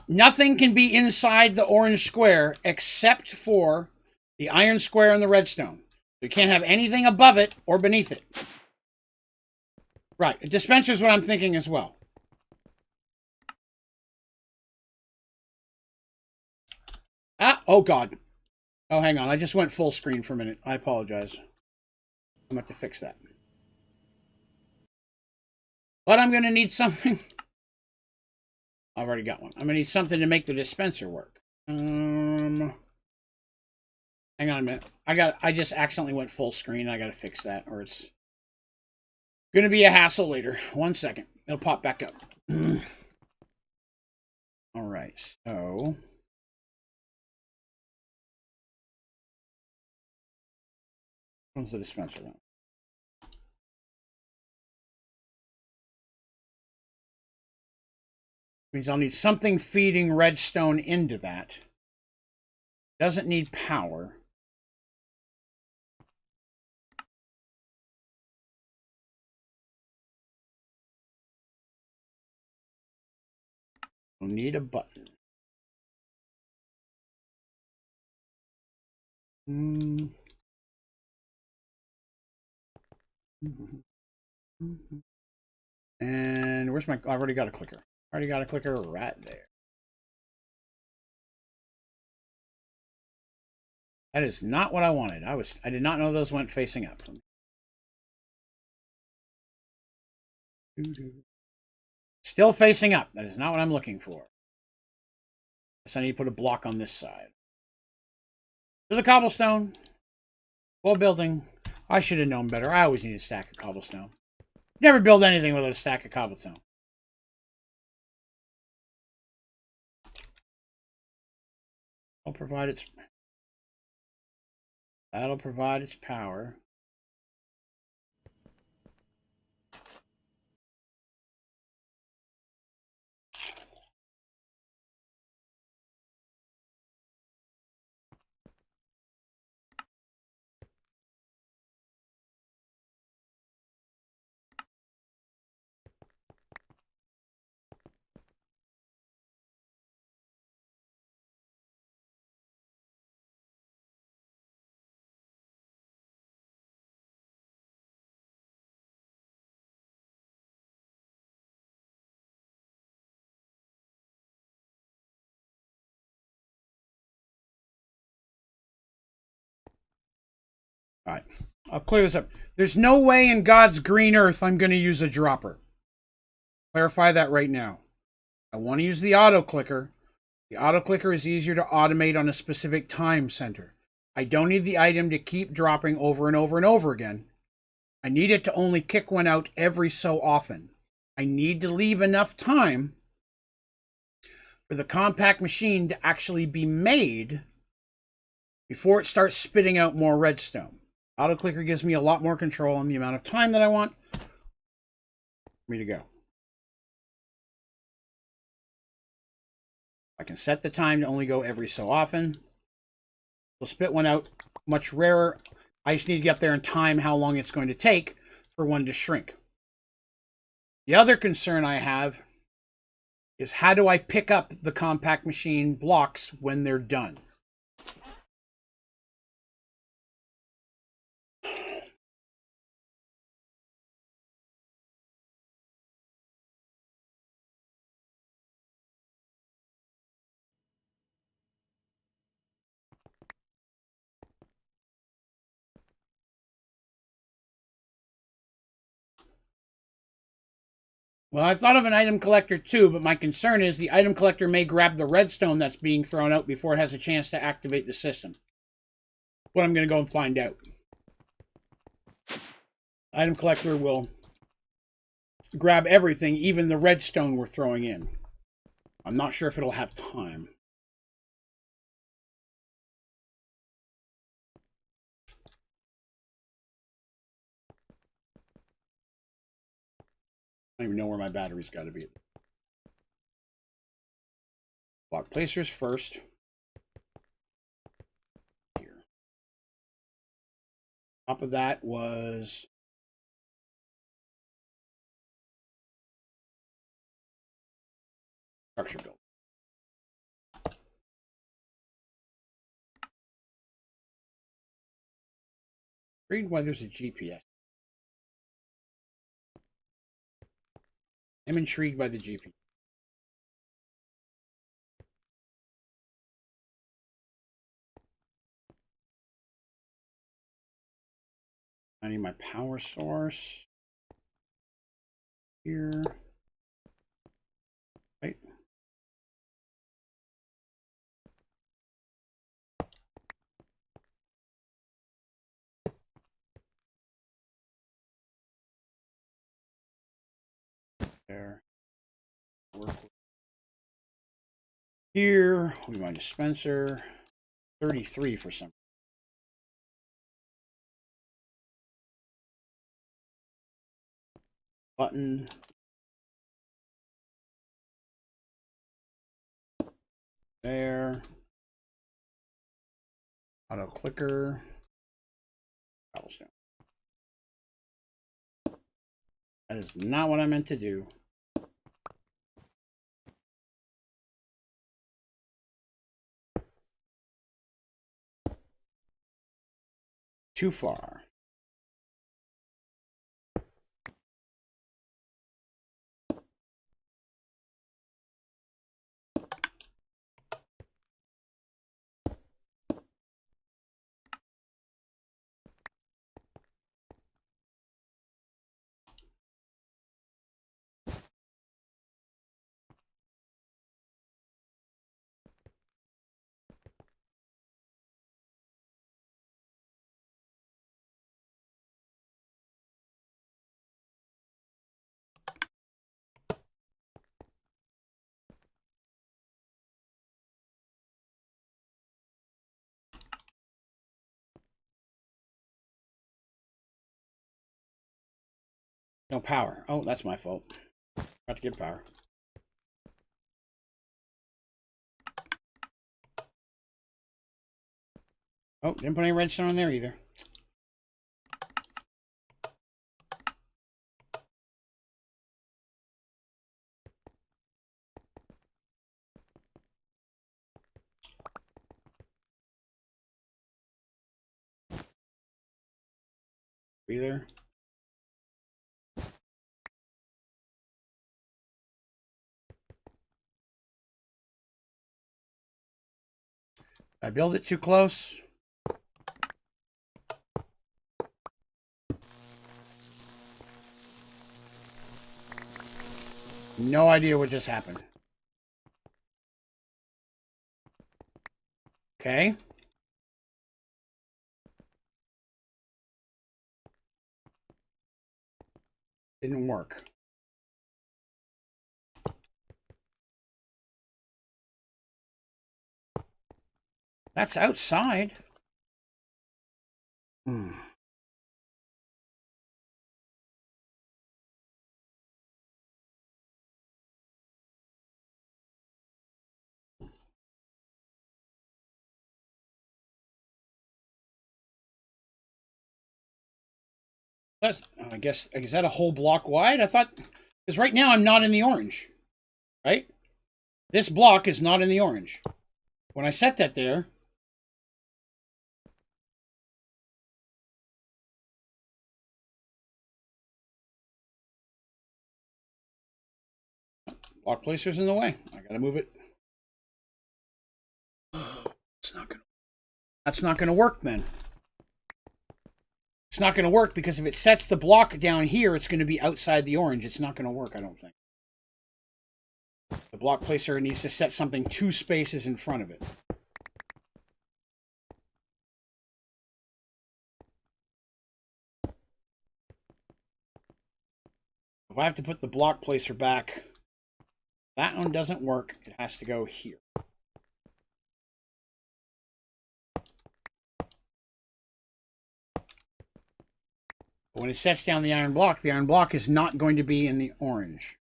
Nothing can be inside the orange square except for the iron square and the redstone. You can't have anything above it or beneath it. Right, a dispenser is what I'm thinking as well. Ah, oh God. Oh, hang on, I just went full screen for a minute. I apologize. I'm going to have to fix that. But I'm going to need something. I've already got one. I'm going to need something to make the dispenser work. Hang on a minute. I just accidentally went full screen. I got to fix that, or it's going to be a hassle later. 1 second. It'll pop back up. All right. So where's the dispenser then? Means I'll need something feeding redstone into that. Doesn't need power. We'll need a button. And where's my... I've already got a clicker. Already got a clicker right there. That is not what I wanted. I did not know those went facing up. Still facing up. That is not what I'm looking for. So I need to put a block on this side. To the cobblestone. Full building. I should have known better. I always need a stack of cobblestone. Never build anything without a stack of cobblestone. That'll provide its power. All right, I'll clear this up. There's no way in God's green earth I'm going to use a dropper. Clarify that right now. I want to use the auto clicker. The auto clicker is easier to automate on a specific time center. I don't need the item to keep dropping over and over and over again. I need it to only kick one out every so often. I need to leave enough time for the compact machine to actually be made before it starts spitting out more redstone. Auto clicker gives me a lot more control on the amount of time that I want for me to go. I can set the time to only go every so often. We'll spit one out much rarer. I just need to get up there and time how long it's going to take for one to shrink. The other concern I have is how do I pick up the compact machine blocks when they're done? Well, I thought of an item collector too, but my concern is the item collector may grab the redstone that's being thrown out before it has a chance to activate the system. What I'm going to go and find out. Item collector will grab everything, even the redstone we're throwing in. I'm not sure if it'll have time. I don't even know where my battery's got to be. Block placers first. Here. Top of that was structure build. Read why there's a GPS. I'm intrigued by the GPS. I need my power source here. Right. There. Work with. Here will be my dispenser. 33 for some. Button. There. Auto clicker. Cobblestone. That is not what I meant to do. Too far. No power. Oh, that's my fault. Got to get power. Oh, didn't put any redstone on there either. Either. I build it too close. No idea what just happened. Okay. Didn't work. That's outside. That's, I guess, is that a whole block wide? I thought, because right now I'm not in the orange, right? This block is not in the orange. When I set that there, block placer's in the way. I gotta move it. That's not gonna work then. It's not gonna work because if it sets the block down here, it's gonna be outside the orange. It's not gonna work, I don't think. The block placer needs to set something 2 spaces in front of it. If I have to put the block placer back, that one doesn't work. It has to go here. But when it sets down the iron block is not going to be in the orange.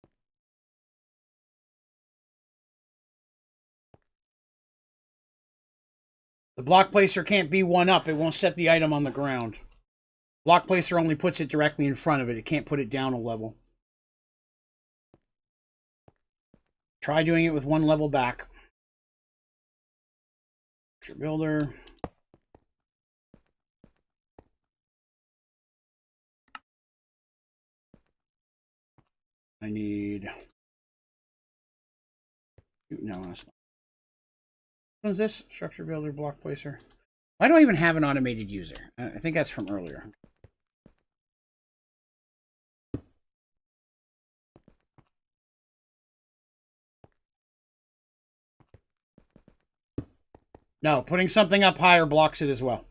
The block placer can't be one up. It won't set the item on the ground. Block placer only puts it directly in front of it. It can't put it down a level. Try doing it with 1 level back. Structure builder. I need... No, that's not. What is this? Structure builder, block placer. Why do I even have an automated user? I think that's from earlier. No, putting something up higher blocks it as well.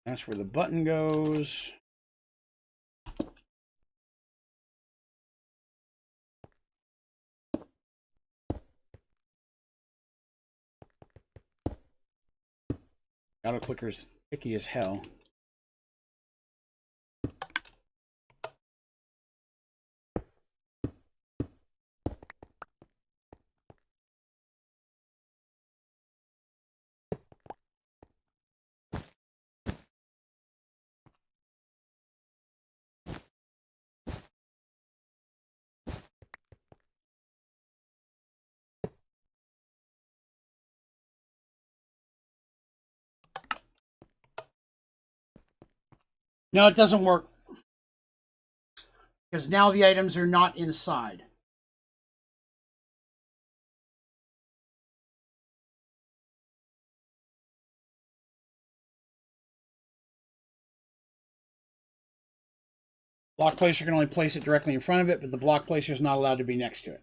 That's where the button goes. Auto clicker's picky as hell. No, it doesn't work. Because now the items are not inside. Block placer can only place it directly in front of it, but the block placer is not allowed to be next to it.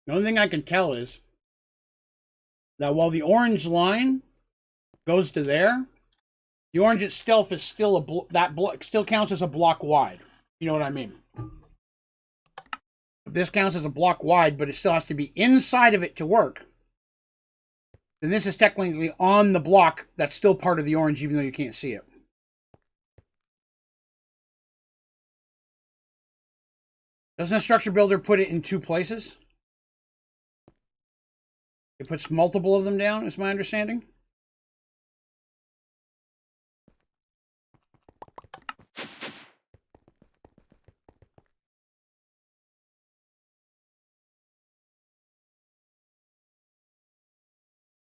The only thing I can tell is that while the orange line goes to there, the orange itself is still that block still counts as a block wide. You know what I mean? If this counts as a block wide, but it still has to be inside of it to work, then this is technically on the block that's still part of the orange, even though you can't see it. Doesn't a structure builder put it in 2 places? It puts multiple of them down, is my understanding.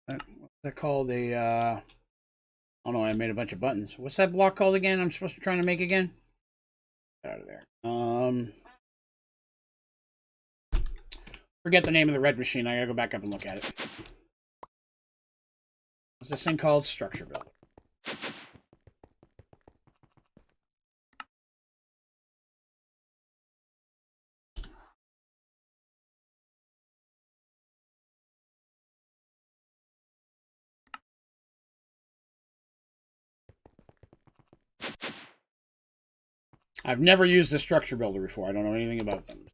What's that called? Oh no, I made a bunch of buttons. What's that block called again? I'm supposed to try to make again? Get out of there. Forget the name of the red machine. I gotta go back up and look at it. What's this thing called? Structure builder. I've never used a structure builder before. I don't know anything about them.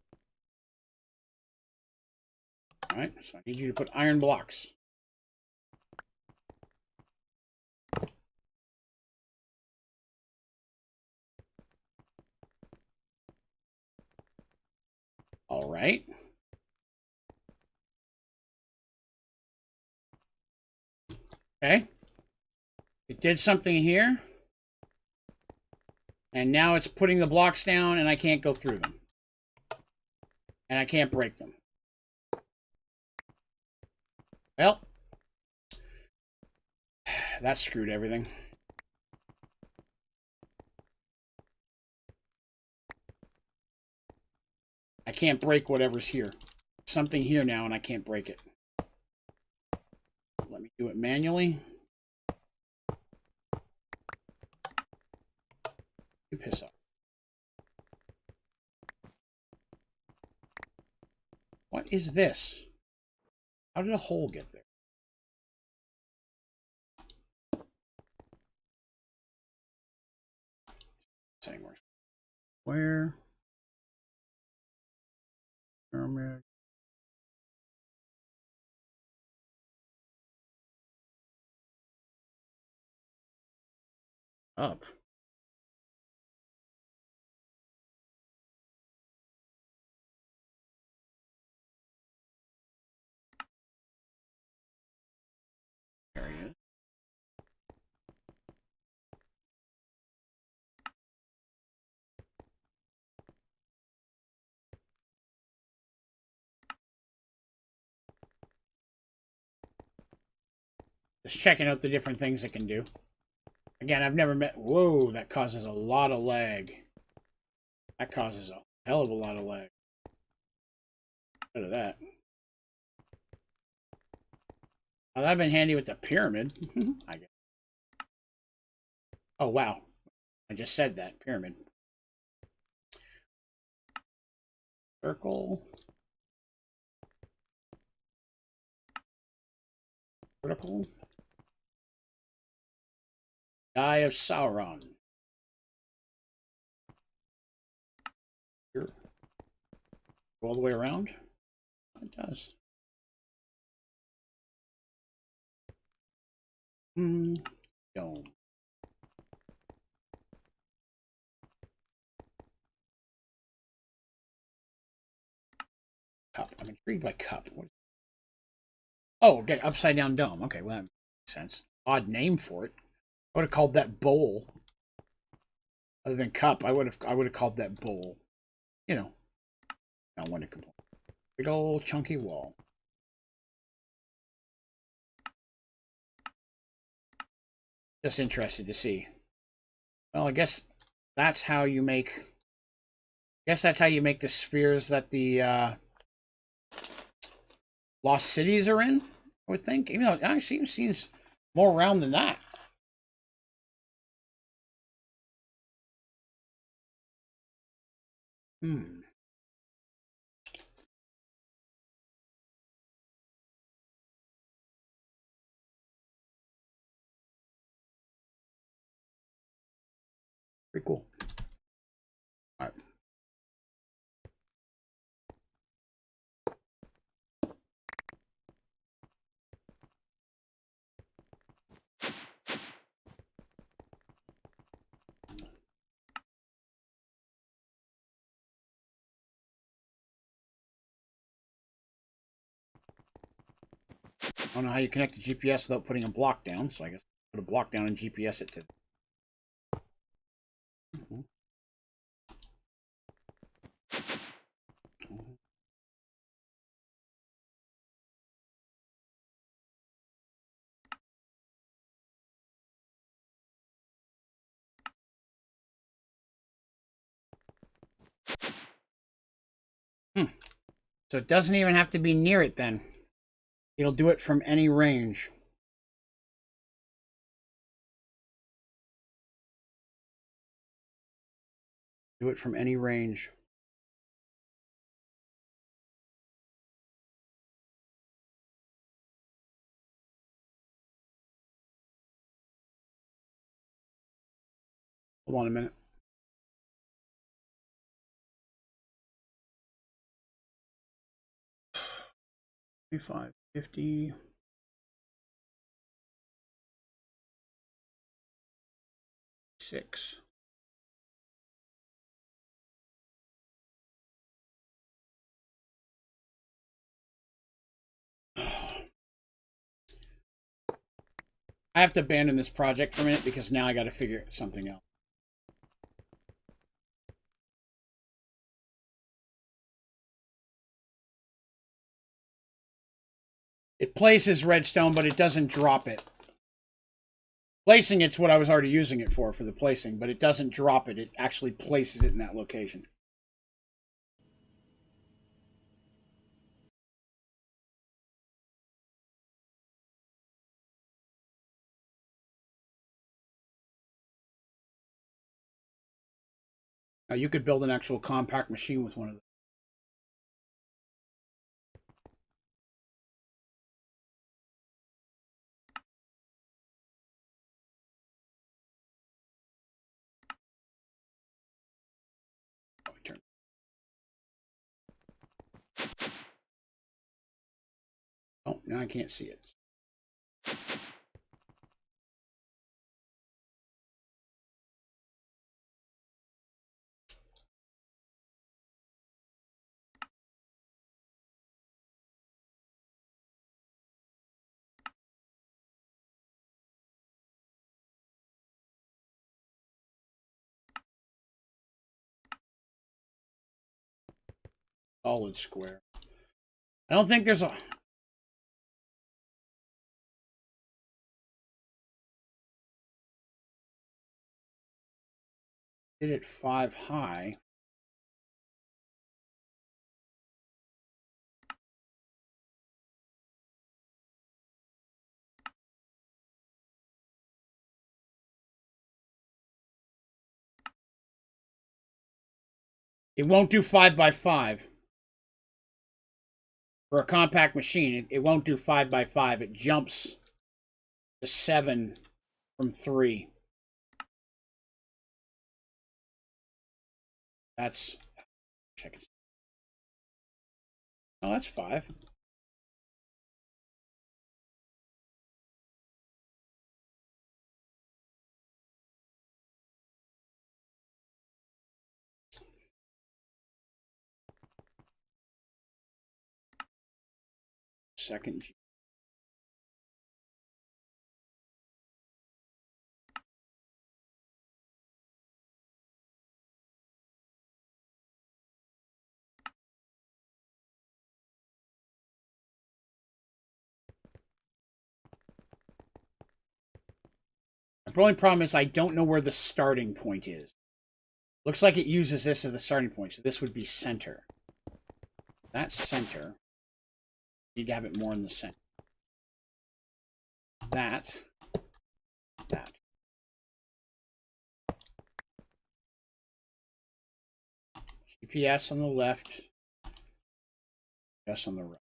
Alright, so I need you to put iron blocks. Alright. Okay. It did something here. And now it's putting the blocks down and I can't go through them. And I can't break them. Well, that screwed everything. I can't break whatever's here. Something here now and I can't break it. Let me do it manually. You piss off. What is this? How did a hole get there? Anymore. Where? Up. There he is. Just checking out the different things it can do. Again, I've never met... Whoa, that causes a lot of lag. That causes a hell of a lot of lag. Look at that. Well, that'd been handy with the pyramid. I guess. Oh, wow. I just said that. Pyramid. Circle. Vertical. Eye of Sauron. Here. Go all the way around? It does. Dome. Cup. I'm intrigued by cup. Oh, okay, upside down dome. Okay, well that makes sense. Odd name for it. I would have called that bowl. Other than cup, I would have called that bowl. You know. I don't want to complain. Big old chunky wall. Just interested to see. Well, I guess that's how you make. I guess that's how you make the spheres that the Lost Cities are in. I would think, even though it actually seems more round than that. Pretty cool. All right. I don't know how you connect to GPS without putting a block down, so I guess put a block down and GPS it to. So it doesn't even have to be near it then. It'll do it from any range. Do it from any range. Hold on a minute. 25, 50. Six. I have to abandon this project for a minute because now I got to figure something out. It places redstone, but it doesn't drop it. Placing it's what I was already using it for the placing, but it doesn't drop it. It actually places it in that location. Now you could build an actual compact machine with one of them. Oh, now I can't see it. Solid square. I don't think there's a... Did it 5 high. It won't do 5 by 5. For a compact machine, it won't do 5 by 5. It jumps to 7 from 3. That's... Check it. Oh, that's 5. Second G. The only problem is I don't know where the starting point is. Looks like it uses this as the starting point, so this would be center. That's center. Need to have it more in the center. That. GPS on the left. GPS on the right.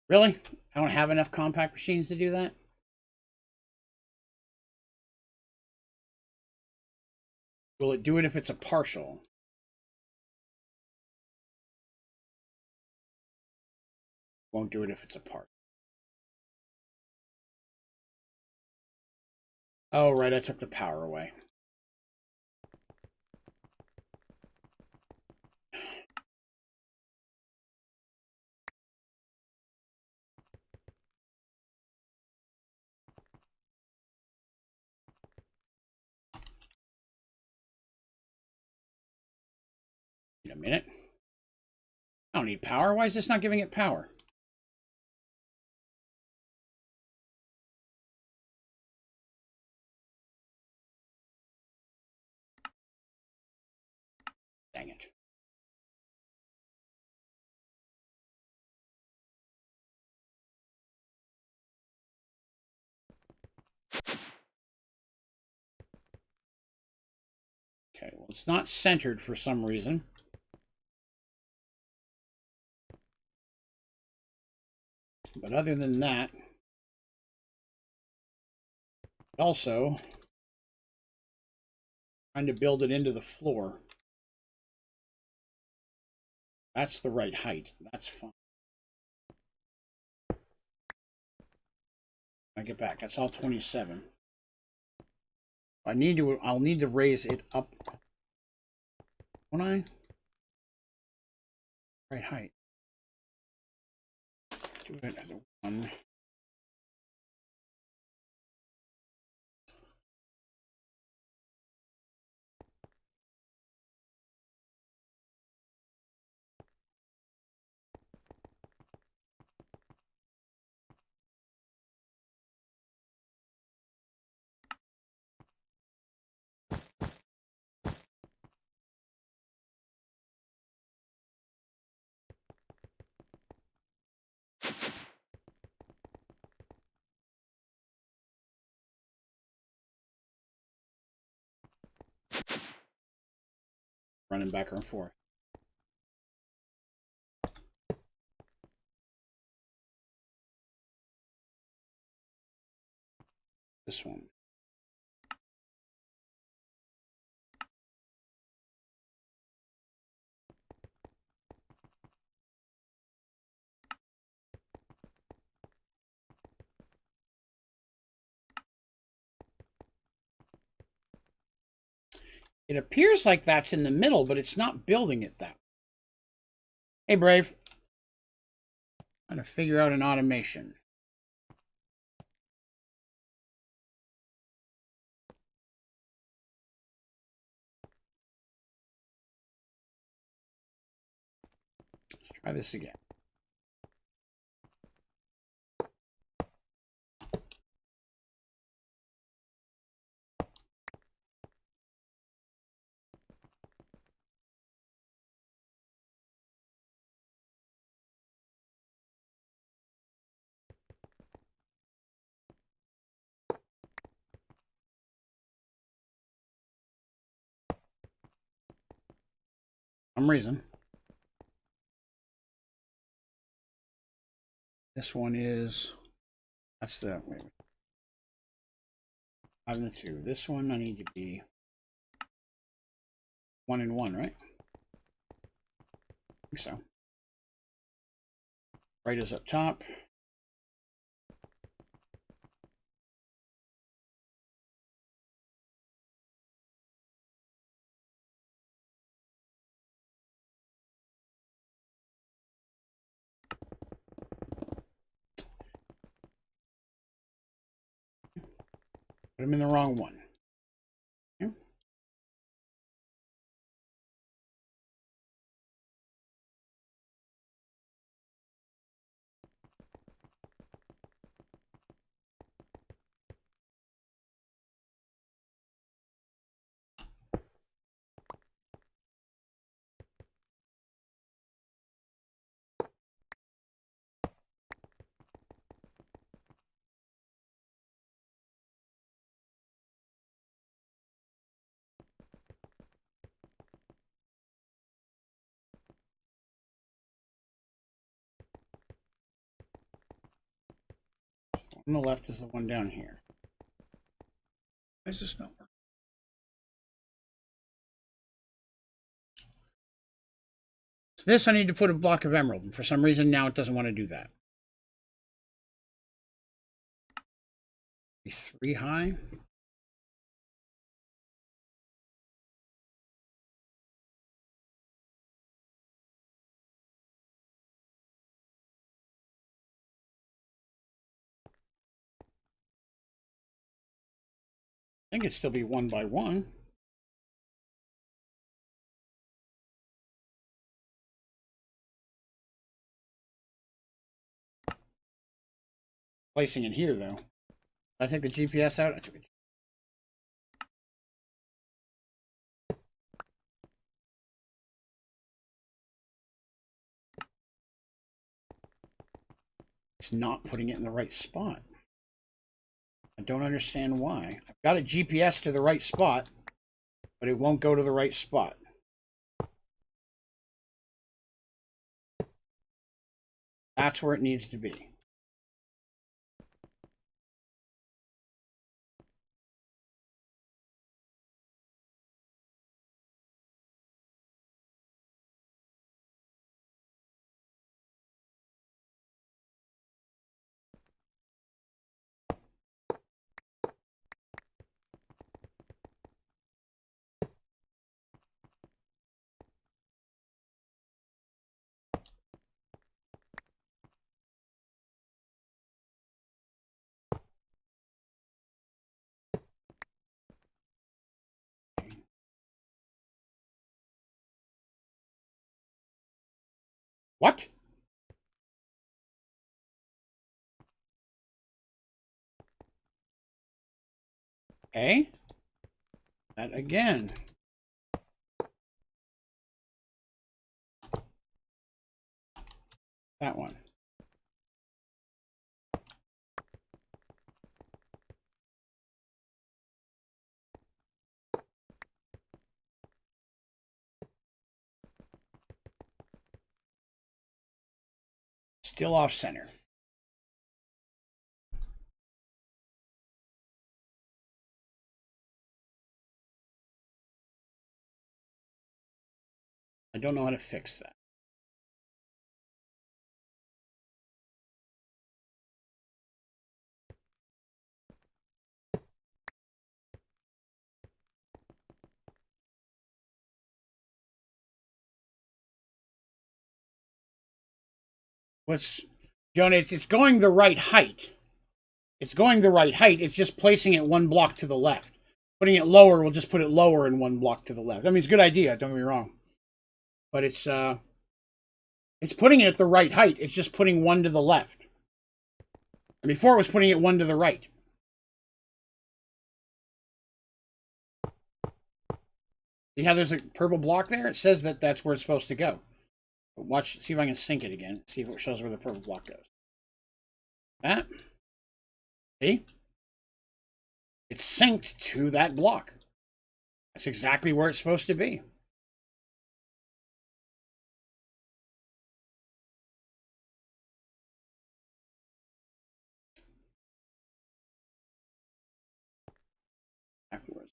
Really? I don't have enough compact machines to do that? Will it do it if it's a partial? Won't do it if it's a part. Oh, right, I took the power away. Wait a minute. I don't need power. Why is this not giving it power? Dang it. Okay, well, it's not centered for some reason. But other than that, also trying to build it into the floor. That's the right height. That's fine. I get back. That's all 27. I'll need to raise it up. Won't I? Right height. Do it as a 1. Running back and forth. This one. It appears like that's in the middle, but it's not building it that way. Hey, Brave. Trying to figure out an automation. Let's try this again. Some reason. This one is, that's the, wait, 5 and 2. This one I need to be 1 and 1, right? I think so. Right is up top. Put them in the wrong one. Okay. On the left is the one down here. Why is this not working? This I need to put a block of emerald, and for some reason now it doesn't want to do that. 3 high. I think it'd still be 1 by 1. Placing it here, though. I take the GPS out. I took it. It's not putting it in the right spot. I don't understand why. I've got a GPS to the right spot, but it won't go to the right spot. That's where it needs to be. What? Okay. That again. That one. Still off center. I don't know how to fix that. Joan, it's going the right height. It's going the right height. It's just placing it 1 block to the left. Putting it lower will just put it lower and 1 block to the left. I mean, it's a good idea, don't get me wrong. But it's putting it at the right height. It's just putting 1 to the left. And before it was putting it 1 to the right. See how there's a purple block there? It says that that's where it's supposed to go. But watch, see if I can sync it again. See if it shows where the purple block goes. That. See? It's synced to that block. That's exactly where it's supposed to be. Afterwards.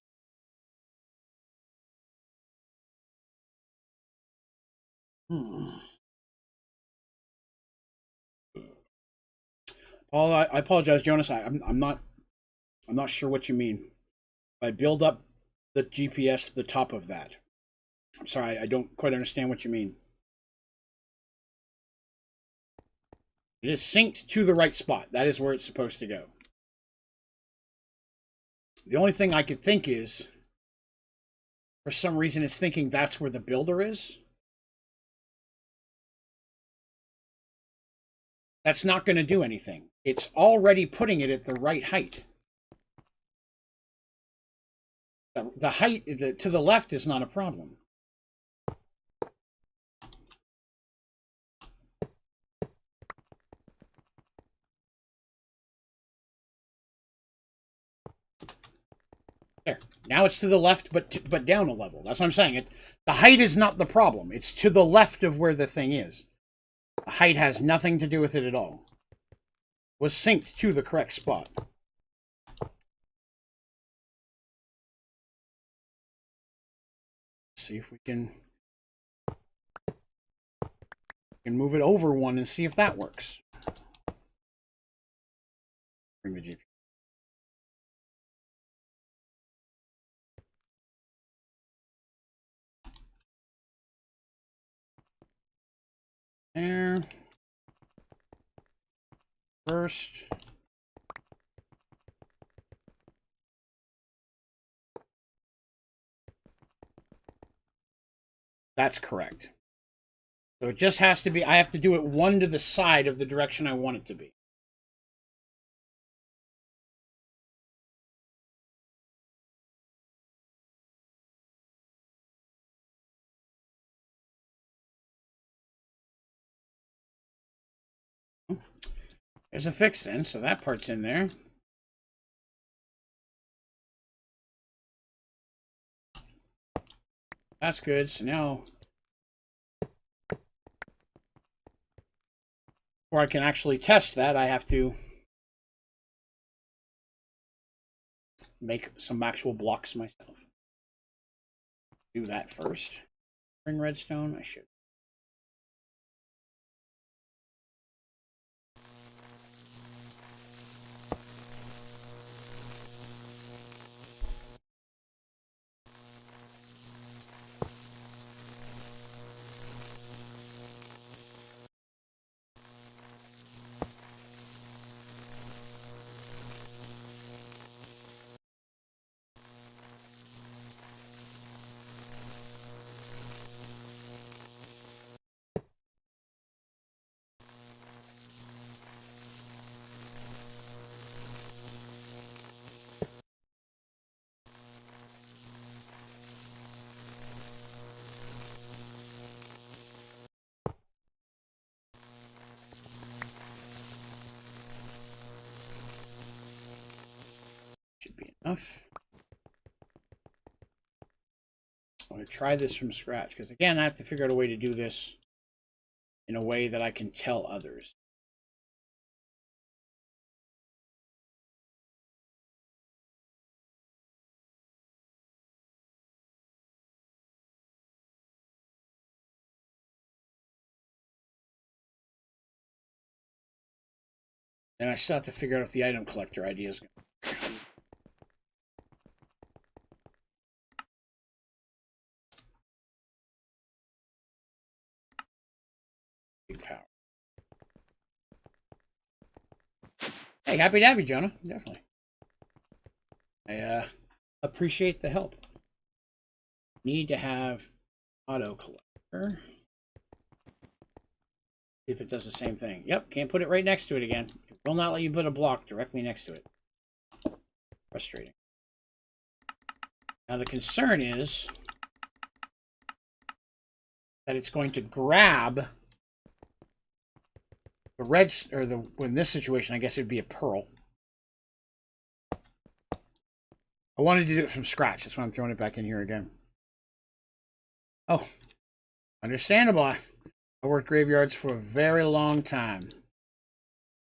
Paul, I apologize, Jonas. I'm not sure what you mean. I build up the GPS to the top of that. I'm sorry, I don't quite understand what you mean. It is synced to the right spot. That is where it's supposed to go. The only thing I could think is, for some reason, it's thinking that's where the builder is. That's not going to do anything. It's already putting it at the right height. The height to the left is not a problem. There. Now it's to the left, but down a level. That's what I'm saying. The height is not the problem. It's to the left of where the thing is. The height has nothing to do with it at all. was synced to the correct spot. See if we can move it over one and see if that works. Bring the GPU. There. First. That's correct. So it just has to be, I have to do it one to the side of the direction I want it to be. There's a fix then, so that part's in there. That's good. So now, before I can actually test that, I have to make some actual blocks myself. Do that first. Bring redstone, I should. Should be enough. I'm going to try this from scratch because, again, I have to figure out a way to do this in a way that I can tell others. And I still have to figure out if the item collector idea is going to big power. Hey, happy to have you, Jonah. Definitely. I appreciate the help. Need to have auto collector. See if it does the same thing. Yep, can't put it right next to it again. It will not let you put a block directly next to it. Frustrating. Now the concern is that it's going to grab the red, or the, in this situation, I guess it'd be a pearl. I wanted to do it from scratch. That's why I'm throwing it back in here again. Oh, understandable. I worked graveyards for a very long time.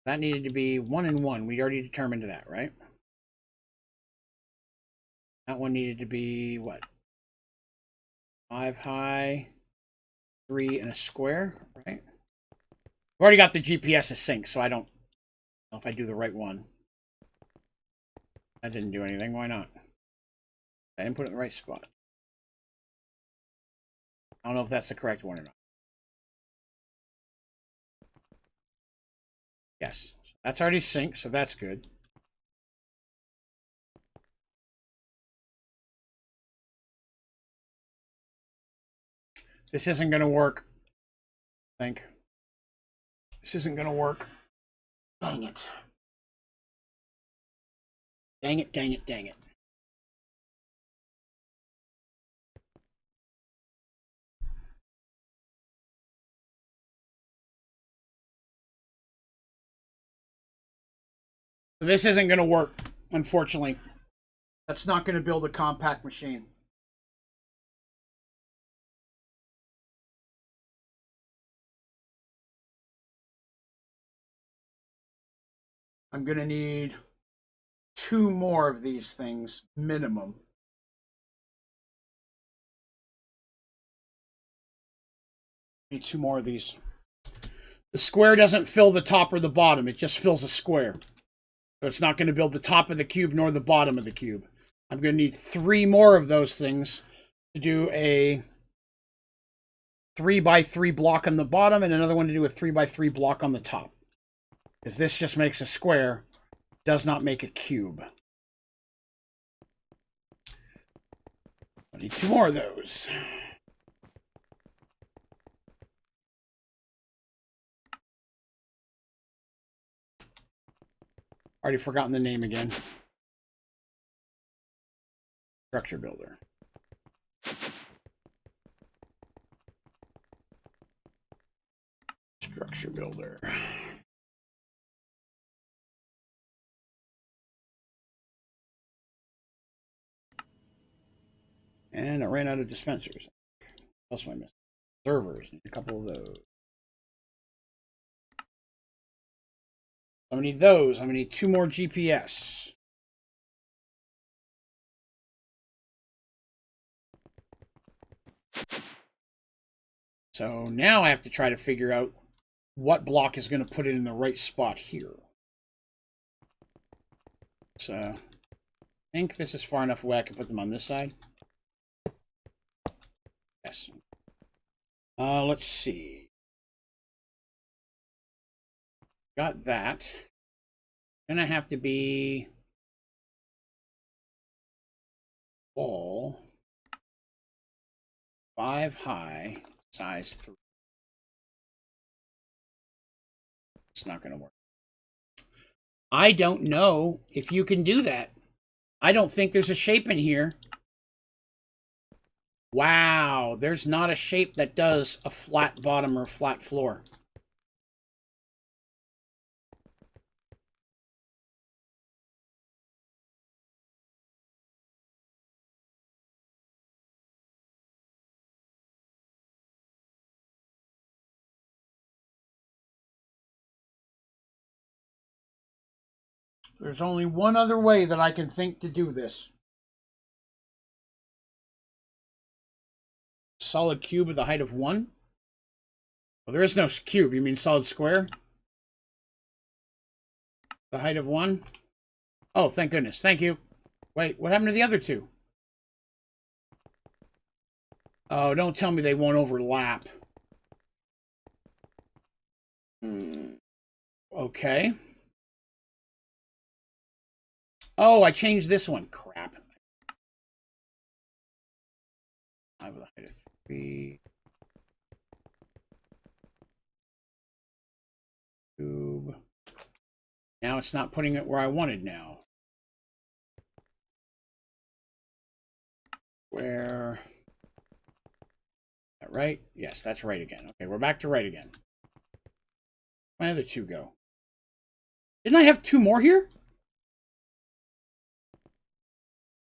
That needed to be 1 and 1. We already determined that, right? That one needed to be what? 5 high, 3 and a square, right? I've already got the GPS synced, so I don't know if I do the right one. That didn't do anything. Why not? I didn't put it in the right spot. I don't know if that's the correct one or not. Yes. That's already synced, so that's good. This isn't going to work. I think. This isn't going to work. Dang it. Dang it, dang it, dang it. This isn't going to work, unfortunately. That's not going to build a compact machine. I'm going to need 2 more of these things, minimum. Need 2 more of these. The square doesn't fill the top or the bottom. It just fills a square. So it's not going to build the top of the cube nor the bottom of the cube. I'm going to need 3 more of those things to do a 3x3 block on the bottom and another one to do a 3x3 block on the top. Because this just makes a square, does not make a cube. I need 2 more of those. Already forgotten the name again. Structure builder. Structure builder. And I ran out of dispensers. What else am I missing? Servers. Need a couple of those. I'm going to need those. I'm going to need 2 more GPS. So now I have to try to figure out what block is going to put it in the right spot here. So I think this is far enough away I can put them on this side. Yes. Let's see. Got that. Gonna have to be wall 5 high, size 3. It's not gonna work. I don't know if you can do that. I don't think there's a shape in here. Wow, there's not a shape that does a flat bottom or flat floor. There's only one other way that I can think to do this. Solid cube with a height of 1? Well, there is no cube. You mean solid square? The height of 1? Oh, thank goodness. Thank you. Wait, what happened to the other 2? Oh, don't tell me they won't overlap. Okay. Oh, I changed this one. Crap. I have a height of 3. Cube. Now it's not putting it where I wanted now. Where? That right? Yes, that's right again. Okay, we're back to right again. Where did the other 2 go? Didn't I have 2 more here?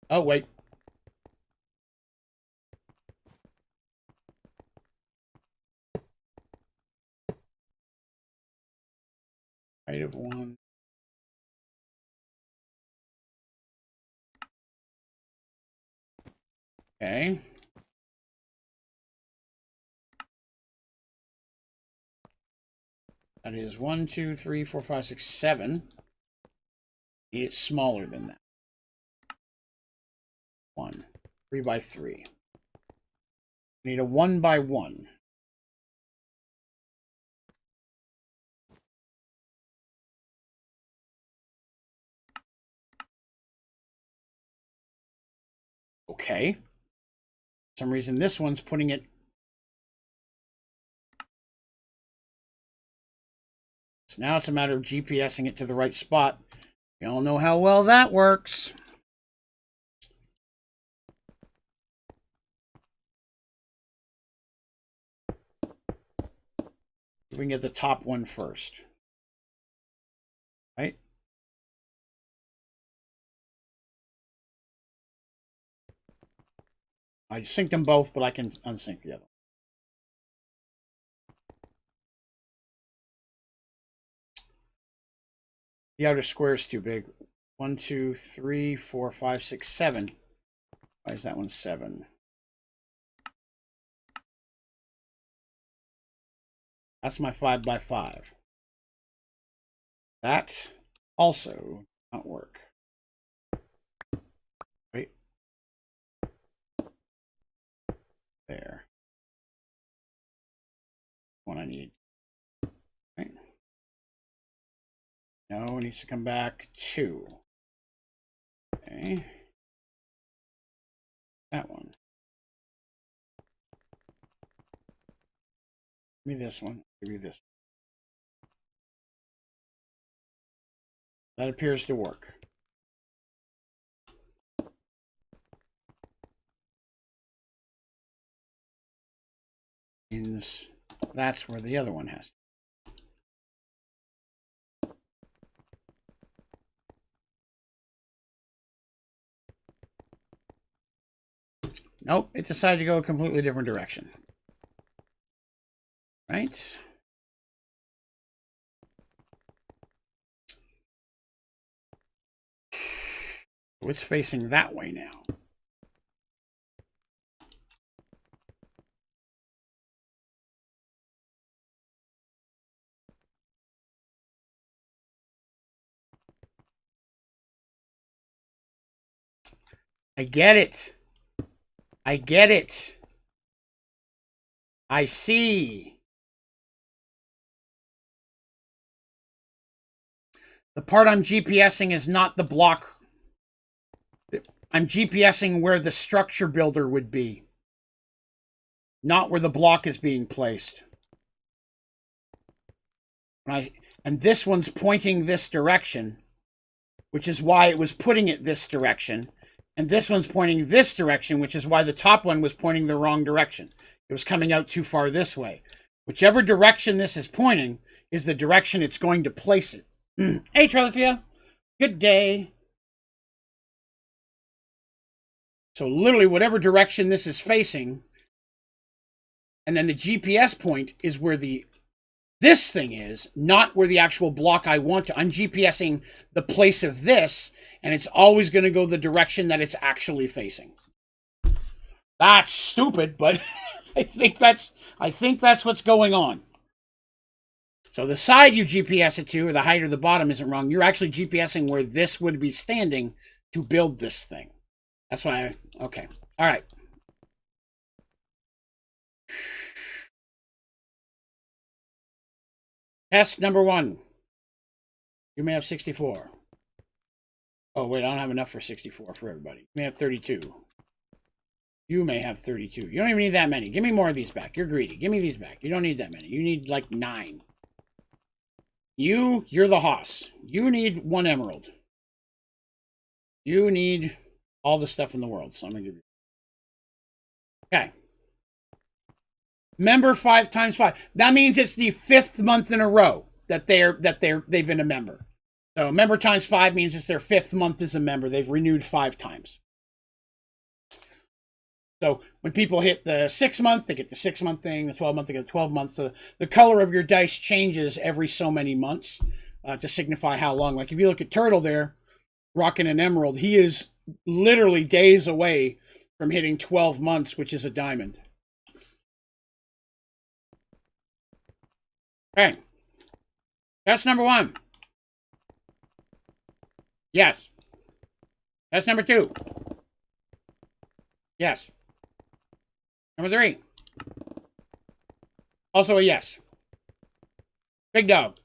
Oh, wait. Height of 1. Okay. That is 1, 2, 3, 4, 5, 6, 7. Need it smaller than that. 1. 3x3. Need a 1x1. Okay. For some reason, this one's putting it. So now it's a matter of GPSing it to the right spot. You all know how well that works. We can get the top one first. Right? I synced them both, but I can unsync the other. The outer square is too big. 1, 2, 3, 4, 5, 6, 7. Why is that one 7? That's my 5 by 5. That also not work. Wait. There. One I need. Right. No, it needs to come back 2. Okay. That one. Give me this one. Give me this. That appears to work. Means that's where the other one has to. Nope, it decided to go a completely different direction. Right? So it's facing that way now. I get it. I get it. I see. The part I'm GPSing is not the block. I'm GPSing where the structure builder would be, not where the block is being placed. And this one's pointing this direction, which is why it was putting it this direction. And this one's pointing this direction, which is why the top one was pointing the wrong direction. It was coming out too far this way. Whichever direction this is pointing is the direction it's going to place it. Hey, Trelithia. Good day. So literally whatever direction this is facing, and then the GPS point is where this thing is, not where the actual block I want to. I'm GPSing the place of this, and it's always going to go the direction that it's actually facing. That's stupid, but I think that's what's going on. So the side you GPS it to, or the height or the bottom, isn't wrong. You're actually GPSing where this would be standing to build this thing. That's why okay. All right. Test number 1. You may have 64. Oh, wait, I don't have enough for 64 for everybody. You may have 32. You may have 32. You don't even need that many. Give me more of these back. You're greedy. Give me these back. You don't need that many. You need like 9. You're the hoss. You need 1 emerald. You need all the stuff in the world, so I'm going to give you. Okay. Member 5 times 5. That means it's the 5th month in a row that they've been a member. So member times 5 means it's their 5th month as a member. They've renewed 5 times. So when people hit the 6 month, they get the 6 month thing. The 12 month, they get the 12 months. So the color of your dice changes every so many months to signify how long. Like if you look at Turtle there, rocking an emerald, he is literally days away from hitting 12 months, which is a diamond. Okay. Test number 1. Yes. Test number 2. Yes. Number 3. Also a yes. Big dog.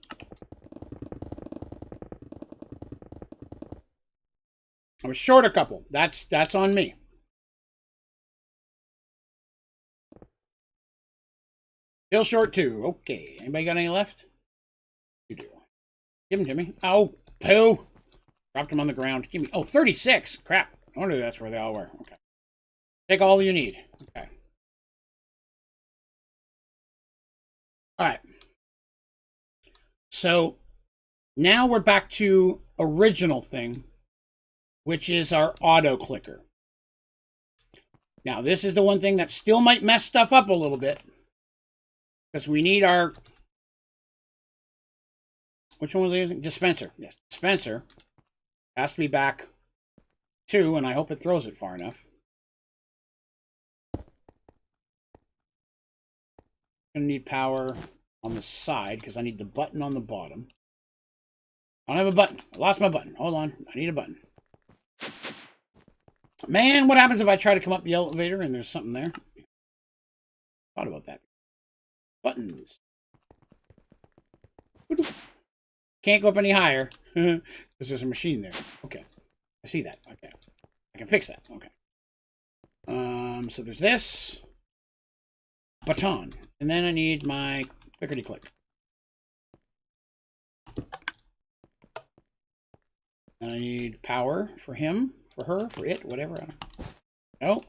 I was short a couple. That's on me. Still short 2. Okay. Anybody got any left? You do. Give them to me. Oh, poo. Dropped them on the ground. Give me. Oh, 36. Crap. I wonder if that's where they all were. Okay. Take all you need. Okay. All right. So now we're back to original thing, which is our auto clicker. Now, this is the one thing that still might mess stuff up a little bit, because we need our Which one was I using? Dispenser. Yes, dispenser has to be back 2, and I hope it throws it far enough. Gonna need power on the side because I need the button on the bottom. I don't have a button. I lost my button. Hold on. I need a button. Man, what happens if I try to come up the elevator and there's something there? Thought about that. Buttons. Can't go up any higher because there's a machine there. Okay. I see that. Okay. I can fix that. Okay. So there's this. Baton. And then I need my clickety-click. And I need power for him, for her, for it, whatever. No.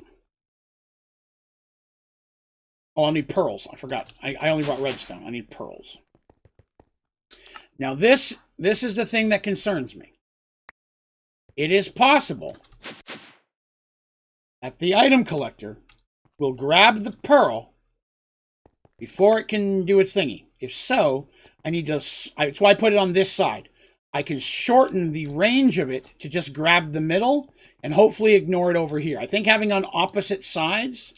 Oh, I'll need pearls. I forgot. I only brought redstone. I need pearls. Now this is the thing that concerns me. It is possible that the item collector will grab the pearl before it can do its thingy. If so, I need to... That's why I put it on this side. I can shorten the range of it to just grab the middle and hopefully ignore it over here. I think having on opposite sides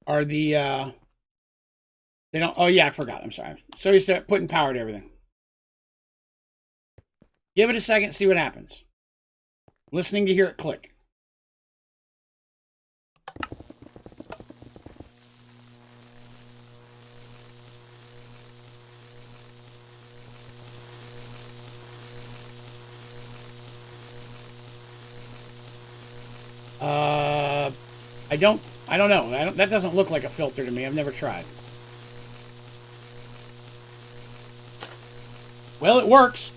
are the... they don't... Oh, yeah, I forgot. I'm sorry. So used to putting power to everything. Give it a second, see what happens. Listening to hear it click. I don't know. That doesn't look like a filter to me. I've never tried. Well, it works.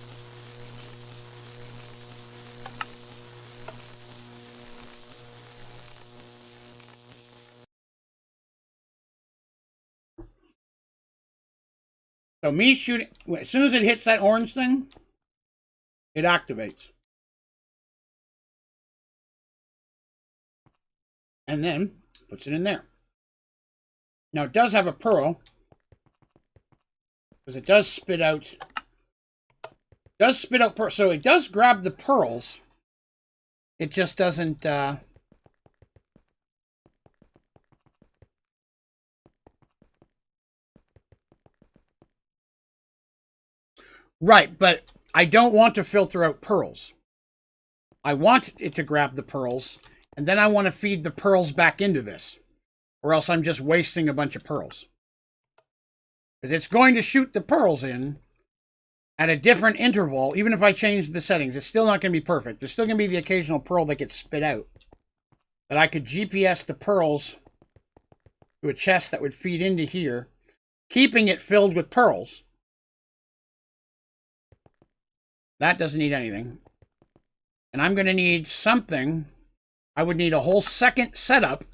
So me shooting, as soon as it hits that orange thing, it activates. And then puts it in there. Now it does have a pearl, because it does spit out. Pearl. So it does grab the pearls. It just doesn't. Right, but I don't want to filter out pearls. I want it to grab the pearls. And then I want to feed the pearls back into this. Or else I'm just wasting a bunch of pearls. Because it's going to shoot the pearls in at a different interval. Even if I change the settings, it's still not going to be perfect. There's still going to be the occasional pearl that gets spit out. But I could GPS the pearls to a chest that would feed into here, keeping it filled with pearls. That doesn't need anything. And I'm going to need something... I would need a whole second setup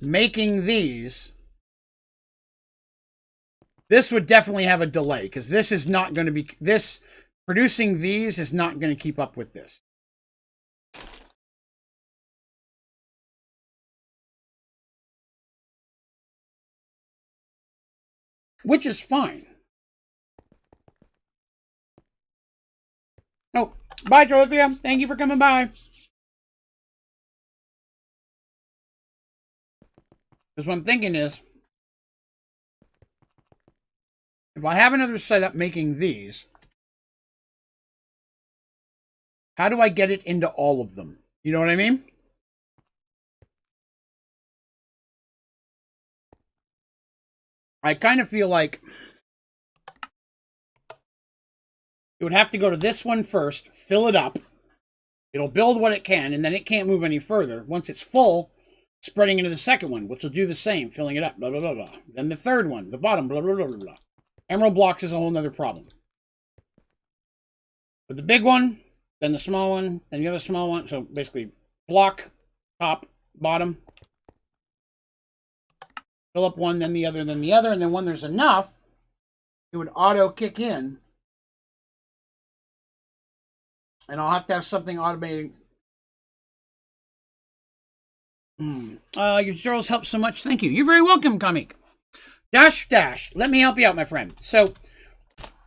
making these. This would definitely have a delay because this is not going to be... Producing these is not going to keep up with this. Which is fine. Oh, bye, Dorothea. Thank you for coming by. Because what I'm thinking is, if I have another setup making these, how do I get it into all of them? You know what I mean? I kind of feel like it would have to go to this one first, fill it up. It'll build what it can, and then it can't move any further. Once it's full, spreading into the second one, which will do the same, filling it up, blah, blah, blah, blah. Then the third one, the bottom, blah, blah, blah, blah, blah. Emerald blocks is a whole nother problem. But the big one, then the small one, then the other small one. So basically, block, top, bottom. Fill up one, then the other, then the other. And then when there's enough, it would auto kick in. And I'll have to have something automating. Your tutorials help so much. Thank you. You're very welcome, Comic. Dash. Let me help you out, my friend. So,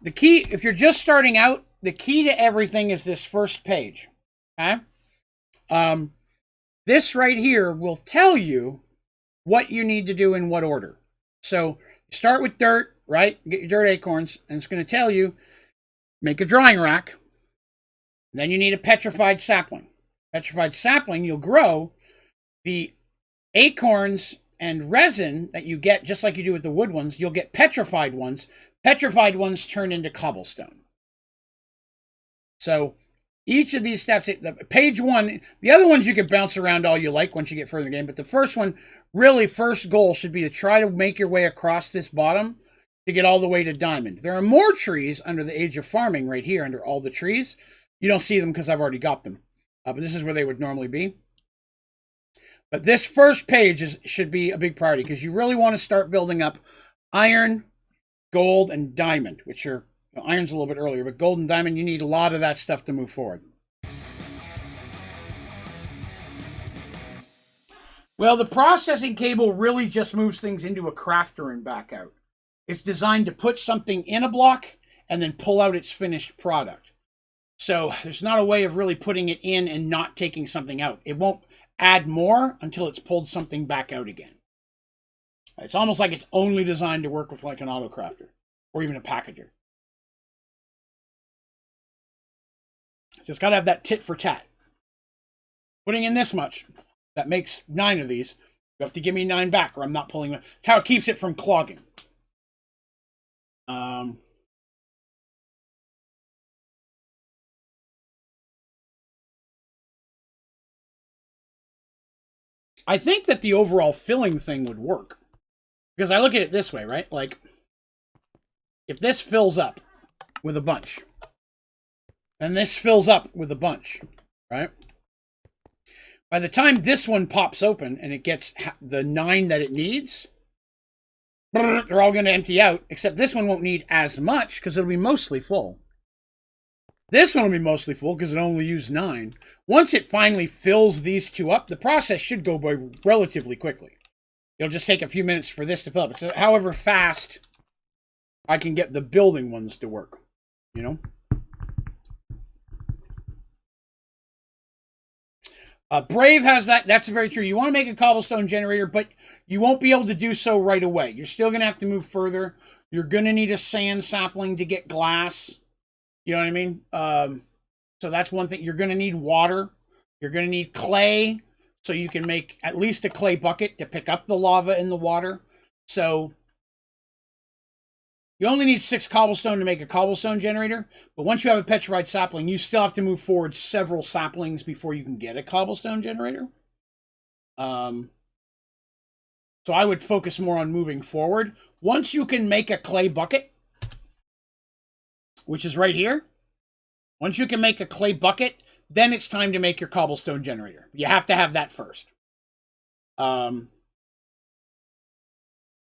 the key, if you're just starting out, the key to everything is this first page. Okay? This right here will tell you what you need to do in what order. So start with dirt, right? Get your dirt acorns, and it's going to tell you, make a drying rack. Then you need a petrified sapling. Petrified sapling, you'll grow the acorns and resin that you get, just like you do with the wood ones. You'll get petrified ones. Petrified ones turn into cobblestone. So each of these steps, page one, the other ones you can bounce around all you like once you get further in the game, but the first one, really first goal should be to try to make your way across this bottom to get all the way to diamond. There are more trees under the Age of Farming right here, under all the trees. You don't see them because I've already got them, but this is where they would normally be. But this first page should be a big priority because you really want to start building up iron, gold, and diamond, which are, iron's a little bit earlier, but gold and diamond, you need a lot of that stuff to move forward. Well, the processing cable really just moves things into a crafter and back out. It's designed to put something in a block and then pull out its finished product. So there's not a way of really putting it in and not taking something out. It won't add more until it's pulled something back out again. It's almost like it's only designed to work with like an auto crafter or even a packager. So it's got to have that tit for tat. Putting in this much, that makes 9 of these. You have to give me 9 back or I'm not pulling it. It's how it keeps it from clogging. I think that the overall filling thing would work. Because I look at it this way, right? Like, if this fills up with a bunch, and this fills up with a bunch, right? By the time this one pops open and it gets the 9 that it needs, they're all going to empty out, except this one won't need as much because it'll be mostly full. This one will be mostly full because it only used 9. Once it finally fills these 2 up, the process should go by relatively quickly. It'll just take a few minutes for this to fill up. It's however fast I can get the building ones to work, you know? Brave has that. That's very true. You want to make a cobblestone generator, but you won't be able to do so right away. You're still going to have to move further. You're going to need a sand sapling to get glass. You know what I mean? So that's one thing. You're going to need water. You're going to need clay so you can make at least a clay bucket to pick up the lava in the water. So you only need 6 cobblestone to make a cobblestone generator. But once you have a petrified sapling, you still have to move forward several saplings before you can get a cobblestone generator. So I would focus more on moving forward. Once you can make a clay bucket, which is right here. Once you can make a clay bucket, then it's time to make your cobblestone generator. You have to have that first.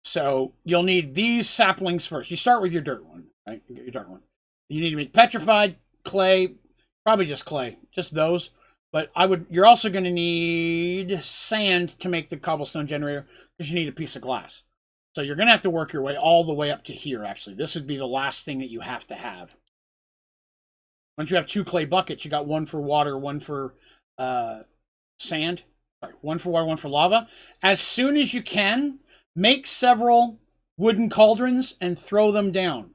So you'll need these saplings first. You start with your dirt one, right? You get your dirt one. You need to make petrified, clay, probably just clay, just those. But you're also going to need sand to make the cobblestone generator because you need a piece of glass. So you're going to have to work your way all the way up to here, actually. This would be the last thing that you have to have. Once you have 2 clay buckets, you got 1 for water, 1 for sand. Sorry, 1 for water, 1 for lava. As soon as you can, make several wooden cauldrons and throw them down.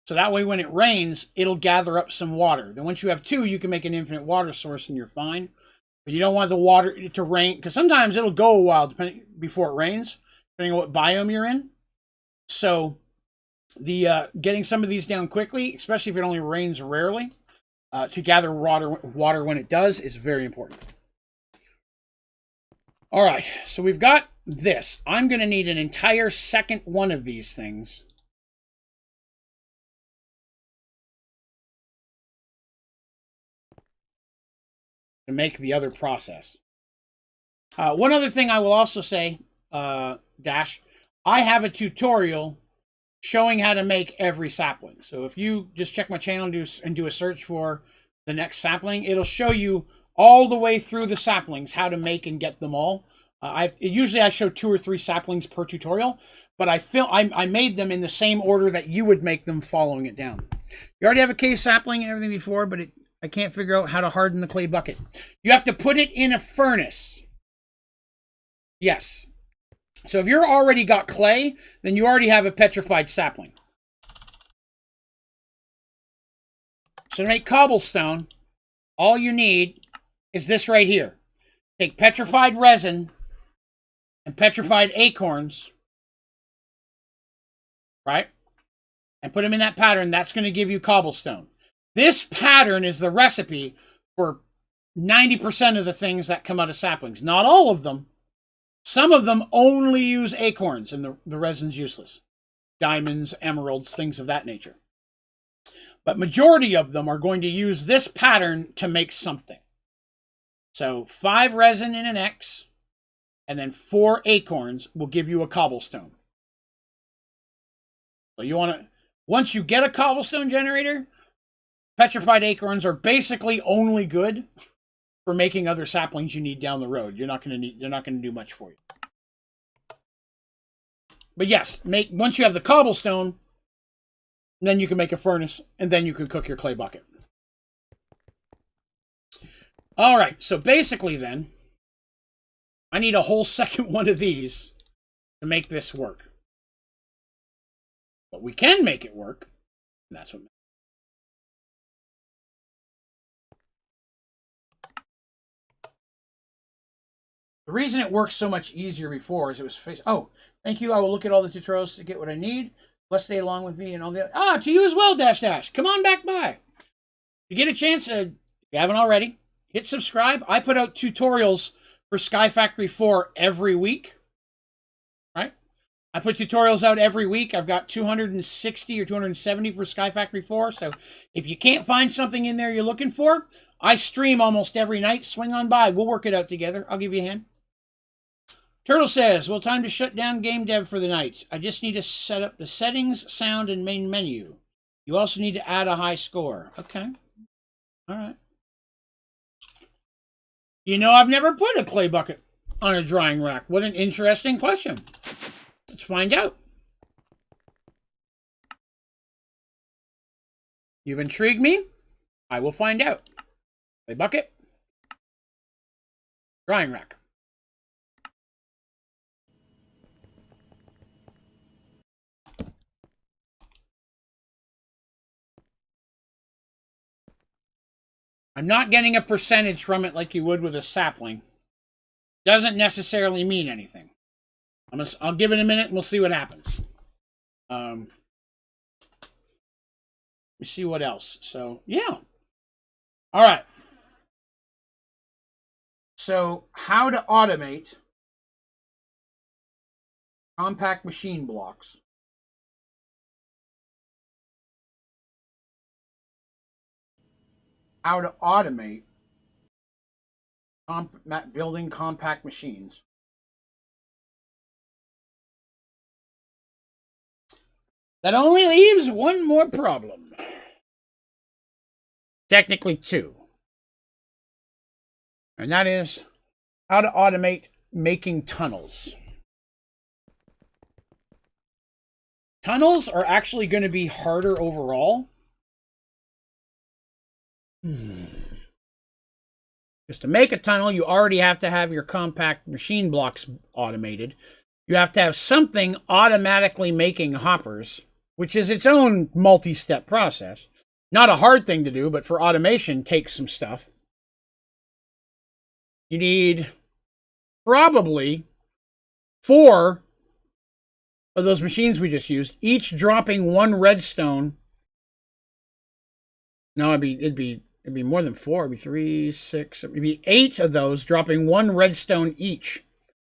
So that way when it rains, it'll gather up some water. Then once you have 2, you can make an infinite water source and you're fine. But you don't want the water to rain, because sometimes it'll go a while before it rains, depending on what biome you're in. So the getting some of these down quickly, especially if it only rains rarely, to gather water when it does is very important. All right, so we've got this. I'm going to need an entire second one of these things. To make the other process. One other thing I will also say, Dash, I have a tutorial showing how to make every sapling. So if you just check my channel and do a search for the next sapling, it'll show you all the way through the saplings how to make and get them all. Usually I show 2 or 3 saplings per tutorial, but I made them in the same order that you would make them following it down. You already have a case sapling and everything before, but I can't figure out how to harden the clay bucket. You have to put it in a furnace. Yes. So if you're already got clay, then you already have a petrified sapling. So to make cobblestone, all you need is this right here. Take petrified resin and petrified acorns, right? And put them in that pattern. That's going to give you cobblestone. This pattern is the recipe for 90% of the things that come out of saplings. Not all of them. Some of them only use acorns, and the resin's useless. Diamonds, emeralds, things of that nature. But majority of them are going to use this pattern to make something. So 5 resin in an X, and then 4 acorns will give you a cobblestone. So you want to, once you get a cobblestone generator, petrified acorns are basically only good for making other saplings you need down the road. They're not going to do much for you. But yes, once you have the cobblestone, then you can make a furnace, and then you can cook your clay bucket. All right, so basically then, I need a whole second one of these to make this work. But we can make it work, and that's what. The reason it worked so much easier before is it was oh, thank you. I will look at all the tutorials to get what I need. Let's stay along with me and all the to you as well, Dash Dash. Come on back by. If you get a chance, if you haven't already, hit subscribe. I put out tutorials for Sky Factory 4 every week. Right? I put tutorials out every week. I've got 260 or 270 for Sky Factory 4. So if you can't find something in there you're looking for, I stream almost every night. Swing on by. We'll work it out together. I'll give you a hand. Turtle says, well, time to shut down game dev for the night. I just need to set up the settings, sound, and main menu. You also need to add a high score. Okay. All right. You know, I've never put a clay bucket on a drying rack. What an interesting question. Let's find out. You've intrigued me. I will find out. Clay bucket. Drying rack. I'm not getting a percentage from it like you would with a sapling. Doesn't necessarily mean anything. I'll give it a minute and we'll see what happens. Let me see what else. So, yeah. All right. So, how to automate compact machine blocks. How to automate building compact machines. That only leaves one more problem. Technically 2. And that is how to automate making tunnels. Tunnels are actually going to be harder overall. Just to make a tunnel, you already have to have your compact machine blocks automated. You have to have something automatically making hoppers, which is its own multi-step process. Not a hard thing to do, but for automation, takes some stuff. You need probably 4 of those machines we just used, each dropping 1 redstone. No, it'd be more than 4. It'd be 3, 6. It'd be 8 of those dropping 1 redstone each,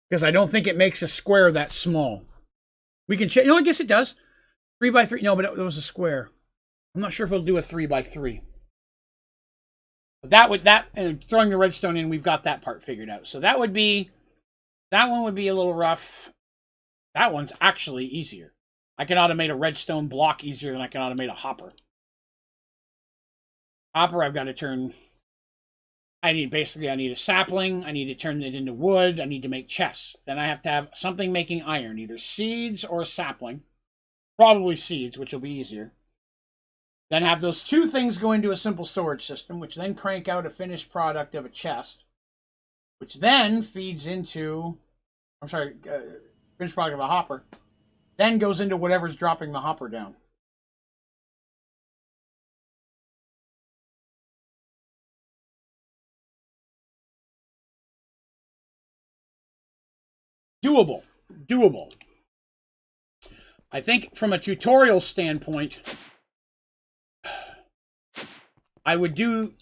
because I don't think it makes a square that small. We can check. No, I guess it does. 3 by 3. No, but it was a square. I'm not sure if it'll do a 3 by 3. But and throwing the redstone in, we've got that part figured out. So that one would be a little rough. That one's actually easier. I can automate a redstone block easier than I can automate a hopper. Hopper, I've got to turn. I need a sapling. I need to turn it into wood. I need to make chests. Then I have to have something making iron, either seeds or sapling. Probably seeds, which will be easier. Then have those two things go into a simple storage system, which then crank out a finished product of a chest, which then feeds into, finished product of a hopper, then goes into whatever's dropping the hopper down. Doable. Doable. I think from a tutorial standpoint, I would do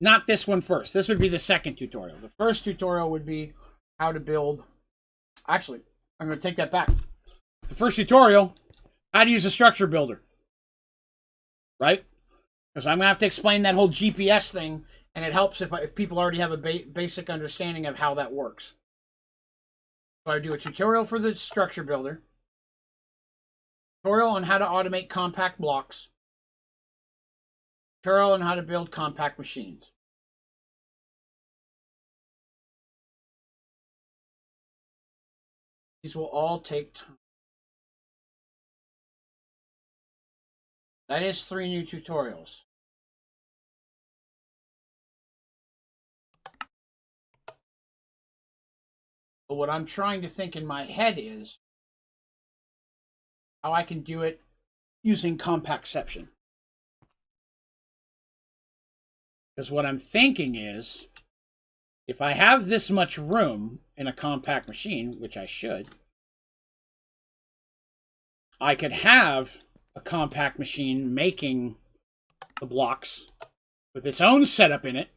not this one first. This would be the second tutorial. The first tutorial would be how to build. Actually, I'm going to take that back. The first tutorial, how to use a structure builder. Right? Because I'm going to have to explain that whole GPS thing, and it helps if people already have a basic understanding of how that works. So I do a tutorial for the structure builder, tutorial on how to automate compact blocks, tutorial on how to build compact machines. These will all take time. That is 3 new tutorials. But what I'm trying to think in my head is how I can do it using compactception. Because what I'm thinking is, if I have this much room in a compact machine, which I should, I could have a compact machine making the blocks with its own setup in it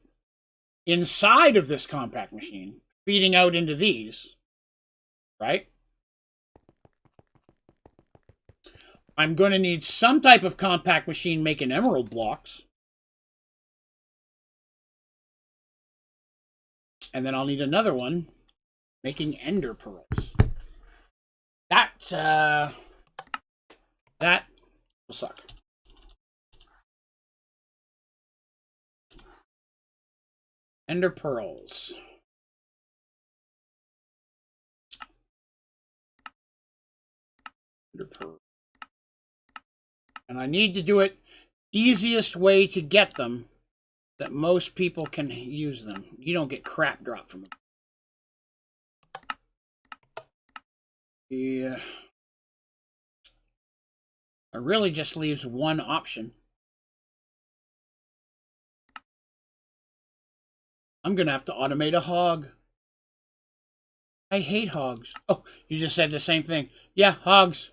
inside of this compact machine, feeding out into these, right? I'm going to need some type of compact machine making emerald blocks. And then I'll need another one making ender pearls. That will suck. Ender pearls. Ender pearl. And I need to do it easiest way to get them that most people can use them. You don't get crap dropped from them. Yeah. It really just leaves one option. I'm going to have to automate a hog. I hate hogs. Oh, you just said the same thing. Yeah, hogs.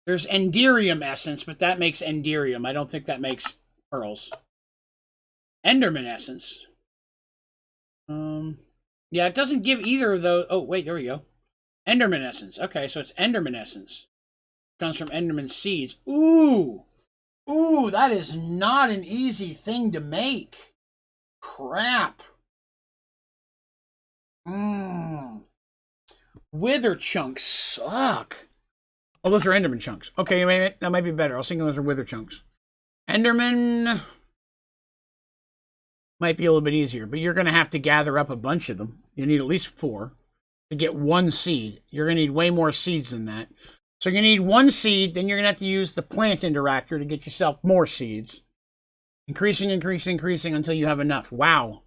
There's Enderium essence, but that makes Enderium. I don't think that makes pearls. Enderman essence. Yeah, it doesn't give either of those. Oh, wait, there we go. Enderman essence. Okay, so it's Enderman essence. It comes from Enderman seeds. Ooh! Ooh, that is not an easy thing to make. Crap. Wither chunks suck. Oh, those are Enderman chunks. Okay, that might be better. I was thinking those are Wither chunks. Enderman might be a little bit easier, but you're going to have to gather up a bunch of them. You need at least 4 to get 1 seed. You're going to need way more seeds than that. So you're going to need 1 seed, then you're going to have to use the plant interactor to get yourself more seeds. Increasing, increasing, increasing until you have enough. Wow.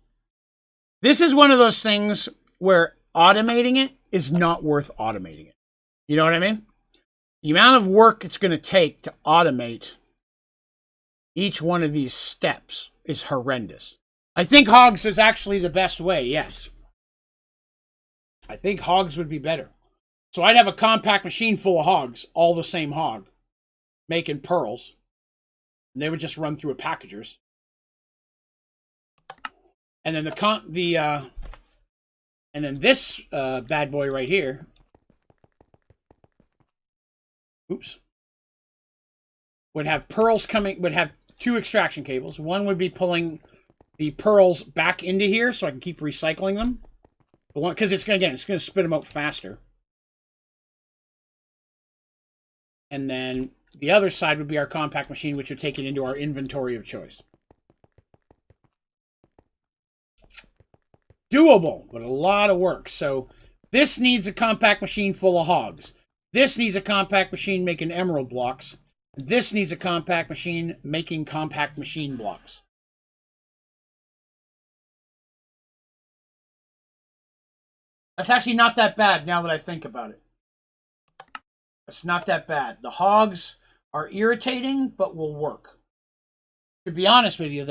This is one of those things where automating it is not worth automating it. You know what I mean? The amount of work it's going to take to automate each one of these steps is horrendous. I think hogs is actually the best way, yes. I think hogs would be better. So I'd have a compact machine full of hogs, all the same hog, making pearls. And they would just run through a packagers. And then and then this bad boy right here. Oops. Would have pearls coming, would have 2 extraction cables. One would be pulling the pearls back into here so I can keep recycling them. Because it's going to spit them out faster. And then the other side would be our compact machine, which would take it into our inventory of choice. Doable, but a lot of work. So this needs a compact machine full of hogs. This needs a compact machine making emerald blocks. This needs a compact machine making compact machine blocks. That's actually not that bad now that I think about it. It's not that bad. The hogs are irritating, but will work. To be honest with you,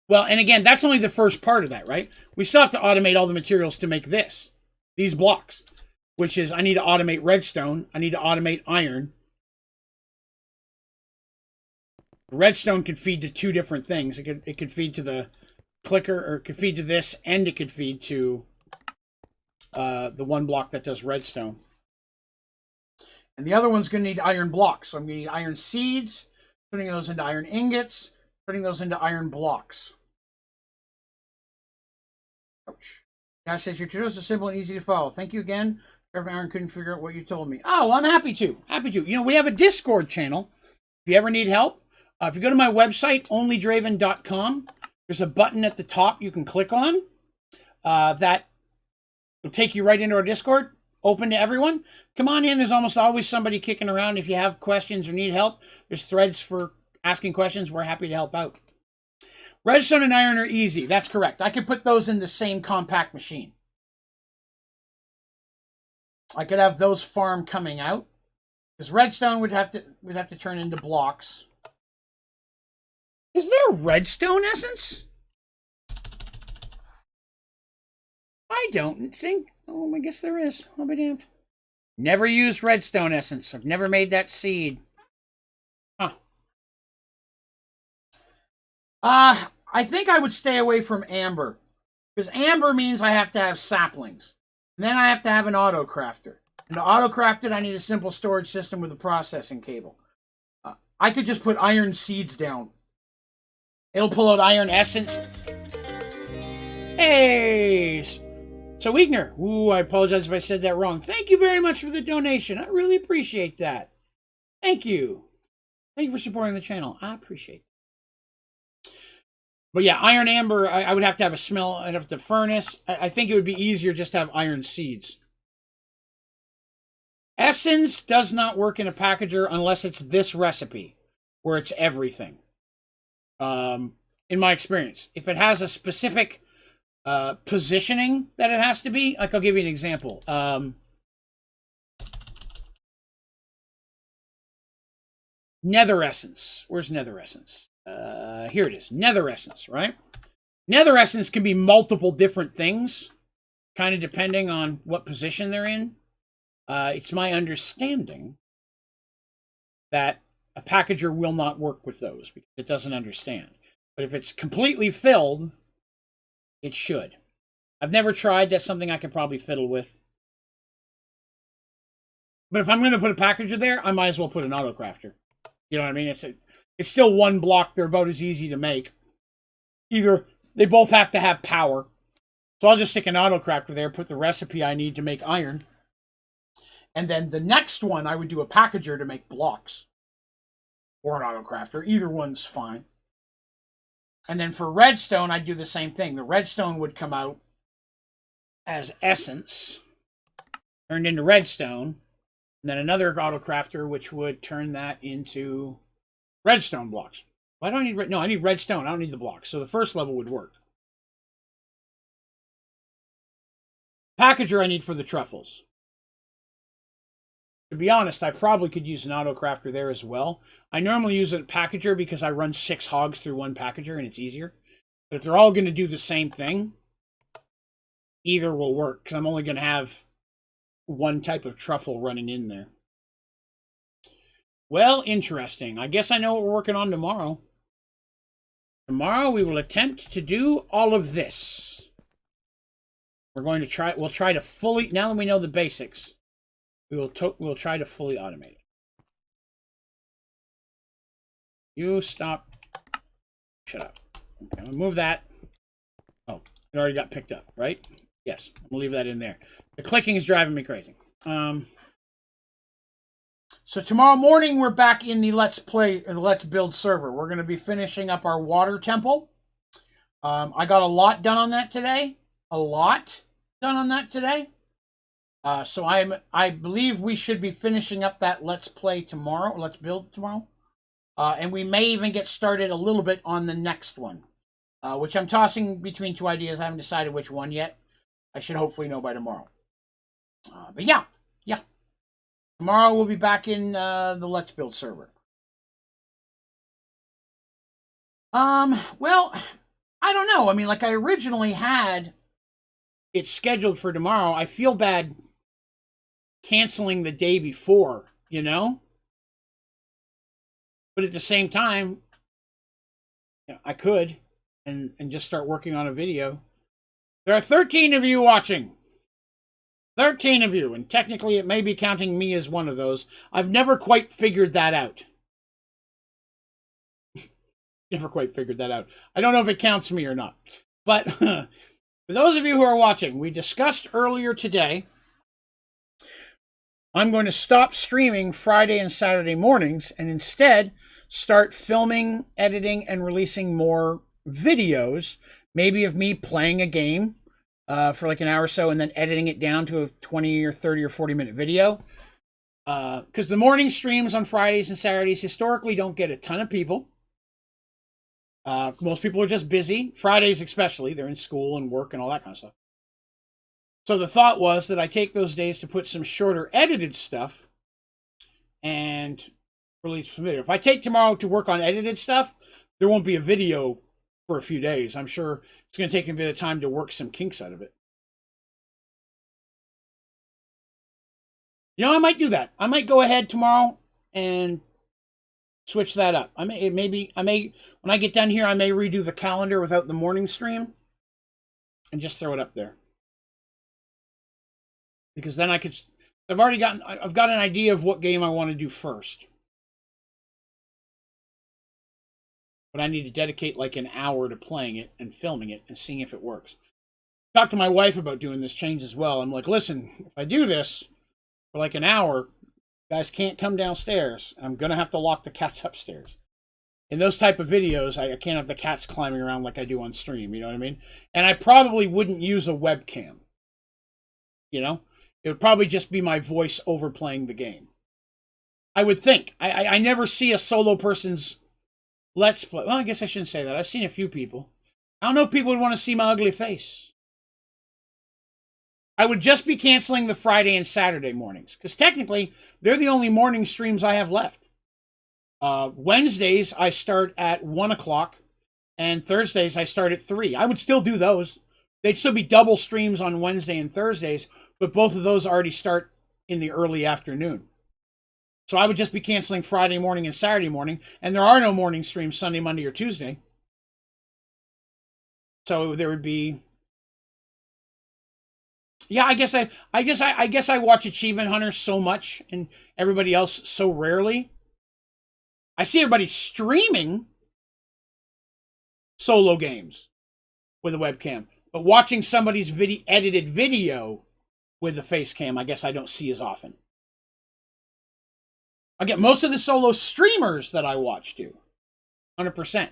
well, and again, that's only the first part of that, right? We still have to automate all the materials to make these blocks, which is I need to automate redstone. I need to automate iron. Redstone could feed to two different things. It could feed to the clicker, or it could feed to this, and it could feed to the one block that does redstone. And the other one's going to need iron blocks. So I'm going to need iron seeds, turning those into iron ingots, turning those into iron blocks. Ouch. Josh says, your tutorials are simple and easy to follow. Thank you again. Aaron couldn't figure out what you told me. Oh, well, I'm happy to. Happy to. You know, we have a Discord channel. If you ever need help, if you go to my website, onlydraven.com, there's a button at the top you can click on that will take you right into our Discord. Open to everyone. Come on in. There's almost always somebody kicking around. If you have questions or need help, there's threads for asking questions. We're happy to help out. Redstone and iron are easy. That's correct. I could put those in the same compact machine. I could have those farm coming out, because redstone would have to turn into blocks. Is there redstone essence? I don't think. Oh, I guess there is. I'll be damned. Never used redstone essence. I've never made that seed. Huh. I think I would stay away from amber, because amber means I have to have saplings. And then I have to have an auto crafter. And to auto craft it, I need a simple storage system with a processing cable. I could just put iron seeds down. It'll pull out iron essence. Hey! So Wigner, ooh, I apologize if I said that wrong. Thank you very much for the donation. I really appreciate that. Thank you. Thank you for supporting the channel. I appreciate it. But yeah, iron amber, I would have to have a smell. I'd have to furnace. I think it would be easier just to have iron seeds. Essence does not work in a packager unless it's this recipe, where it's everything. In my experience, if it has a specific positioning that it has to be, like I'll give you an example. Nether essence. Where's nether essence? Here it is. Nether essence, right? Nether essence can be multiple different things, kind of depending on what position they're in. It's my understanding that a packager will not work with those because it doesn't understand. But if it's completely filled, it should. I've never tried. That's something I could probably fiddle with. But if I'm going to put a packager there, I might as well put an auto crafter. You know what I mean? It's still one block. They're about as easy to make. Either they both have to have power. So I'll just stick an auto crafter there, put the recipe I need to make iron. And then the next one, I would do a packager to make blocks. Or an auto crafter. Either one's fine. And then for redstone, I'd do the same thing. The redstone would come out as essence, turned into redstone. And then another auto crafter, which would turn that into redstone blocks. Why don't I need no, I need redstone. I don't need the blocks. So the first level would work. Packager I need for the truffles. To be honest, I probably could use an auto crafter there as well. I normally use a packager because I run 6 hogs through one packager and it's easier. But if they're all going to do the same thing, either will work because I'm only going to have one type of truffle running in there. Well, interesting. I guess I know what we're working on tomorrow. Tomorrow we will attempt to do all of this. We'll try to fully, now that we know the basics, we'll try to fully automate it. You stop. Shut up. Okay, I'm gonna move that. Oh, it already got picked up, right? Yes, I'm gonna leave that in there. The clicking is driving me crazy. So tomorrow morning we're back in the Let's Build server. We're gonna be finishing up our water temple. I got a lot done on that today. So I believe we should be finishing up that Let's Play tomorrow. Let's Build tomorrow. And we may even get started a little bit on the next one, which I'm tossing between two ideas. I haven't decided which one yet. I should hopefully know by tomorrow. But yeah. Tomorrow we'll be back in the Let's Build server. Well, I don't know. I mean, like I originally had it scheduled for tomorrow. I feel bad canceling the day before, you know? But at the same time, I could and just start working on a video. There are 13 of you watching. 13 of you, and technically it may be counting me as one of those. I've never quite figured that out. Never quite figured that out. I don't know if it counts me or not. But for those of you who are watching, we discussed earlier today, I'm going to stop streaming Friday and Saturday mornings and instead start filming, editing, and releasing more videos, maybe of me playing a game for like an hour or so and then editing it down to a 20 or 30 or 40-minute video. Because the morning streams on Fridays and Saturdays historically don't get a ton of people. Most people are just busy. Fridays especially. They're in school and work and all that kind of stuff. So the thought was that I take those days to put some shorter edited stuff and release some video. If I take tomorrow to work on edited stuff, there won't be a video for a few days. I'm sure it's going to take a bit of time to work some kinks out of it. You know, I might do that. I might go ahead tomorrow and switch that up. I may when I get done here, I may redo the calendar without the morning stream and just throw it up there. Because then I've got an idea of what game I want to do first. But I need to dedicate like an hour to playing it and filming it and seeing if it works. Talked to my wife about doing this change as well. I'm like, listen, if I do this for like an hour, guys can't come downstairs. I'm going to have to lock the cats upstairs. In those type of videos, I can't have the cats climbing around like I do on stream. You know what I mean? And I probably wouldn't use a webcam. You know? It would probably just be my voice overplaying the game. I would think. I never see a solo person's Let's Play. Well, I guess I shouldn't say that. I've seen a few people. I don't know if people would want to see my ugly face. I would just be canceling the Friday and Saturday mornings. Because technically, they're the only morning streams I have left. Wednesdays, I start at 1 o'clock. And Thursdays, I start at 3. I would still do those. They'd still be double streams on Wednesday and Thursdays. But both of those already start in the early afternoon. So I would just be canceling Friday morning and Saturday morning. And there are no morning streams Sunday, Monday, or Tuesday. So there would be... Yeah, I guess I watch Achievement Hunter so much and everybody else so rarely. I see everybody streaming solo games with a webcam. But watching somebody's edited video with the face cam, I guess I don't see as often. Again, most of the solo streamers that I watch do. 100%.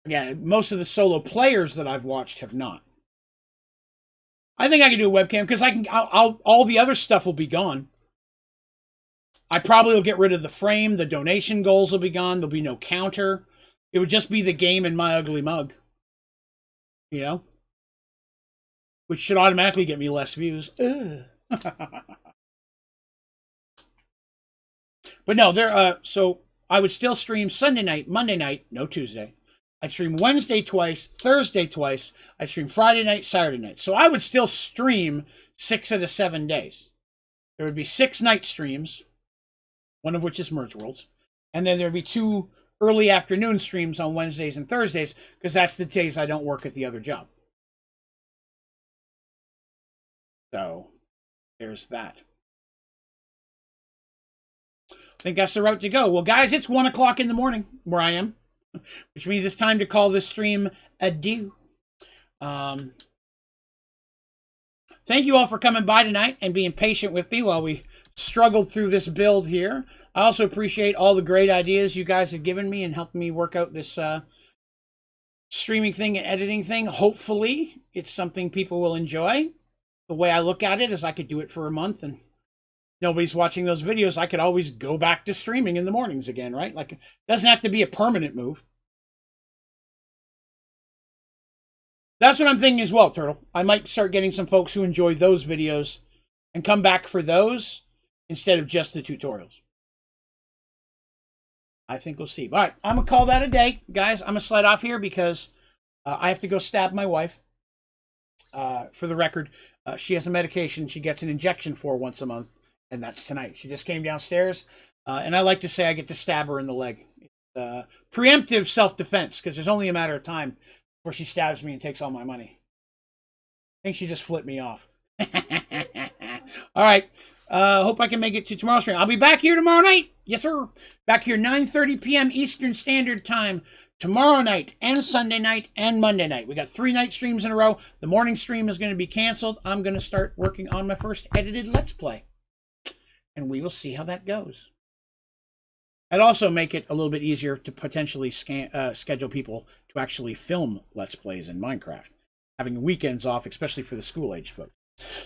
Again, most of the solo players that I've watched have not. I think I can do a webcam because all the other stuff will be gone. I probably will get rid of the frame. The donation goals will be gone. There'll be no counter. It would just be the game and my ugly mug. You know? Which should automatically get me less views. But no, so I would still stream Sunday night, Monday night, no Tuesday. I'd stream Wednesday twice, Thursday twice. I'd stream Friday night, Saturday night. So I would still stream 6 out of 7 days. There would be 6 night streams, one of which is Merge Worlds. And then there would be 2 early afternoon streams on Wednesdays and Thursdays, because that's the days I don't work at the other job. So there's that. I think that's the route to go. Well, guys, it's 1 o'clock in the morning where I am, which means it's time to call this stream adieu. Thank you all for coming by tonight and being patient with me while we struggled through this build here. I also appreciate all the great ideas you guys have given me and helped me work out this streaming thing and editing thing. Hopefully, it's something people will enjoy. the way I look at it is I could do it for a month and nobody's watching those videos. I could always go back to streaming in the mornings again, right? Like, it doesn't have to be a permanent move. That's what I'm thinking as well, Turtle. I might start getting some folks who enjoy those videos and come back for those instead of just the tutorials. I think we'll see. All right, I'm going to call that a day. Guys, I'm going to slide off here because I have to go stab my wife. For the record, she has a medication she gets an injection for once a month, and that's tonight. She just came downstairs, and I like to say I get to stab her in the leg. Preemptive self-defense, because there's only a matter of time before she stabs me and takes all my money. I think she just flipped me off. All right. Hope I can make it to tomorrow's stream. I'll be back here tomorrow night. Yes, sir. Back here 9:30 p.m. Eastern Standard Time. Tomorrow night and Sunday night and Monday night. We got 3 night streams in a row. The morning stream is going to be canceled. I'm going to start working on my first edited Let's Play. And we will see how that goes. I'd also make it a little bit easier to potentially schedule people to actually film Let's Plays in Minecraft. Having weekends off, especially for the school-age folks.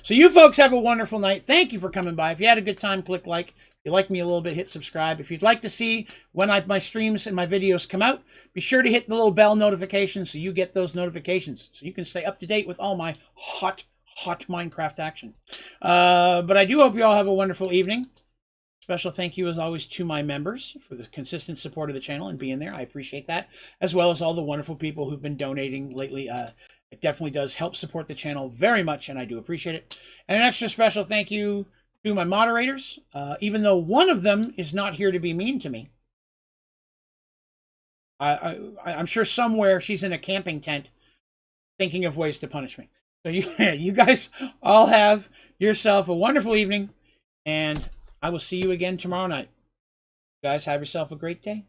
So you folks have a wonderful night. Thank you for coming by. If you had a good time, click like. If you like me a little bit, hit subscribe. If you'd like to see when my streams and my videos come out, be sure to hit the little bell notification so you get those notifications. So you can stay up to date with all my hot Minecraft action. But I do hope you all have a wonderful evening. Special thank you, as always, to my members for the consistent support of the channel and being there. I appreciate that, as well as all the wonderful people who've been donating lately. It definitely does help support the channel very much, and I do appreciate it. And an extra special thank you to my moderators, even though one of them is not here to be mean to me. I'm sure somewhere she's in a camping tent thinking of ways to punish me. So you guys all have yourself a wonderful evening, and I will see you again tomorrow night. You guys have yourself a great day.